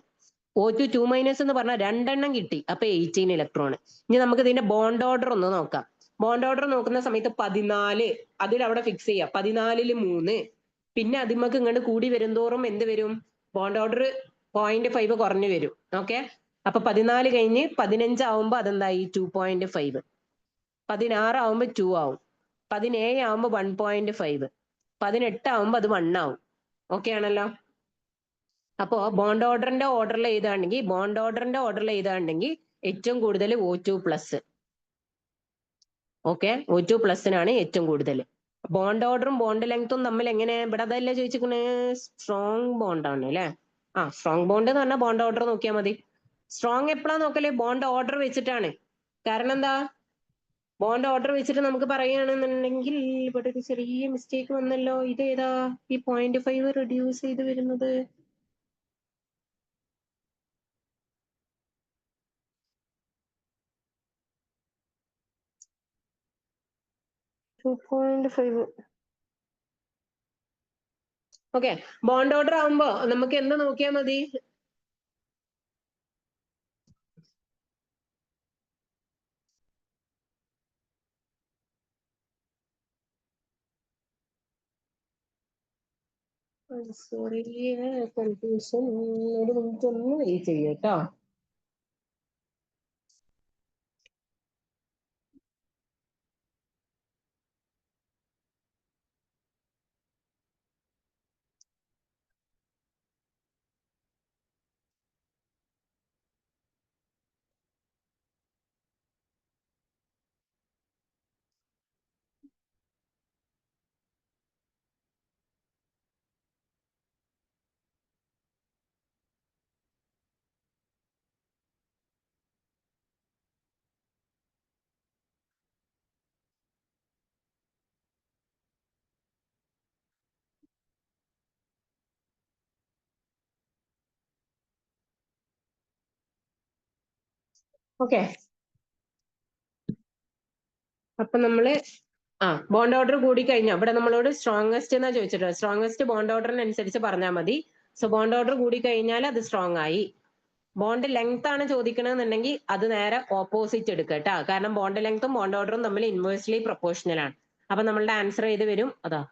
O2 2 മൈനസ് എന്ന് പറഞ്ഞാൽ 2 എണ്ണം കിട്ടി, അപ്പൊ 18 ഇലക്ട്രോൺ. ഇനി നമുക്ക് ഇതിന്റെ ബോണ്ട് ഓർഡർ ഒന്ന് നോക്കാം. ബോണ്ട് ഓർഡർ നോക്കുന്ന സമയത്ത് 14 അതിൽ അവിടെ ഫിക്സ് ചെയ്യാം. 14ൽ 3, പിന്നെ അതിമക്ക് ഇങ്ങോട്ട് കൂടി വരുംതോറും എന്ത് വരും? ബോണ്ട് ഓർഡർ 0.5 കുറഞ്ഞു വരും. ഓക്കെ, അപ്പൊ 14 കഴിഞ്ഞ് 15 ആവുമ്പോ അതെന്തായി? 2.5. 16 ആവുമ്പോ 2 ആവും. 17 ആവുമ്പോ 1.5. 18 ആവുമ്പോ അത് 1 ആവും. ഓക്കെ ആണല്ലോ. അപ്പോ ബോണ്ട് ഓർഡറിന്റെ ഓർഡറിൽ എഴുതാണെങ്കിൽ ഏറ്റവും കൂടുതൽ O2+. ഓക്കെ, O2+നാണ് ഏറ്റവും കൂടുതൽ. ബോണ്ട് ഓർഡറും ബോണ്ട് ലെങ്ത്തും തമ്മിൽ എങ്ങനെ, ഇവിടെ അതല്ലേ ചോദിച്ചിരിക്കുന്നത്, സ്ട്രോങ് ബോണ്ടാണ് അല്ലെ. സ്ട്രോങ് ബോണ്ട് എന്ന് പറഞ്ഞാൽ ബോണ്ട് ഓർഡർ നോക്കിയാൽ മതി. സ്ട്രോങ് എപ്പോഴാ നോക്കല്? ബോണ്ട് ഓർഡർ വെച്ചിട്ടാണ്. കാരണം എന്താ, ബോണ്ട് ഓർഡർ വെച്ചിട്ട് നമുക്ക് പറയുകയാണെന്നുണ്ടെങ്കിൽ ഇവിടെ ഒരു ചെറിയ മിസ്റ്റേക്ക് വന്നല്ലോ. ഇത് ഏതാ ഈ 0.5 റെഡ്യൂസ് ചെയ്ത് വരുന്നത്? 2.5. ഓക്കെ, ബോണ്ട് ഓർഡർ ആവുമ്പോ നമുക്ക് എന്ത് നോക്കിയാൽ മതി? Sorry, confusion. ഒരു മിനിറ്റ് ഒന്ന് വെയിറ്റ് ചെയ്യട്ടോ. ഓക്കെ, അപ്പൊ നമ്മള് ബോണ്ട് ഓർഡർ കൂടി കഴിഞ്ഞാൽ ഇവിടെ നമ്മളോട് സ്ട്രോങ്സ്റ്റ് എന്നാ ചോദിച്ചിട്ടുള്ളത്. സ്ട്രോങ്സ്റ്റ് ബോണ്ട് ഓർഡറിനനുസരിച്ച് പറഞ്ഞാൽ മതി. സോ ബോണ്ട് ഓർഡർ കൂടി കഴിഞ്ഞാൽ അത് സ്ട്രോങ് ആയി. ബോണ്ട് ലെങ്ത് ആണ് ചോദിക്കണമെന്നുണ്ടെങ്കിൽ അത് നേരെ ഓപ്പോസിറ്റ് എടുക്കുക കേട്ടോ. കാരണം ബോണ്ട് ലെങ്ത്തും ബോണ്ട് ഓർഡറും തമ്മിൽ ഇൻവേഴ്സ്ലി പ്രൊപ്പോർഷണൽ ആണ്. അപ്പൊ നമ്മളുടെ ആൻസർ ഏത് വരും? അതാ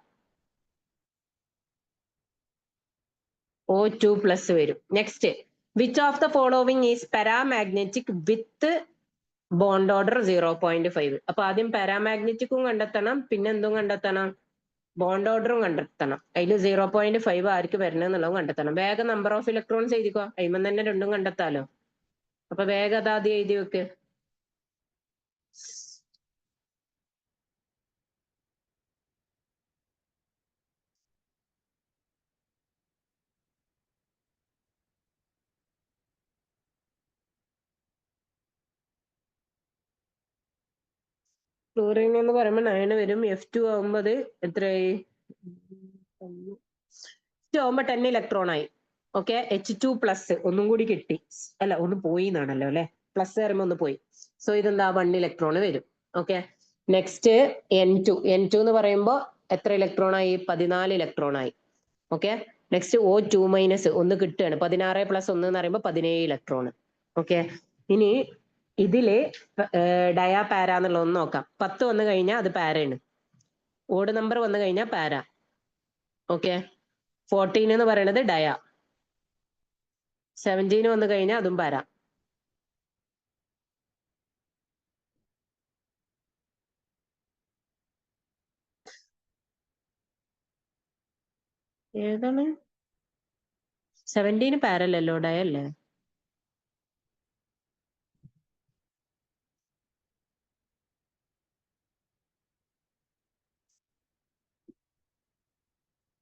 O2+ വരും. Next, which of the following is paramagnetic with bond order 0.5? അപ്പൊ ആദ്യം പാരാമാഗ്നറ്റിക്കും കണ്ടെത്തണം, പിന്നെ എന്തും കണ്ടെത്തണം, ബോണ്ട് ഓർഡറും കണ്ടെത്തണം. അതിൽ 0.5 ആർക്ക് വരണമെന്നുള്ളതും കണ്ടെത്തണം. വേഗം നമ്പർ ഓഫ് ഇലക്ട്രോൺസ് എഴുതിക്കോ, അതിമ തന്നെ രണ്ടും കണ്ടെത്താലോ. അപ്പൊ വേഗം അതാദ്യം എഴുതി വെക്ക്. ഫ്ലൂറിൻ എന്ന് പറയുമ്പോൾ 9 വരും. F2 ആവുമ്പോൾ അത് എത്രയായി? F2 ആവുമ്പോൾ 10 ഇലക്ട്രോൺ ആയി. ഓക്കെ, H2+ ഒന്നും കൂടി കിട്ടി. അല്ല, ഒന്ന് പോയി എന്നാണല്ലോ അല്ലെ, പ്ലസ് വരുമ്പോ ഒന്ന് പോയി. സോ ഇതെന്താ, 1 ഇലക്ട്രോൺ വരും. ഓക്കെ, നെക്സ്റ്റ് N2 എന്ന് പറയുമ്പോൾ എത്ര ഇലക്ട്രോൺ ആയി? 14 ഇലക്ട്രോൺ ആയി. ഓക്കെ, നെക്സ്റ്റ് O2- ഒന്ന് കിട്ടുകയാണ്. 16+1 എന്ന് പറയുമ്പോൾ 17 ഇലക്ട്രോൺ. ഓക്കെ, ഇനി ഇതില് ഡയാ പാര എന്നുള്ളതൊന്ന് നോക്കാം. 10 വന്നു കഴിഞ്ഞാൽ അത് പാരയാണ്. ഓഡ് നമ്പർ വന്നു കഴിഞ്ഞാൽ പാര. ഓക്കെ, 14 എന്ന് പറയുന്നത് ഡയ. 17 വന്നു കഴിഞ്ഞാൽ അതും പാര. ഏതാണ് 17? പാരല്ലോ, ഡയ അല്ലേ?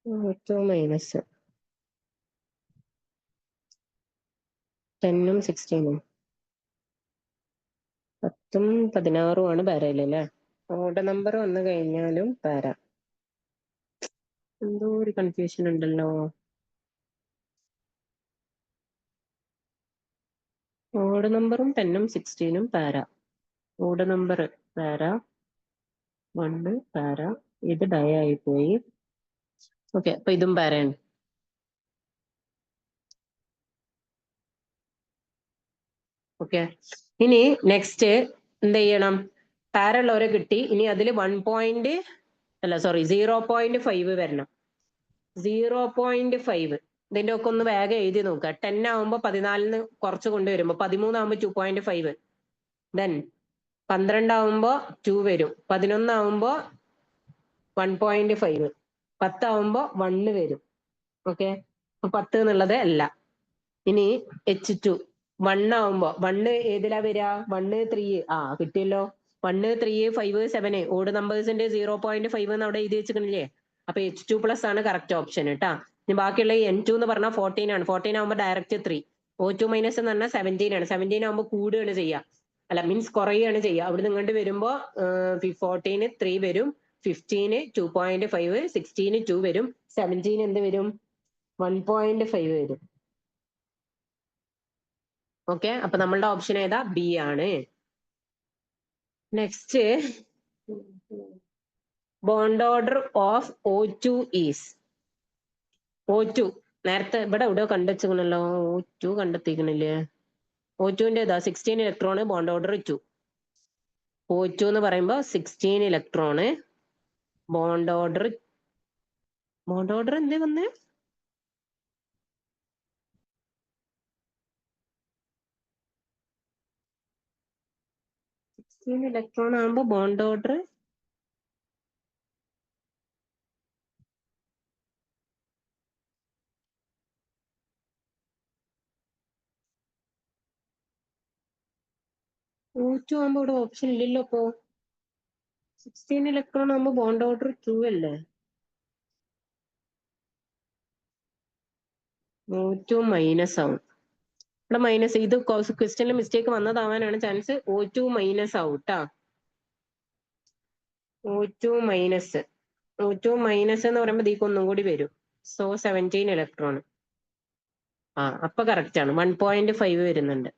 -10 10ഉം 16ഉം 10ഉം 16ഉം ആണ് പാരയിലല്ലേ. ഓഡ് നമ്പർ വന്നു കഴിഞ്ഞാലും പാര. എന്തോ ഒരു കൺഫ്യൂഷൻ ഉണ്ടല്ലോ. ഓഡ് നമ്പറും 10ഉം 16ഉം പാര. ഓഡ് നമ്പർ പാര, 1 പാര, ഇത് ഡയ ആയി പോയി. ഓക്കെ, അപ്പൊ ഇതും പാരയാണ്. ഓക്കെ, ഇനി നെക്സ്റ്റ് എന്ത് ചെയ്യണം? പാര ഉള്ളവരെ കിട്ടി. ഇനി അതിൽ 0.5 വരണം. 0.5 ഇതിന്റെ ഒക്കെ ഒന്ന് വേഗം എഴുതി നോക്കുക. 10 ആവുമ്പോ 14 കുറച്ച് കൊണ്ടുവരുമ്പോ 13 ആവുമ്പോ 2.5, ദെൻ 12 ആവുമ്പോ 2 വരും, 11 ആവുമ്പോ 1.5, 10 ആവുമ്പോ 1 വരും. ഓക്കെ, അപ്പൊ 10 എന്നുള്ളത് അല്ല. ഇനി H2 1 ആവുമ്പോ 1 ഏതിലാ വരിക? 1 3 കിട്ടിയല്ലോ. 1 3 5 7 ഓഡ് നമ്പേഴ്സിന്റെ 0.5 എന്ന് അവിടെ എഴുതി വെച്ചിട്ടില്ലേ? അപ്പൊ H2 പ്ലസ് ആണ് കറക്റ്റ് ഓപ്ഷൻ കേട്ടാ. ഇനി ബാക്കിയുള്ള N2 എന്ന് പറഞ്ഞാൽ 14 ആണ്. 14 ആവുമ്പോൾ ഡയറക്റ്റ് 3. O2 മൈനസ് എന്ന് പറഞ്ഞാൽ 17 ആണ്. 17 ആവുമ്പോൾ കൂടുകയാണ് ചെയ്യുക, അല്ല മീൻസ് കുറയുകയാണ് ചെയ്യുക. അവിടെ നിങ്ങോട്ട് വരുമ്പോ 14 3 വരും, 15 2.5, 16 2 വരും, 17 എന്ത് വരും? 1.5 വരും. ഓക്കെ, അപ്പൊ നമ്മളുടെ ഓപ്ഷൻ ഏതാ? ബി ആണ്. Next, bond order of O2 is. O2 നേരത്തെ ഇവിടെ എവിടെയോ കണ്ടെച്ചിക്കണല്ലോ. O2 കണ്ടെത്തിക്കണില്ലേ? O2ന്റെ 16 electron, bond order 2. O2 എന്ന് പറയുമ്പോ 16 ഇലക്ട്രോണ്, ബോണ്ട് ഓർഡർ എന്തേ വന്നേ? ഇലക്ട്രോൺ ആകുമ്പോ ബോണ്ട് ഓർഡർ O2 ആകുമ്പോ ഇവിടെ ഓപ്ഷൻ ഇല്ലല്ലോ. അപ്പോ 16 ഇലക്ട്രോൺ ആകുമ്പോ ബോണ്ട് ഓർഡർ 2 അല്ലേ? O2 മൈനസ് ആവും. ഇവിടെ മൈനസ്, ഇത് ക്വസ്റ്റ്യനിൽ മിസ്റ്റേക്ക് വന്നതാവാനാണ് ചാൻസ്. O2 മൈനസ് ആവും കേട്ടാ. O2 മൈനസ് എന്ന് പറയുമ്പോൾ ഇതിക്ക് ഒന്നും കൂടി വരും. So 17 electron. അപ്പൊ കറക്റ്റ് ആണ്. 1.5 വരുന്നുണ്ട്.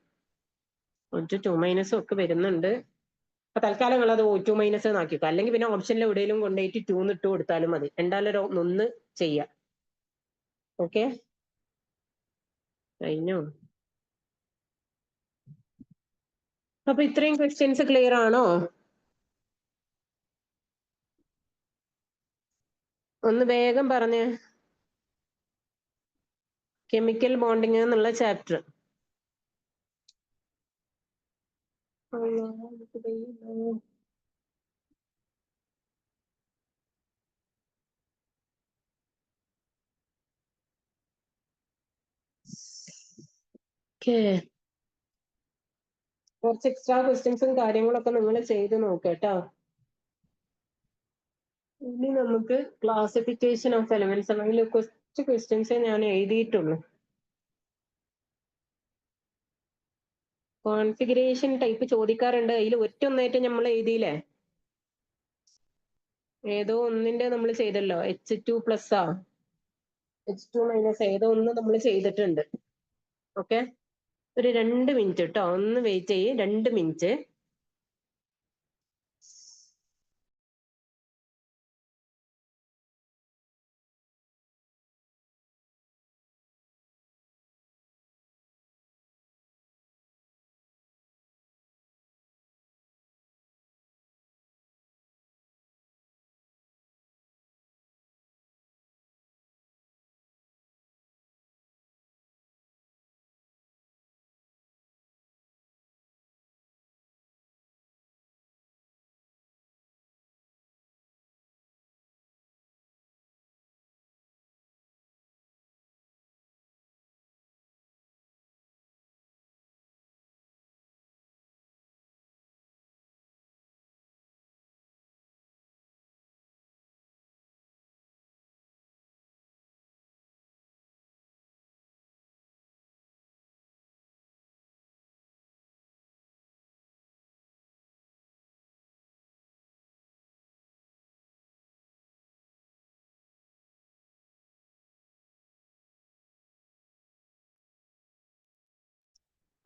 O2 2 മൈനസ് ഒക്കെ വരുന്നുണ്ട്. അപ്പൊ തൽക്കാലം നിങ്ങൾ അത് O2 മൈനസ് ആക്കിക്കോ. അല്ലെങ്കിൽ പിന്നെ ഓപ്ഷനിൽ എവിടെയെങ്കിലും കൊണ്ടുപോയിട്ട് 2 ഇട്ട് കൊടുത്താലും മതി. എന്തായാലും ഒന്ന് ചെയ്യാം. ഓക്കെ, കഴിഞ്ഞോ? അപ്പൊ ഇത്രയും ക്വസ്റ്റ്യൻസ് ക്ലിയർ ആണോ? ഒന്ന് വേഗം പറഞ്ഞ്. കെമിക്കൽ ബോണ്ടിങ് എന്നുള്ള ചാപ്റ്റർ. കുറച്ച് എക്സ്ട്രാ ക്വസ്റ്റ്യൻസും കാര്യങ്ങളൊക്കെ നിങ്ങൾ ചെയ്ത് നോക്കട്ടോ. ഇനി നമുക്ക് ക്ലാസിഫിക്കേഷൻ ഓഫ് എലമെന്റ്സ് ആണെങ്കിൽ കുറച്ച് ക്വസ്റ്റ്യൻസേ ഞാൻ എഴുതിയിട്ടുള്ളൂ. കോൺഫിഗറേഷൻ ടൈപ്പ് ചോദിക്കാറുണ്ട്. അതിൽ ഒറ്റൊന്നായിട്ട് നമ്മൾ എഴുതിയില്ലേ? ഏതോ ഒന്നിന്റെ നമ്മൾ ചെയ്തല്ലോ. H2 പ്ലസ് H2 മൈനസ് ഏതോ ഒന്ന് നമ്മൾ ചെയ്തിട്ടുണ്ട്. ഓക്കെ, ഒരു 2 മിനിറ്റ് കേട്ടോ, ഒന്ന് വെയിറ്റ് ചെയ്യ്. 2 മിനിറ്റ്.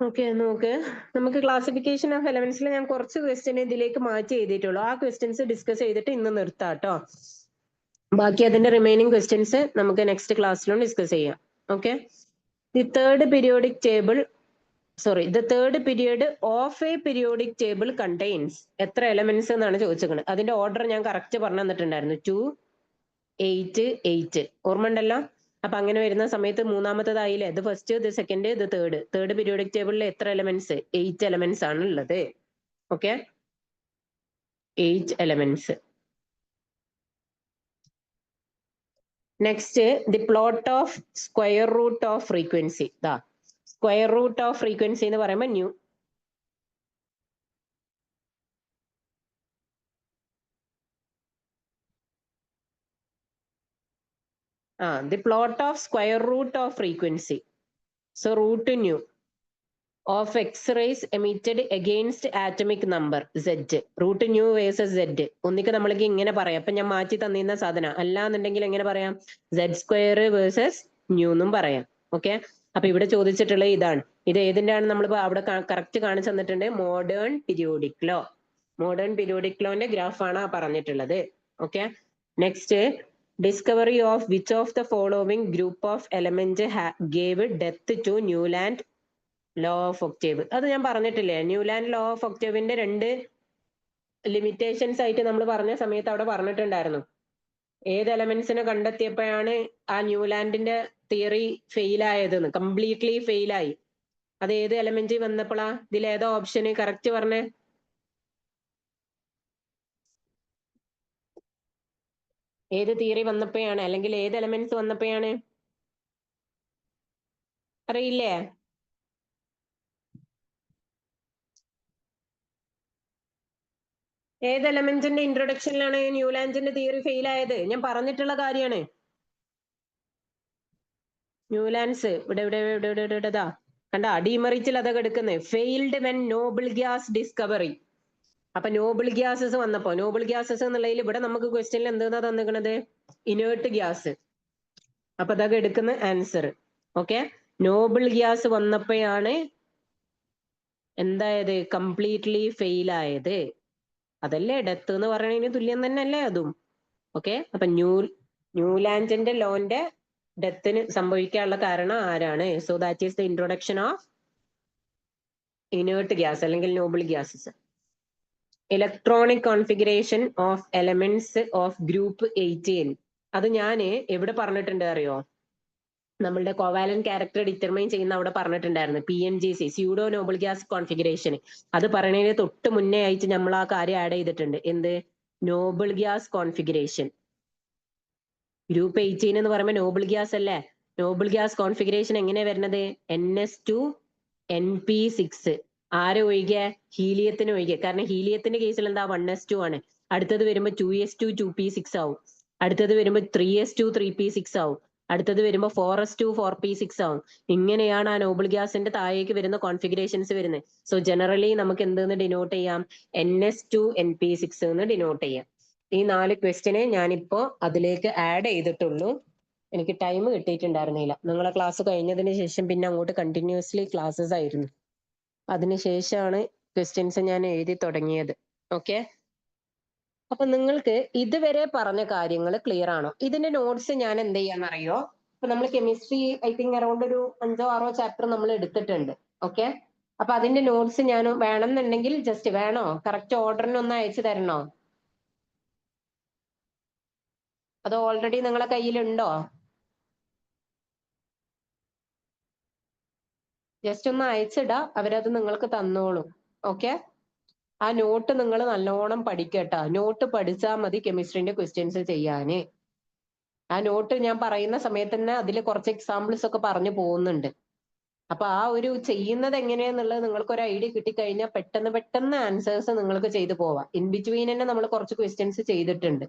ഓക്കെ, നോക്ക്. നമുക്ക് ക്ലാസിഫിക്കേഷൻ ഓഫ് എലമെന്റ്സിൽ ഞാൻ കുറച്ച് ക്വസ്റ്റ്യൻ ഇതിലേക്ക് മാറ്റി എഴുതിയിട്ടുള്ളൂ. ആ ക്വസ്റ്റ്യൻസ് ഡിസ്കസ് ചെയ്തിട്ട് ഇന്ന് നിർത്താം കേട്ടോ. ബാക്കി അതിന്റെ റിമൈനിങ് ക്വസ്റ്റ്യൻസ് നമുക്ക് നെക്സ്റ്റ് ക്ലാസ്സിലും ഡിസ്കസ് ചെയ്യാം. Okay, the third periodic table the third period of a periodic table contains എത്ര എലമെന്റ്സ് എന്നാണ് ചോദിച്ചത്. അതിന്റെ ഓർഡർ ഞാൻ കറക്റ്റ് പറഞ്ഞു തന്നിട്ടുണ്ടായിരുന്നു. 2 8 8 ഓർമ്മ ഉണ്ടല്ലോ. അപ്പൊ അങ്ങനെ വരുന്ന സമയത്ത് മൂന്നാമത്തേതായില്ലേ, ഇത് ഫസ്റ്റ്, ഇത് സെക്കൻഡ്, ഇത് തേർഡ് പീരിയോഡിക് ടേബിളിൽ എത്ര എലമെന്റ്സ്? 8 എലമെന്റ്സ് ആണ് ഉള്ളത്. Okay, 8 elements. Next the plot of square root of frequency. ദാ സ്ക്വയർ റൂട്ട് ഓഫ് ഫ്രീക്വൻസി എന്ന് പറയുമ്പോൾ nu the plot of square root of frequency. So root nu of X-rays emitted against atomic number Z. Root nu versus Z. ഒന്നിക്ക് നമ്മൾക്ക് ഇങ്ങനെ പറയാം. അപ്പൊ ഞാൻ മാറ്റി തന്നിരുന്ന സാധനം അല്ലാന്നുണ്ടെങ്കിൽ എങ്ങനെ പറയാം? Z square versus nu എന്നും പറയാം. ഓക്കെ, അപ്പൊ ഇവിടെ ചോദിച്ചിട്ടുള്ളത് ഇതാണ്. ഇത് ഏതിൻ്റെയാണ് നമ്മൾ അവിടെ കറക്റ്റ് കാണിച്ചു തന്നിട്ടുണ്ട്. Modern periodic law. Modern periodic ലോന്റെ ഗ്രാഫാണ് പറഞ്ഞിട്ടുള്ളത്. Okay, next discovery of which of the following group of elements gave death to Newland law of octave. അത് ഞാൻ പറഞ്ഞിട്ടില്ലേ, ന്യൂലാൻഡ് ലോ ഓഫ് ഒക്ടേവിന്റെ 2 ലിമിറ്റേഷൻസ് ആയിട്ട് നമ്മൾ പറഞ്ഞ സമയത്ത് അവിടെ പറഞ്ഞിട്ടുണ്ടായിരുന്നു. ഏത് എലമെന്റ്സിനെ കണ്ടെത്തിയപ്പോഴാണ് ആ ന്യൂലാൻഡിന്റെ തിയറി ഫെയിൽ ആയതെന്ന്, കംപ്ലീറ്റ്ലി ഫെയിൽ ആയി. അത് ഏത് എലമെന്റ് വന്നപ്പോഴാ? ഇതിൽ ഏതോ ഓപ്ഷന് കറക്റ്റ് പറഞ്ഞേ? ഏത് തിയറി വന്നപ്പോഴാണ്, അല്ലെങ്കിൽ ഏത് എലമെന്റ്സ് വന്നപ്പോഴാണ്? അറിയില്ലേ? ഏത് എലമെന്റിന്റെ ഇൻട്രൊഡക്ഷനിലാണ് ന്യൂലാൻഡിന്റെ തിയറി ഫെയിൽ ആയത്? ഞാൻ പറഞ്ഞിട്ടുള്ള കാര്യമാണ്. ന്യൂലാൻഡ്സ് ഇവിടെ കണ്ട ഡീമറിച്ചിൽ അതൊക്കെ എടുക്കുന്നത്. Failed when noble gas discovery. അപ്പൊ നോബിൾ ഗ്യാസസ് വന്നപ്പോ, നോബിൾ ഗ്യാസസ് എന്നുള്ളതിൽ ഇവിടെ നമുക്ക് ക്വസ്റ്റ്യനിൽ എന്താ തന്നിക്കണത്? Inert gas. അപ്പൊ അതൊക്കെ എടുക്കുന്ന ആൻസർ. ഓക്കെ, നോബിൾ ഗ്യാസ് വന്നപ്പോഴാണ് എന്തായത്? കംപ്ലീറ്റ്ലി ഫെയിൽ ആയത്. അതല്ലേ ഡെത്ത് എന്ന് പറയുന്നതിന് തുല്യം തന്നെ അല്ലേ അതും? ഓക്കെ, അപ്പൊ ന്യൂലാൻഡിന്റെ ലോന്റെ ഡെത്തിന് സംഭവിക്കാനുള്ള കാരണം ആരാണ്? So that is the introduction of inert gas അല്ലെങ്കിൽ noble gases. Electronic configuration of elements of group 18. അത് ഞാൻ എവിടെ പറഞ്ഞിട്ടുണ്ട് അറിയോ? നമ്മളുടെ കോവാലൻ ക്യാരക്ടർ ഡിറ്റർമൈൻ ചെയ്യുന്ന അവിടെ പറഞ്ഞിട്ടുണ്ടായിരുന്നു. PNGC, pseudo noble gas configuration. അത് പറയുന്നതിന് തൊട്ട് മുന്നേ ആയിട്ട് നമ്മൾ ആ കാര്യം ആഡ് ചെയ്തിട്ടുണ്ട്. എന്ത്? Noble gas configuration. ഗ്രൂപ്പ് 18 എന്ന് പറയുമ്പോൾ നോബിൾ ഗ്യാസ് അല്ലേ? നോബിൾ ഗ്യാസ് കോൺഫിഗറേഷൻ എങ്ങനെയാ വരുന്നത്? NS2 NP6. ആരെ ഒഴികെ? ഹീലിയത്തിന് ഒഴികെ. കാരണം ഹീലിയത്തിന്റെ കേസിൽ എന്താ? 1s2 ആണ്. അടുത്തത് വരുമ്പോൾ 2s2 2p6 ആവും. അടുത്തത് വരുമ്പോൾ 3s2 3p6 ആവും. അടുത്തത് വരുമ്പോൾ 4s2 4p6 ആവും. ഇങ്ങനെയാണ് ആ നോബിൾ ഗ്യാസിന്റെ താഴേക്ക് വരുന്ന കോൺഫിഗറേഷൻസ് വരുന്നത്. സോ ജനറലി നമുക്ക് എന്തെന്ന് ഡിനോട്ട് ചെയ്യാം? NS2 NP6 എന്ന് ഡിനോട്ട് ചെയ്യാം. ഈ 4 ക്വസ്റ്റ്യനെ ഞാനിപ്പോ അതിലേക്ക് ആഡ് ചെയ്തിട്ടുള്ളൂ. എനിക്ക് ടൈം കിട്ടിയിട്ടുണ്ടായിരുന്നില്ല. നിങ്ങളെ ക്ലാസ് കഴിഞ്ഞതിന് ശേഷം പിന്നെ അങ്ങോട്ട് കണ്ടിന്യൂസ്ലി ക്ലാസ്സസ് ആയിരുന്നു. അതിനുശേഷമാണ് ക്വസ്റ്റ്യൻസ് ഞാൻ എഴുതി തുടങ്ങിയത്. ഓക്കെ, അപ്പൊ നിങ്ങൾക്ക് ഇതുവരെ പറഞ്ഞ കാര്യങ്ങൾ ക്ലിയർ ആണോ? ഇതിന്റെ നോട്ട്സ് ഞാൻ എന്ത് ചെയ്യാന്നറിയോ? ഇപ്പൊ നമ്മൾ കെമിസ്ട്രി ഐ തിങ്ക് അറൌണ്ട് ഒരു 5-6 ചാപ്റ്റർ നമ്മൾ എടുത്തിട്ടുണ്ട്. ഓക്കെ, അപ്പൊ അതിന്റെ നോട്ട്സ് ഞാൻ വേണമെന്നുണ്ടെങ്കിൽ ജസ്റ്റ് വേണോ? കറക്റ്റ് ഓർഡറിനൊന്ന് അയച്ചു തരണോ? അത് ഓൾറെഡി നിങ്ങളെ കയ്യിലുണ്ടോ? ജസ്റ്റ് ഒന്ന് അയച്ചിടാ, അവരത് നിങ്ങൾക്ക് തന്നോളും. ഓക്കെ, ആ നോട്ട് നിങ്ങൾ നല്ലോണം പഠിക്കട്ടാ. നോട്ട് പഠിച്ചാൽ മതി കെമിസ്ട്രിന്റെ ക്വസ്റ്റ്യൻസ് ചെയ്യാന്. ആ നോട്ട് ഞാൻ പറയുന്ന സമയത്ത് തന്നെ അതിൽ കുറച്ച് എക്സാമ്പിൾസ് ഒക്കെ പറഞ്ഞു പോകുന്നുണ്ട്. അപ്പൊ ആ ഒരു ചെയ്യുന്നത് എങ്ങനെയാന്നുള്ളത് നിങ്ങൾക്ക് ഒരു ഐഡിയ കിട്ടിക്കഴിഞ്ഞാൽ പെട്ടെന്ന് ആൻസേഴ്സ് നിങ്ങൾക്ക് ചെയ്തു പോവാം. ഇൻ ബിറ്റ്വീൻ തന്നെ നമ്മൾ കുറച്ച് ക്വസ്റ്റ്യൻസ് ചെയ്തിട്ടുണ്ട്.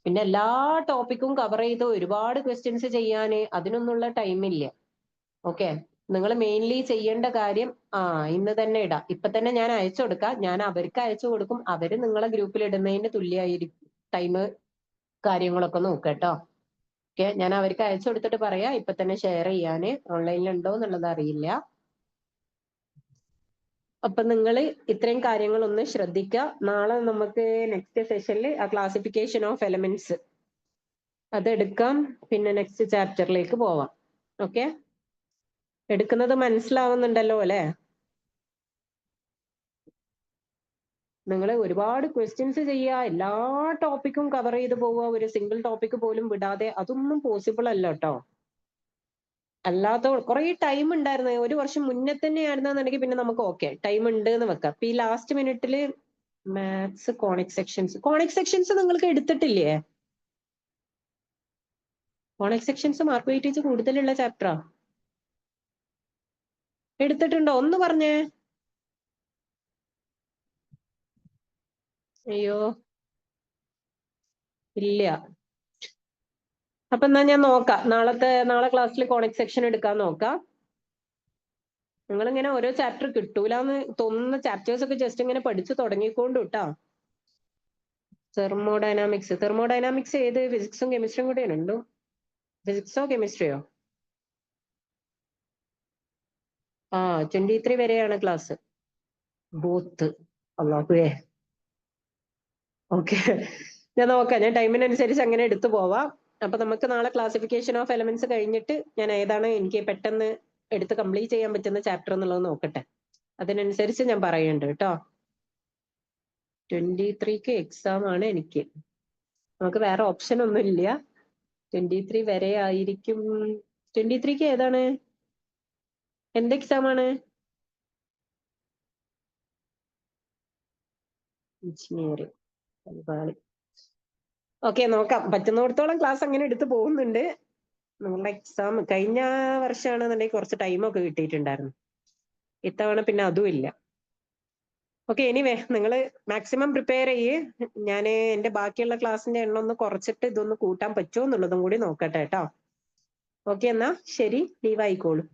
പിന്നെ എല്ലാ ടോപ്പിക്കും കവർ ചെയ്ത് ഒരുപാട് ക്വസ്റ്റ്യൻസ് ചെയ്യാന് അതിനൊന്നുള്ള ടൈമില്ല. ഓക്കെ, നിങ്ങൾ മെയിൻലി ചെയ്യേണ്ട കാര്യം ഇന്ന് തന്നെ ഇടാം. ഇപ്പൊ തന്നെ ഞാൻ അയച്ചു കൊടുക്കാം. ഞാൻ അവർക്ക് അയച്ചു കൊടുക്കും. അവര് നിങ്ങളെ ഗ്രൂപ്പിൽ ഇടുന്നതിന് തുല്യമായിരിക്കും ടൈം കാര്യങ്ങളൊക്കെ നോക്കട്ടോ. ഓക്കെ, ഞാൻ അവർക്ക് അയച്ചു കൊടുത്തിട്ട് പറയാം ഇപ്പൊ തന്നെ ഷെയർ ചെയ്യാന്. ഓൺലൈനിൽ ഉണ്ടോ എന്നുള്ളത് അറിയില്ല. അപ്പൊ നിങ്ങൾ ഇത്രയും കാര്യങ്ങൾ ഒന്ന് ശ്രദ്ധിക്കുക. നാളെ നമുക്ക് നെക്സ്റ്റ് സെഷനിൽ ആ ക്ലാസിഫിക്കേഷൻ ഓഫ് എലമെന്റ്സ് അതെടുക്കാം. പിന്നെ നെക്സ്റ്റ് ചാപ്റ്ററിലേക്ക് പോവാം. ഓക്കെ, എടുക്കുന്നത് മനസ്സിലാവുന്നുണ്ടല്ലോ അല്ലെ? നിങ്ങൾ ഒരുപാട് ക്വസ്റ്റ്യൻസ് ചെയ്യുക, എല്ലാ ടോപ്പിക്കും കവർ ചെയ്ത് പോവുക, ഒരു സിംഗിൾ ടോപ്പിക് പോലും വിടാതെ, അതൊന്നും പോസിബിൾ അല്ല കേട്ടോ. അല്ലാത്ത കുറെ ടൈം ഉണ്ടായിരുന്നു. ഒരു വർഷം മുന്നേ തന്നെ ആയിരുന്നെന്നുണ്ടെങ്കിൽ പിന്നെ നമുക്ക് ഓക്കെ ടൈം ഉണ്ട് എന്ന് വെക്കാം. ഇപ്പൊ ഈ ലാസ്റ്റ് മിനിറ്റില് മാത്സ് കോണിക് സെക്ഷൻസ് നിങ്ങൾക്ക് എടുത്തിട്ടില്ലേ? കോണിക് സെക്ഷൻസ് മാർക്ക് വെയിറ്റേജ് കൂടുതലുള്ള ചാപ്റ്ററാ എടുത്തിട്ടുണ്ടോ? ഒന്ന് പറഞ്ഞേ. അയ്യോ ഇല്ല. അപ്പൊ എന്നാ ഞാൻ നോക്കാം. നാളെ ക്ലാസ്സിൽ കോണിക് സെക്ഷൻ എടുക്കാൻ നോക്കാം. നിങ്ങളിങ്ങനെ ഓരോ ചാപ്റ്റർ കിട്ടൂലെന്ന് തോന്നുന്ന ചാപ്റ്റേഴ്സ് ഒക്കെ ജസ്റ്റ് ഇങ്ങനെ പഠിച്ചു തുടങ്ങിക്കൊണ്ട് കേട്ടോ. തെർമോഡൈനാമിക്സ് ഏത്? ഫിസിക്സും കെമിസ്ട്രിയും കൂടെ ഉണ്ടോ? ഫിസിക്സോ കെമിസ്ട്രിയോ? ആ 23 വരെയാണ് ക്ലാസ്. ബോത്ത്. അല്ലാഹുവേ. ഓക്കെ, ഞാൻ നോക്കാം. ഞാൻ ടൈമിനനുസരിച്ച് അങ്ങനെ എടുത്തു പോവാം. അപ്പൊ നമുക്ക് നാളെ ക്ലാസിഫിക്കേഷൻ ഓഫ് എലമെന്റ്സ് കഴിഞ്ഞിട്ട് ഞാൻ ഏതാണ് എനിക്ക് പെട്ടെന്ന് എടുത്ത് കംപ്ലീറ്റ് ചെയ്യാൻ പറ്റുന്ന ചാപ്റ്റർ എന്നുള്ളത് നോക്കട്ടെ. അതിനനുസരിച്ച് ഞാൻ പറയുന്നുണ്ട് കേട്ടോ. 23ക്ക് എക്സാം ആണ് എനിക്ക്. നമുക്ക് വേറെ ഓപ്ഷൻ ഒന്നും ഇല്ല. 23 വരെ ആയിരിക്കും. 23ക്ക് ഏതാണ്? എന്ത് എക്സാം ആണ്? എഞ്ചിനീയറിംഗ്. ഓക്കെ, നോക്കാം. പറ്റുന്നിടത്തോളം ക്ലാസ് അങ്ങനെ എടുത്ത് പോകുന്നുണ്ട്. നമ്മുടെ എക്സാം കഴിഞ്ഞ വർഷമാണെന്നുണ്ടെങ്കിൽ കുറച്ച് ടൈമൊക്കെ കിട്ടിയിട്ടുണ്ടായിരുന്നു. ഇത്തവണ പിന്നെ അതും ഇല്ല. ഓക്കെ, എനിവേ നിങ്ങൾ മാക്സിമം പ്രിപ്പയർ ചെയ്യേ. ഞാൻ എന്റെ ബാക്കിയുള്ള ക്ലാസ്സിന്റെ എണ്ണം ഒന്ന് കുറച്ചിട്ട് ഇതൊന്ന് കൂട്ടാൻ പറ്റുമോ എന്നുള്ളതും കൂടി നോക്കട്ടെ കേട്ടോ. ഓക്കെ, എന്നാ ശരി, ലീവ് ആയിക്കോളൂ.